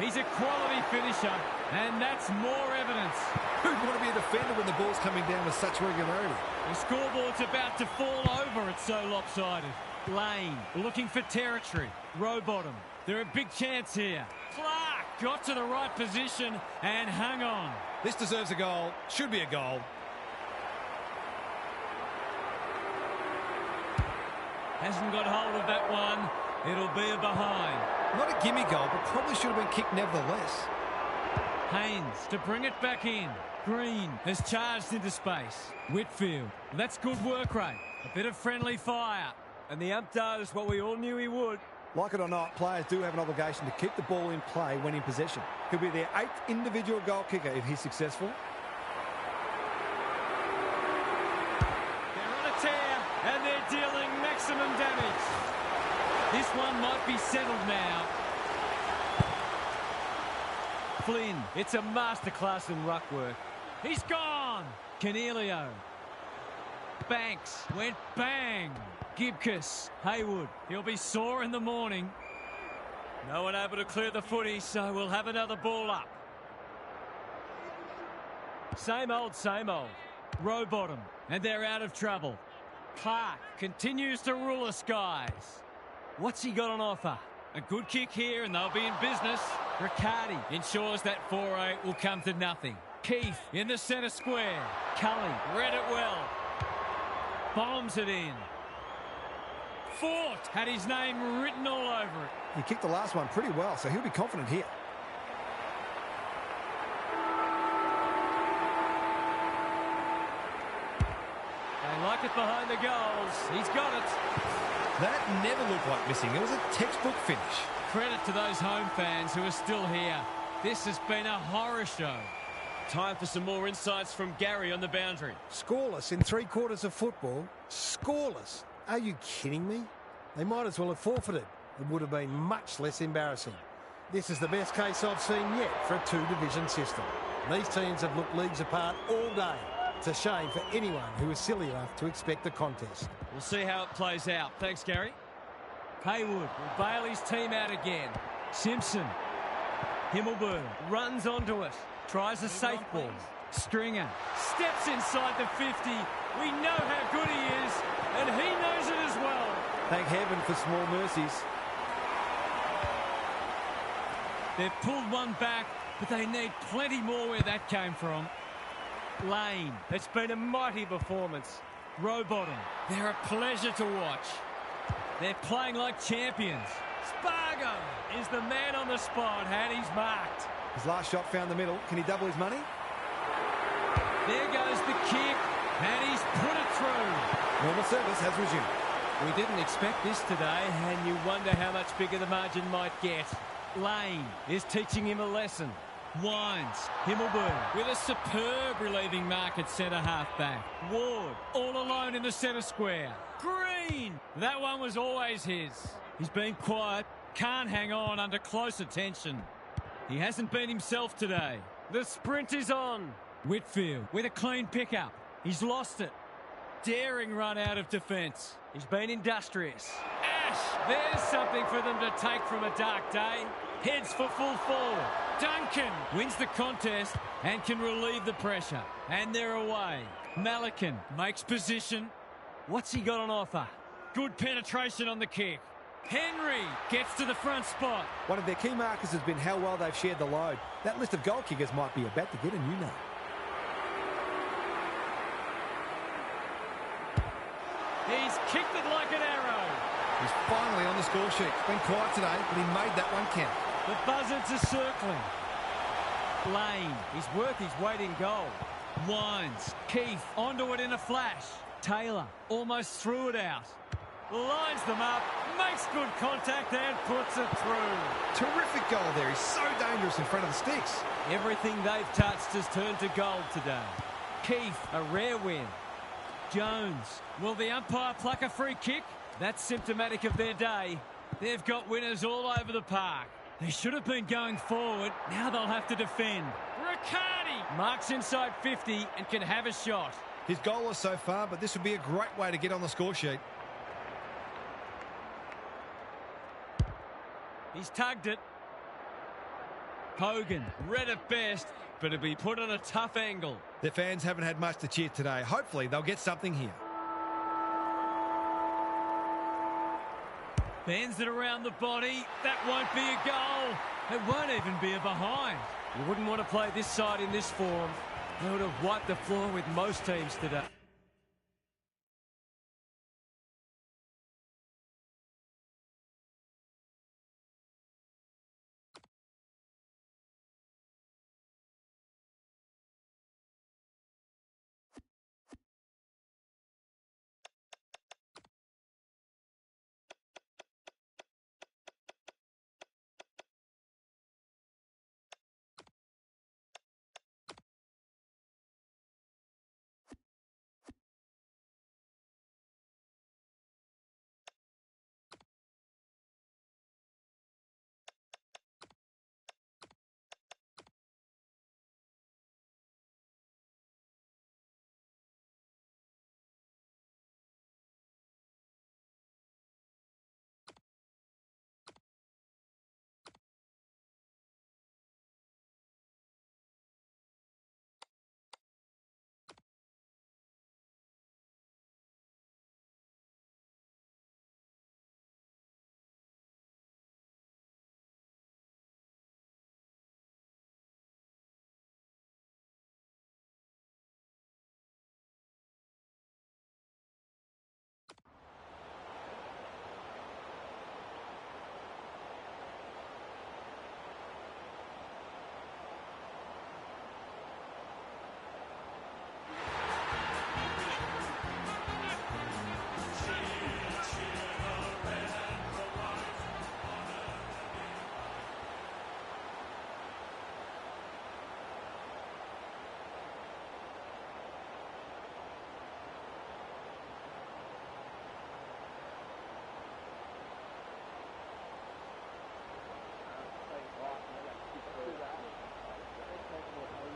He's a quality finisher, and that's more evidence. Who'd want to be a defender when the ball's coming down with such regularity? The scoreboard's about to fall over, it's so lopsided. Lane looking for territory. Rowbottom, they're a big chance here. Clark got to the right position and hung on. This deserves a goal. Should be a goal. Hasn't got hold of that one. It'll be a behind. Not a gimme goal, but probably should have been kicked nevertheless. Haynes to bring it back in. Green has charged into space. Whitfield, that's good work rate. A bit of friendly fire. And the ump does what we all knew he would. Like it or not, players do have an obligation to keep the ball in play when in possession. He'll be their 8th individual goal kicker if he's successful. They're on a tear, and they're dealing maximum damage. This one might be settled now. Flynn, it's a masterclass in ruck work. He's gone. Canelio. Banks went bang. Gibcus. Haywood. He'll be sore in the morning. No one able to clear the footy, so we'll have another ball up. Same old, same old. Rowbottom, and they're out of trouble. Clark continues to rule the skies. What's he got on offer? A good kick here, and they'll be in business. Riccardi ensures that 4-8 will come to nothing. Keith in the centre square. Cully read it well. Bombs it in. Fort had his name written all over it. He kicked the last one pretty well, so he'll be confident here. They like it behind the goals. He's got it. That never looked like missing. It was a textbook finish. Credit to those home fans who are still here. This has been a horror show. Time for some more insights from Gary on the boundary. Scoreless in 3/4 of football. Scoreless. Are you kidding me? They might as well have forfeited. It would have been much less embarrassing. This is the best case I've seen yet for a two-division system. These teams have looked leagues apart all day. It's a shame for anyone who is silly enough to expect a contest. We'll see how it plays out. Thanks, Gary. Haywood will bail his team out again. Simpson. Himmelberg runs onto it. Tries a safe ball. Stringer steps inside the 50. We know how good he is, and he knows it as well. Thank heaven for small mercies. They've pulled one back, but they need plenty more where that came from. Lane. It's been a mighty performance. Rowbottom. They're a pleasure to watch. They're playing like champions. Spargo is the man on the spot, and he's marked. His last shot found the middle. Can he double his money? There goes the kick, and he's put it through. Normal service has resumed. We didn't expect this today, and you wonder how much bigger the margin might get. Lane Is teaching him a lesson. winds. Himmelberg with a superb relieving mark at centre-half back. Ward all alone in the centre square. Green! That one was always his. He's been quiet, can't hang on under close attention. He hasn't been himself today. The sprint is on. Whitfield with a clean pickup. He's lost it. Daring run out of defence. He's been industrious. Ash! There's something for them to take from a dark day. Heads for full forward. Duncan wins the contest and can relieve the pressure. And they're away. Malikan makes position. What's he got on offer? Good penetration on the kick. Henry gets to the front spot. One of their key markers has been how well they've shared the load. That list of goal kickers might be about to get a new name. He's kicked it like an arrow. He's finally on the score sheet. It's been quiet today, but he made that one count. The buzzards are circling. Lane He's worth his weight in gold. winds. Keith onto it in a flash. Taylor almost threw it out. Lines them up, makes good contact and puts it through. Terrific goal there. He's so dangerous in front of the sticks. Everything they've touched has turned to gold today. Keith, a rare win. Jones. Will the umpire pluck a free kick? That's symptomatic of their day. They've got winners all over the park. They should have been going forward. Now they'll have to defend. Riccardi marks inside 50 and can have a shot. He's goalless so far, but this would be a great way to get on the score sheet. He's tugged it. Hogan read it best, but it'll be put on a tough angle. Their fans haven't had much to cheer today. Hopefully they'll get something here. Bends it around the body. That won't be a goal. It won't even be a behind. You wouldn't want to play this side in this form. They would have wiped the floor with most teams today.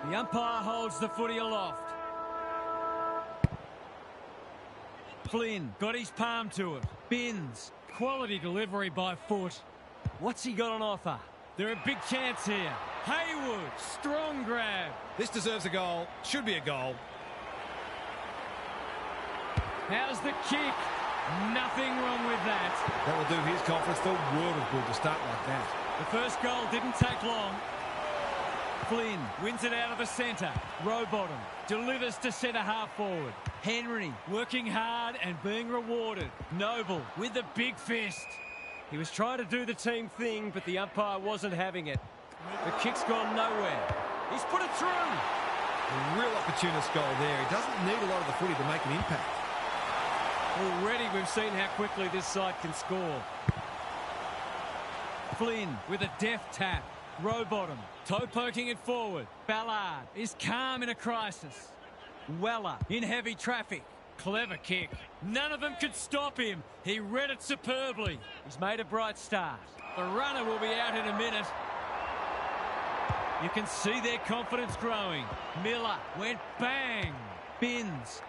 The umpire holds the footy aloft. Flynn got his palm to it. Bins. Quality delivery by foot. What's he got on offer? They're a big chance here. Haywood, strong grab. This deserves a goal. Should be a goal. How's the kick? Nothing wrong with that. That will do his confidence the world of good to start like that. The first goal didn't take long. Flynn wins it out of the centre. Rowbottom delivers to centre half forward. Henry working hard and being rewarded. Noble with the big fist. He was trying to do the team thing, but the umpire wasn't having it. The kick's gone nowhere. He's put it through. A real opportunist goal there. He doesn't need a lot of the footy to make an impact. Already we've seen how quickly this side can score. Flynn with a deft tap. Rowbottom toe poking it forward. Ballard is calm in a crisis. Weller in heavy traffic. Clever kick. None of them could stop him. He read it superbly. He's made a bright start. The runner will be out in a minute. You can see their confidence growing. Miller went bang. Binns.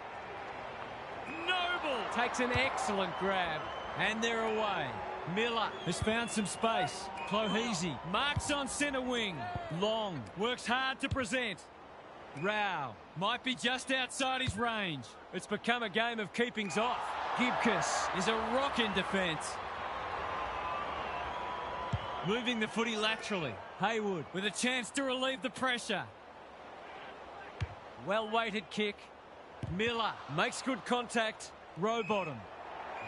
Noble takes an excellent grab. And they're away. Miller has found some space. Clohese marks on centre wing. Long works hard to present. Rao might be just outside his range. It's become a game of keepings off. Gibcus is a rock in defence. Moving the footy laterally. Haywood with a chance to relieve the pressure. Well-weighted kick. Miller makes good contact. Rowbottom.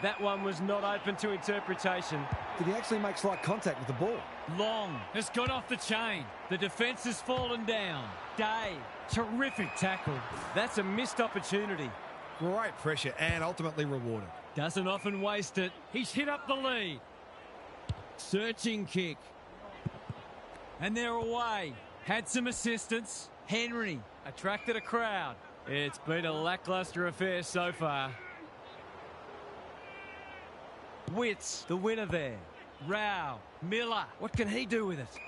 That one was not open to interpretation. Did he actually make slight contact with the ball? Long has got off the chain. The defence has fallen down. Day, terrific tackle. That's a missed opportunity. Great pressure and ultimately rewarded. Doesn't often waste it. He's hit up the lead. Searching kick. And they're away. Had some assistance. Henry Attracted a crowd. It's been a lacklustre affair so far. Wits, the winner there. Rao, Miller, what can he do with it?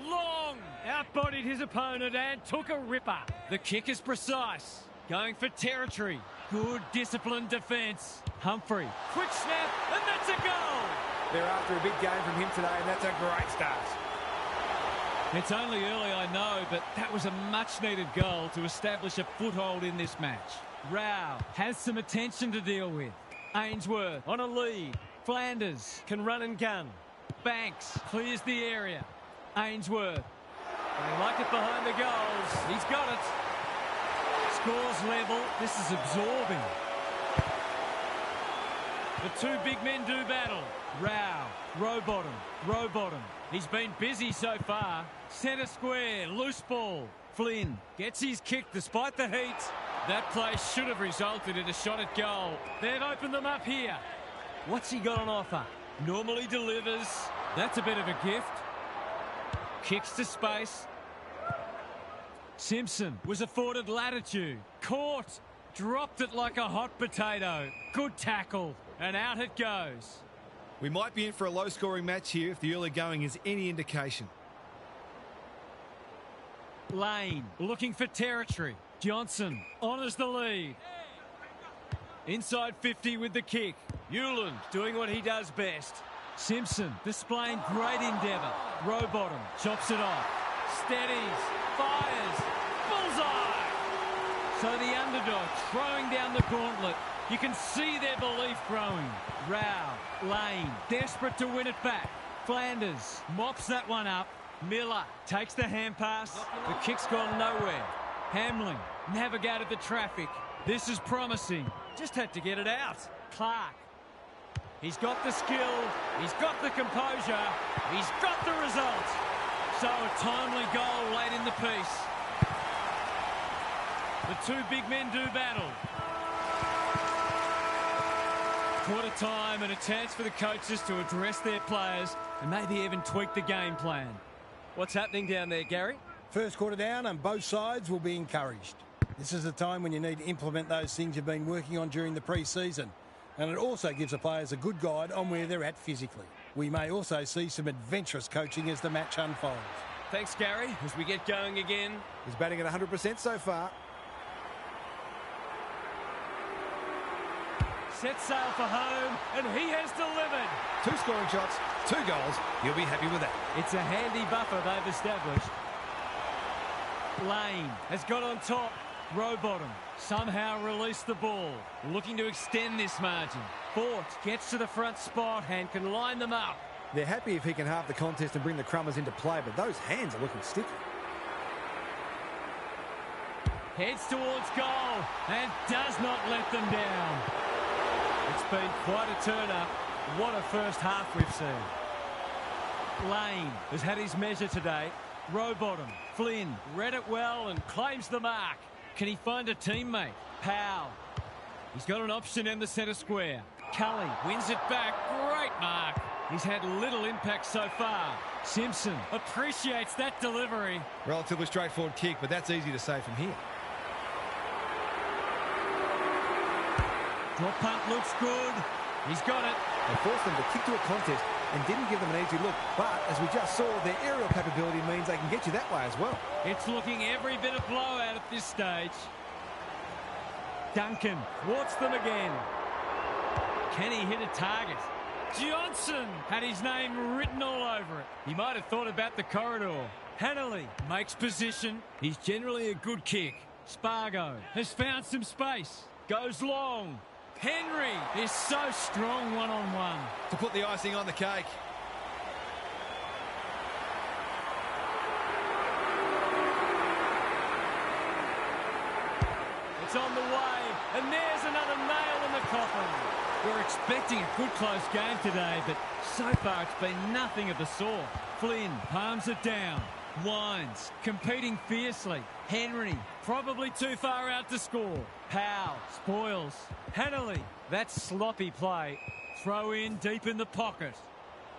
Long outbodied his opponent and took a ripper. The kick is precise, going for territory. Good disciplined defence. Humphrey, quick snap, and that's a goal. They're after a big game from him today, and that's a great start. It's only early, I know, but that was a much-needed goal to establish a foothold in this match. Rao has some attention to deal with. Ainsworth on a lead. Flanders can run and gun. Banks clears the area. Ainsworth. They like it behind the goals. He's got it. Scores level. This is absorbing. The two big men do battle. Rao, Rowbottom. He's been busy so far. Centre square, loose ball. Flynn gets his kick despite the heat. That play should have resulted in a shot at goal. They've opened them up here. What's he got on offer? Normally delivers. That's a bit of a gift. Kicks to space. Simpson was afforded latitude. Caught. Dropped it like a hot potato. Good tackle. And out it goes. We might be in for a low-scoring match here if the early going is any indication. Lane looking for territory. Johnson honours the lead. Inside 50 with the kick. Hewland doing what he does best. Simpson displaying great endeavour. Rowbottom chops it off. Steadies. Fires. Bullseye! So the underdog throwing down the gauntlet. You can see their belief growing. Rao, Lane, desperate to win it back. Flanders mops that one up. Miller takes the hand pass. The kick's gone nowhere. Hamling navigated the traffic. This is promising. Just had to get it out. Clark. He's got the skill. He's got the composure. He's got the result. So a timely goal late in the piece. The two big men do battle. Quarter time and a chance for the coaches to address their players and maybe even tweak the game plan. What's happening down there, Gary? First quarter down and both sides will be encouraged. This is the time when you need to implement those things you've been working on during the pre-season. And it also gives the players a good guide on where they're at physically. We may also see some adventurous coaching as the match unfolds. Thanks, Gary. As we get going again. He's batting at 100% so far. Set sail for home, and he has delivered. 2 scoring shots, 2 goals. He'll be happy with that. It's a handy buffer they've established. Lane has got on top. Rowbottom somehow released the ball. Looking to extend this margin. Fort gets to the front spot and can line them up. They're happy if he can halve the contest and bring the Crummers into play, but those hands are looking sticky. Heads towards goal and does not let them down. It's been quite a turn-up. What a first half we've seen. Lane has had his measure today. Rowbottom, Flynn read it well and claims the mark. Can he find a teammate? Powell. He's got an option in the centre square. Cully wins it back. Great mark. He's had little impact so far. Simpson appreciates that delivery. Relatively straightforward kick, but that's easy to say from here. Drop punt looks good. He's got it. They forced them to kick to a contest and didn't give them an easy look. But, as we just saw, their aerial capability means they can get you that way as well. It's looking every bit of blowout at this stage. Duncan thwarts them again. Can he hit a target? Johnson had his name written all over it. He might have thought about the corridor. Hanley makes position. He's generally a good kick. Spargo has found some space. Goes long. Henry is so strong one-on-one. To put the icing on the cake. It's on the way, and there's another nail in the coffin. We're expecting a good close game today, but so far it's been nothing of the sort. Flynn palms it down. Wines competing fiercely. Henry probably too far out to score. Powell spoils. Hanley, that's sloppy play. Throw in deep in the pocket.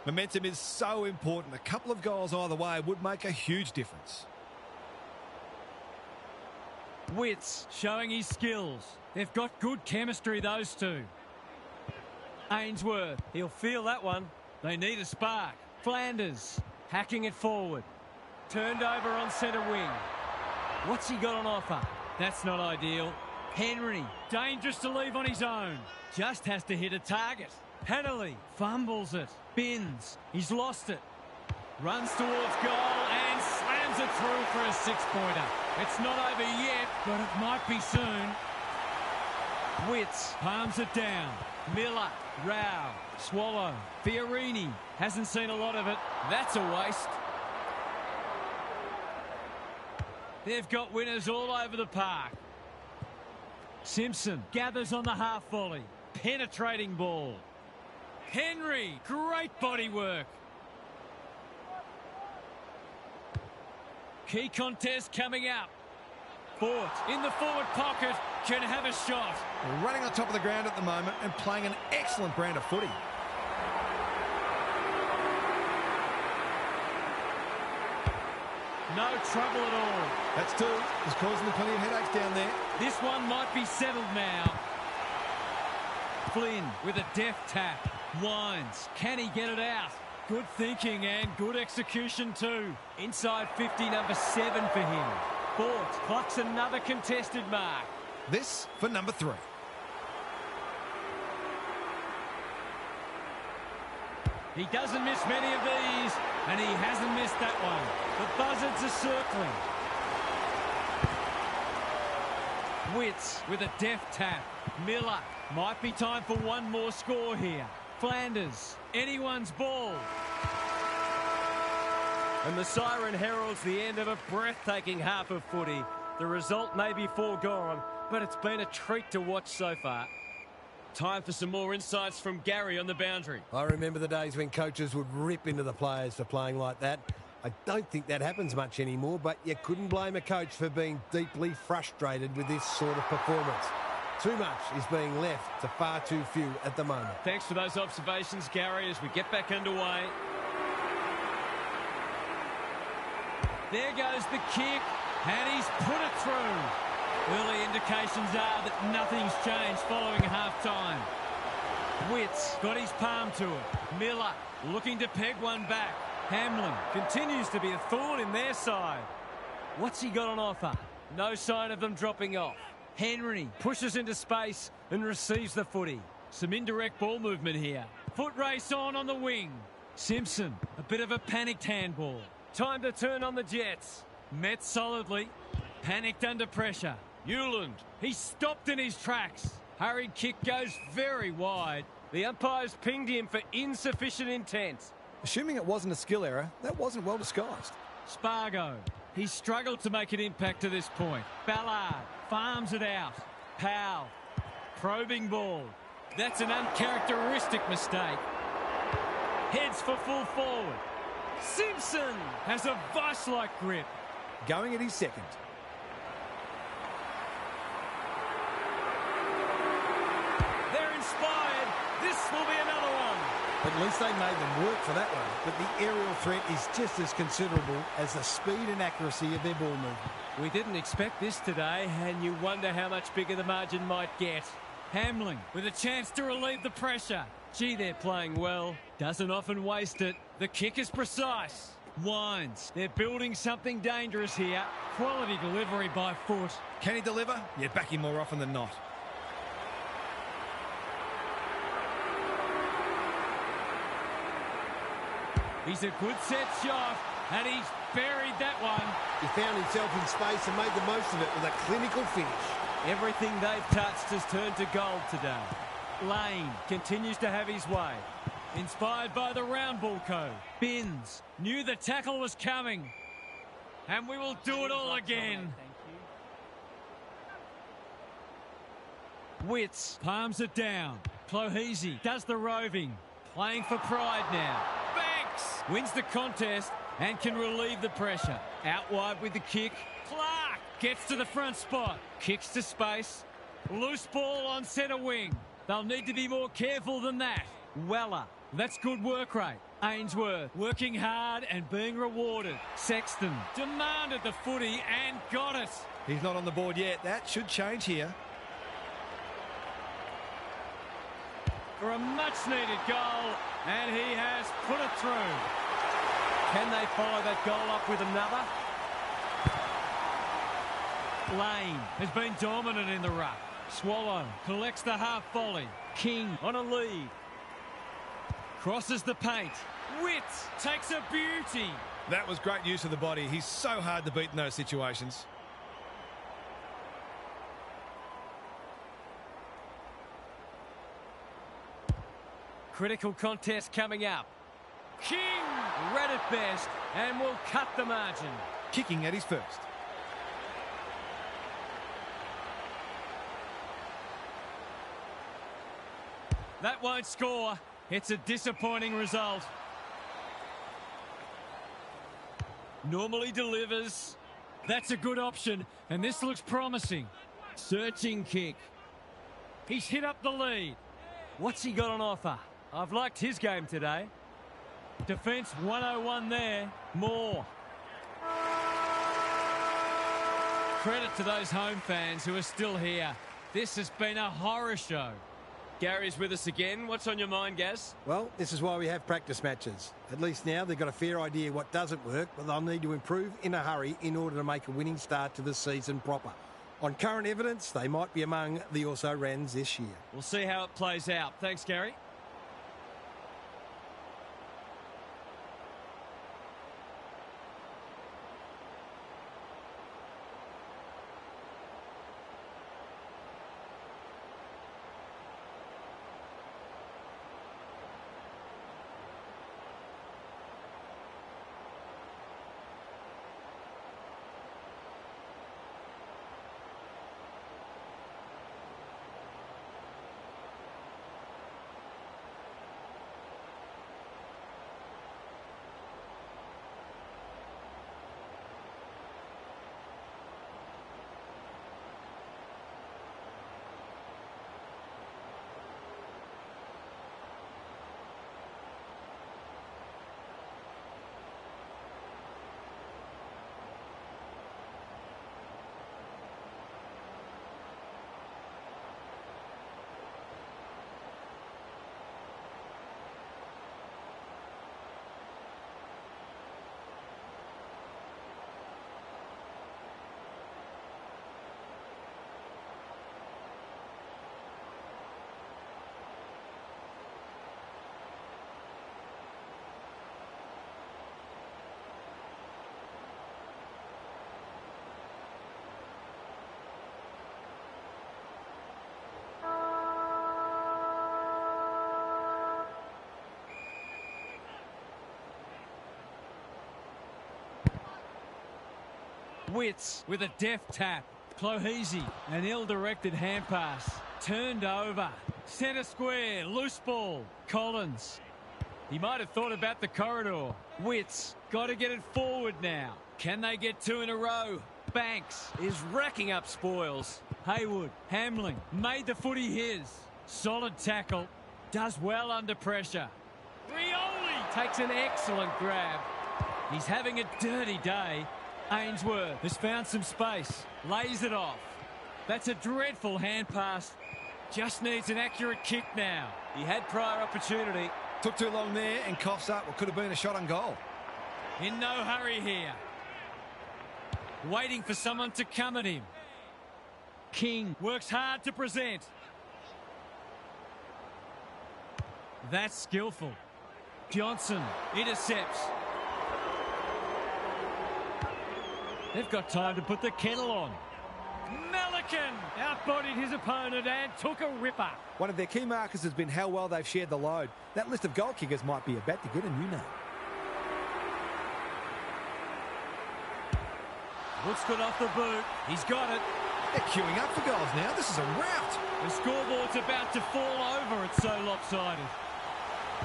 Momentum is so important. A couple of goals either way would make a huge difference. Witts showing his skills. They've got good chemistry, those two. Ainsworth, he'll feel that one. They need a spark. Flanders hacking it forward. Turned over on centre wing. What's he got on offer? That's not ideal. Henry, dangerous to leave on his own. Just has to hit a target. Hanley fumbles it. Bins, he's lost it. Runs towards goal and slams it through for a six-pointer. It's not over yet, but it might be soon. Witts palms it down. Miller, Rao, Swallow, Fiorini hasn't seen a lot of it. That's a waste. They've got winners all over the park. Simpson gathers on the half volley. Penetrating ball. Henry, great body work. Key contest coming up. Fort in the forward pocket can have a shot. They're running on top of the ground at the moment and playing an excellent brand of footy. No trouble at all. That's two. He's causing them plenty of headaches down there. This one might be settled now. Flynn with a deft tap. Wines. Can he get it out? Good thinking and good execution too. Inside 50, number 7 for him. Fort clocks another contested mark. This for number 3. He doesn't miss many of these, and he hasn't missed that one. The buzzards are circling. Witts with a deft tap. Miller. Might be time for one more score here. Flanders. Anyone's ball. And the siren heralds the end of a breathtaking half of footy. The result may be foregone, but it's been a treat to watch so far. Time for some more insights from Gary on the boundary. I remember the days when coaches would rip into the players for playing like that. I don't think that happens much anymore, but you couldn't blame a coach for being deeply frustrated with this sort of performance. Too much is being left to far too few at the moment. Thanks for those observations, Gary, as we get back underway. There goes the kick, and he's put it through. Early indications are that nothing's changed following half-time. Witts got his palm to it. Miller looking to peg one back. Hamlin continues to be a thorn in their side. What's he got on offer? No sign of them dropping off. Henry pushes into space and receives the footy. Some indirect ball movement here. Foot race on the wing. Simpson, a bit of a panicked handball. Time to turn on the Jets. Met solidly. Panicked under pressure. Newland, he's stopped in his tracks. Hurried kick goes very wide. The umpire's pinged him for insufficient intent. Assuming it wasn't a skill error, that wasn't well disguised. Spargo, he's struggled to make an impact to this point. Ballard farms it out. Powell, probing ball. That's an uncharacteristic mistake. Heads for full forward. Simpson has a vice-like grip. Going at his second. They're inspired. This will be another one. At least they made them work for that one. But the aerial threat is just as considerable as the speed and accuracy of their ball movement. We didn't expect this today, and you wonder how much bigger the margin might get. Hamling with a chance to relieve the pressure. Gee, they're playing well. Doesn't often waste it. The kick is precise. Winds. They're building something dangerous here. Quality delivery by foot. Can he deliver? Yeah, back him more often than not. He's a good set shot, and he's buried that one. He found himself in space and made the most of it with a clinical finish. Everything they've touched has turned to gold today. Lane continues to have his way. Inspired by the round ball code. Binns knew the tackle was coming. And we will do it all again. Witts palms it down. Clohese does the roving. Playing for pride now. Banks wins the contest and can relieve the pressure. Out wide with the kick. Clark gets to the front spot. Kicks to space. Loose ball on centre wing. They'll need to be more careful than that. Weller, that's good work rate. Ainsworth working hard and being rewarded. Sexton demanded the footy and got it. He's not on the board yet. That should change here. For a much-needed goal, and he has put it through. Can they follow that goal up with another? Lane has been dominant in the ruck. Swallow collects the half volley. King on a lead. Crosses the paint. Witt takes a beauty. That was great use of the body. He's so hard to beat in those situations. Critical contest coming up. King Read it best and will cut the margin. Kicking at his first. That won't score. It's a disappointing result. Normally delivers. That's a good option, and this looks promising. Searching kick. He's hit up the lead. What's he got on offer? I've liked his game today. Defence 101 there. Moore. Credit to those home fans who are still here. This has been a horror show. Gary's with us again. What's on your mind, Gaz? Well, this is why we have practice matches. At least now they've got a fair idea what doesn't work, but they'll need to improve in a hurry in order to make a winning start to the season proper. On current evidence, they might be among the also-rans this year. We'll see how it plays out. Thanks, Gary. Wits with a deft tap. Clohesi, an ill-directed hand pass. Turned over. Centre square, loose ball. Collins. He might have thought about the corridor. Wits, got to get it forward now. Can they get two in a row? Banks is racking up spoils. Haywood, Hamling, made the footy his. Solid tackle. Does well under pressure. Rioli takes an excellent grab. He's having a dirty day. Ainsworth has found some space. Lays it off. That's a dreadful hand pass. Just needs an accurate kick now. He had prior opportunity. Took too long there and coughs up what could have been a shot on goal. In no hurry here. Waiting for someone to come at him. King works hard to present. That's skillful. Johnson intercepts. They've got time to put the kettle on. Melican outbodied his opponent and took a ripper. One of their key markers has been how well they've shared the load. That list of goal kickers might be about to get a new name. Looks good off the boot. He's got it. They're queuing up for goals now. This is a rout. The scoreboard's about to fall over. It's so lopsided.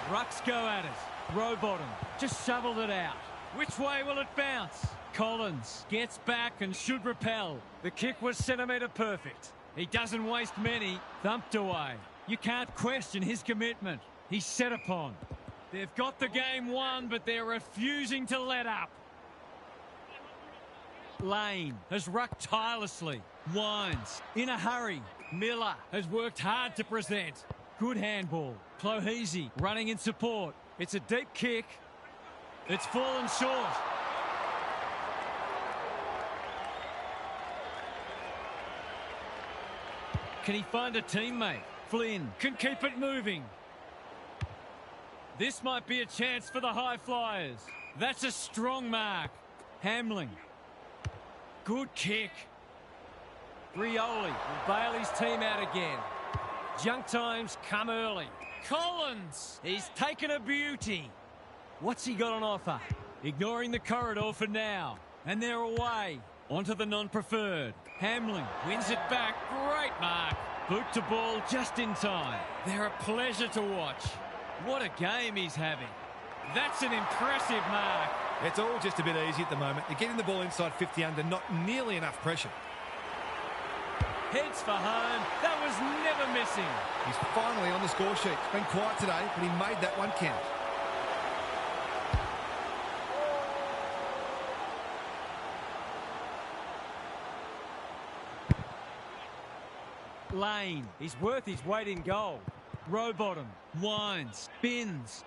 Rucks go at it. Rowbottom just shoveled it out. Which way will it bounce? Collins gets back and should repel. The kick was centimetre perfect. He doesn't waste many. Thumped away. You can't question his commitment. He's set upon. They've got the game won, but they're refusing to let up. Lane has rucked tirelessly. Wines in a hurry. Miller has worked hard to present. Good handball. Clohesi running in support. It's a deep kick. It's fallen short. Can he find a teammate? Flynn can keep it moving. This might be a chance for the high flyers. That's a strong mark. Hamling. Good kick. Rioli will bail his team out again. Junk times come early. Collins, he's taken a beauty. What's he got on offer? Ignoring the corridor for now. And they're away. Onto the non-preferred. Hamling wins it back. Great mark. Boot to ball just in time. They're a pleasure to watch. What a game he's having. That's an impressive mark. It's all just a bit easy at the moment. They're getting the ball inside 50 under, not nearly enough pressure. Heads for home. That was never missing. He's finally on the score sheet. It's been quiet today, but he made that one count. Lane, he's worth his weight in gold. Rowbottom, winds, spins.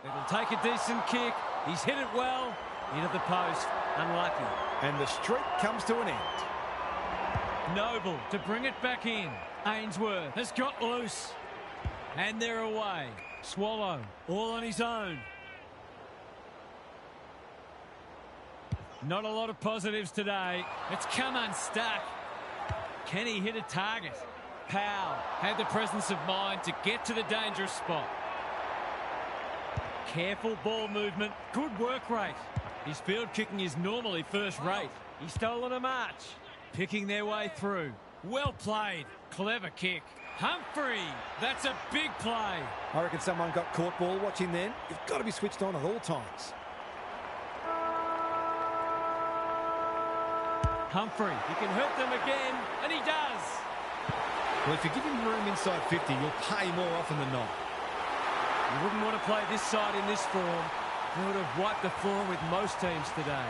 It'll take a decent kick. He's hit it well. Into the post. Unlucky. And the streak comes to an end. Noble to bring it back in. Ainsworth has got loose. And they're away. Swallow, all on his own. Not a lot of positives today. It's come unstuck. Can he hit a target? Powell had the presence of mind to get to the dangerous spot. Careful ball movement. Good work rate. His field kicking is normally first rate. He's stolen a march. Picking their way through. Well played. Clever kick. Humphrey. That's a big play. I reckon someone got caught ball watching then. You've got to be switched on at all times. Humphrey. He can hurt them again. And he does. Well, if you give him room inside 50, you'll pay more often than not. You wouldn't want to play this side in this form. They would have wiped the floor with most teams today.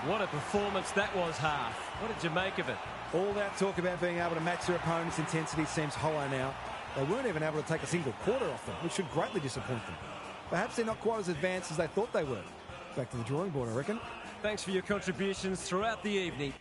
What a performance that was, Half. What did you make of it? All that talk about being able to match their opponent's intensity seems hollow now. They weren't even able to take a single quarter off them, which should greatly disappoint them. Perhaps they're not quite as advanced as they thought they were. Back to the drawing board, I reckon. Thanks for your contributions throughout the evening.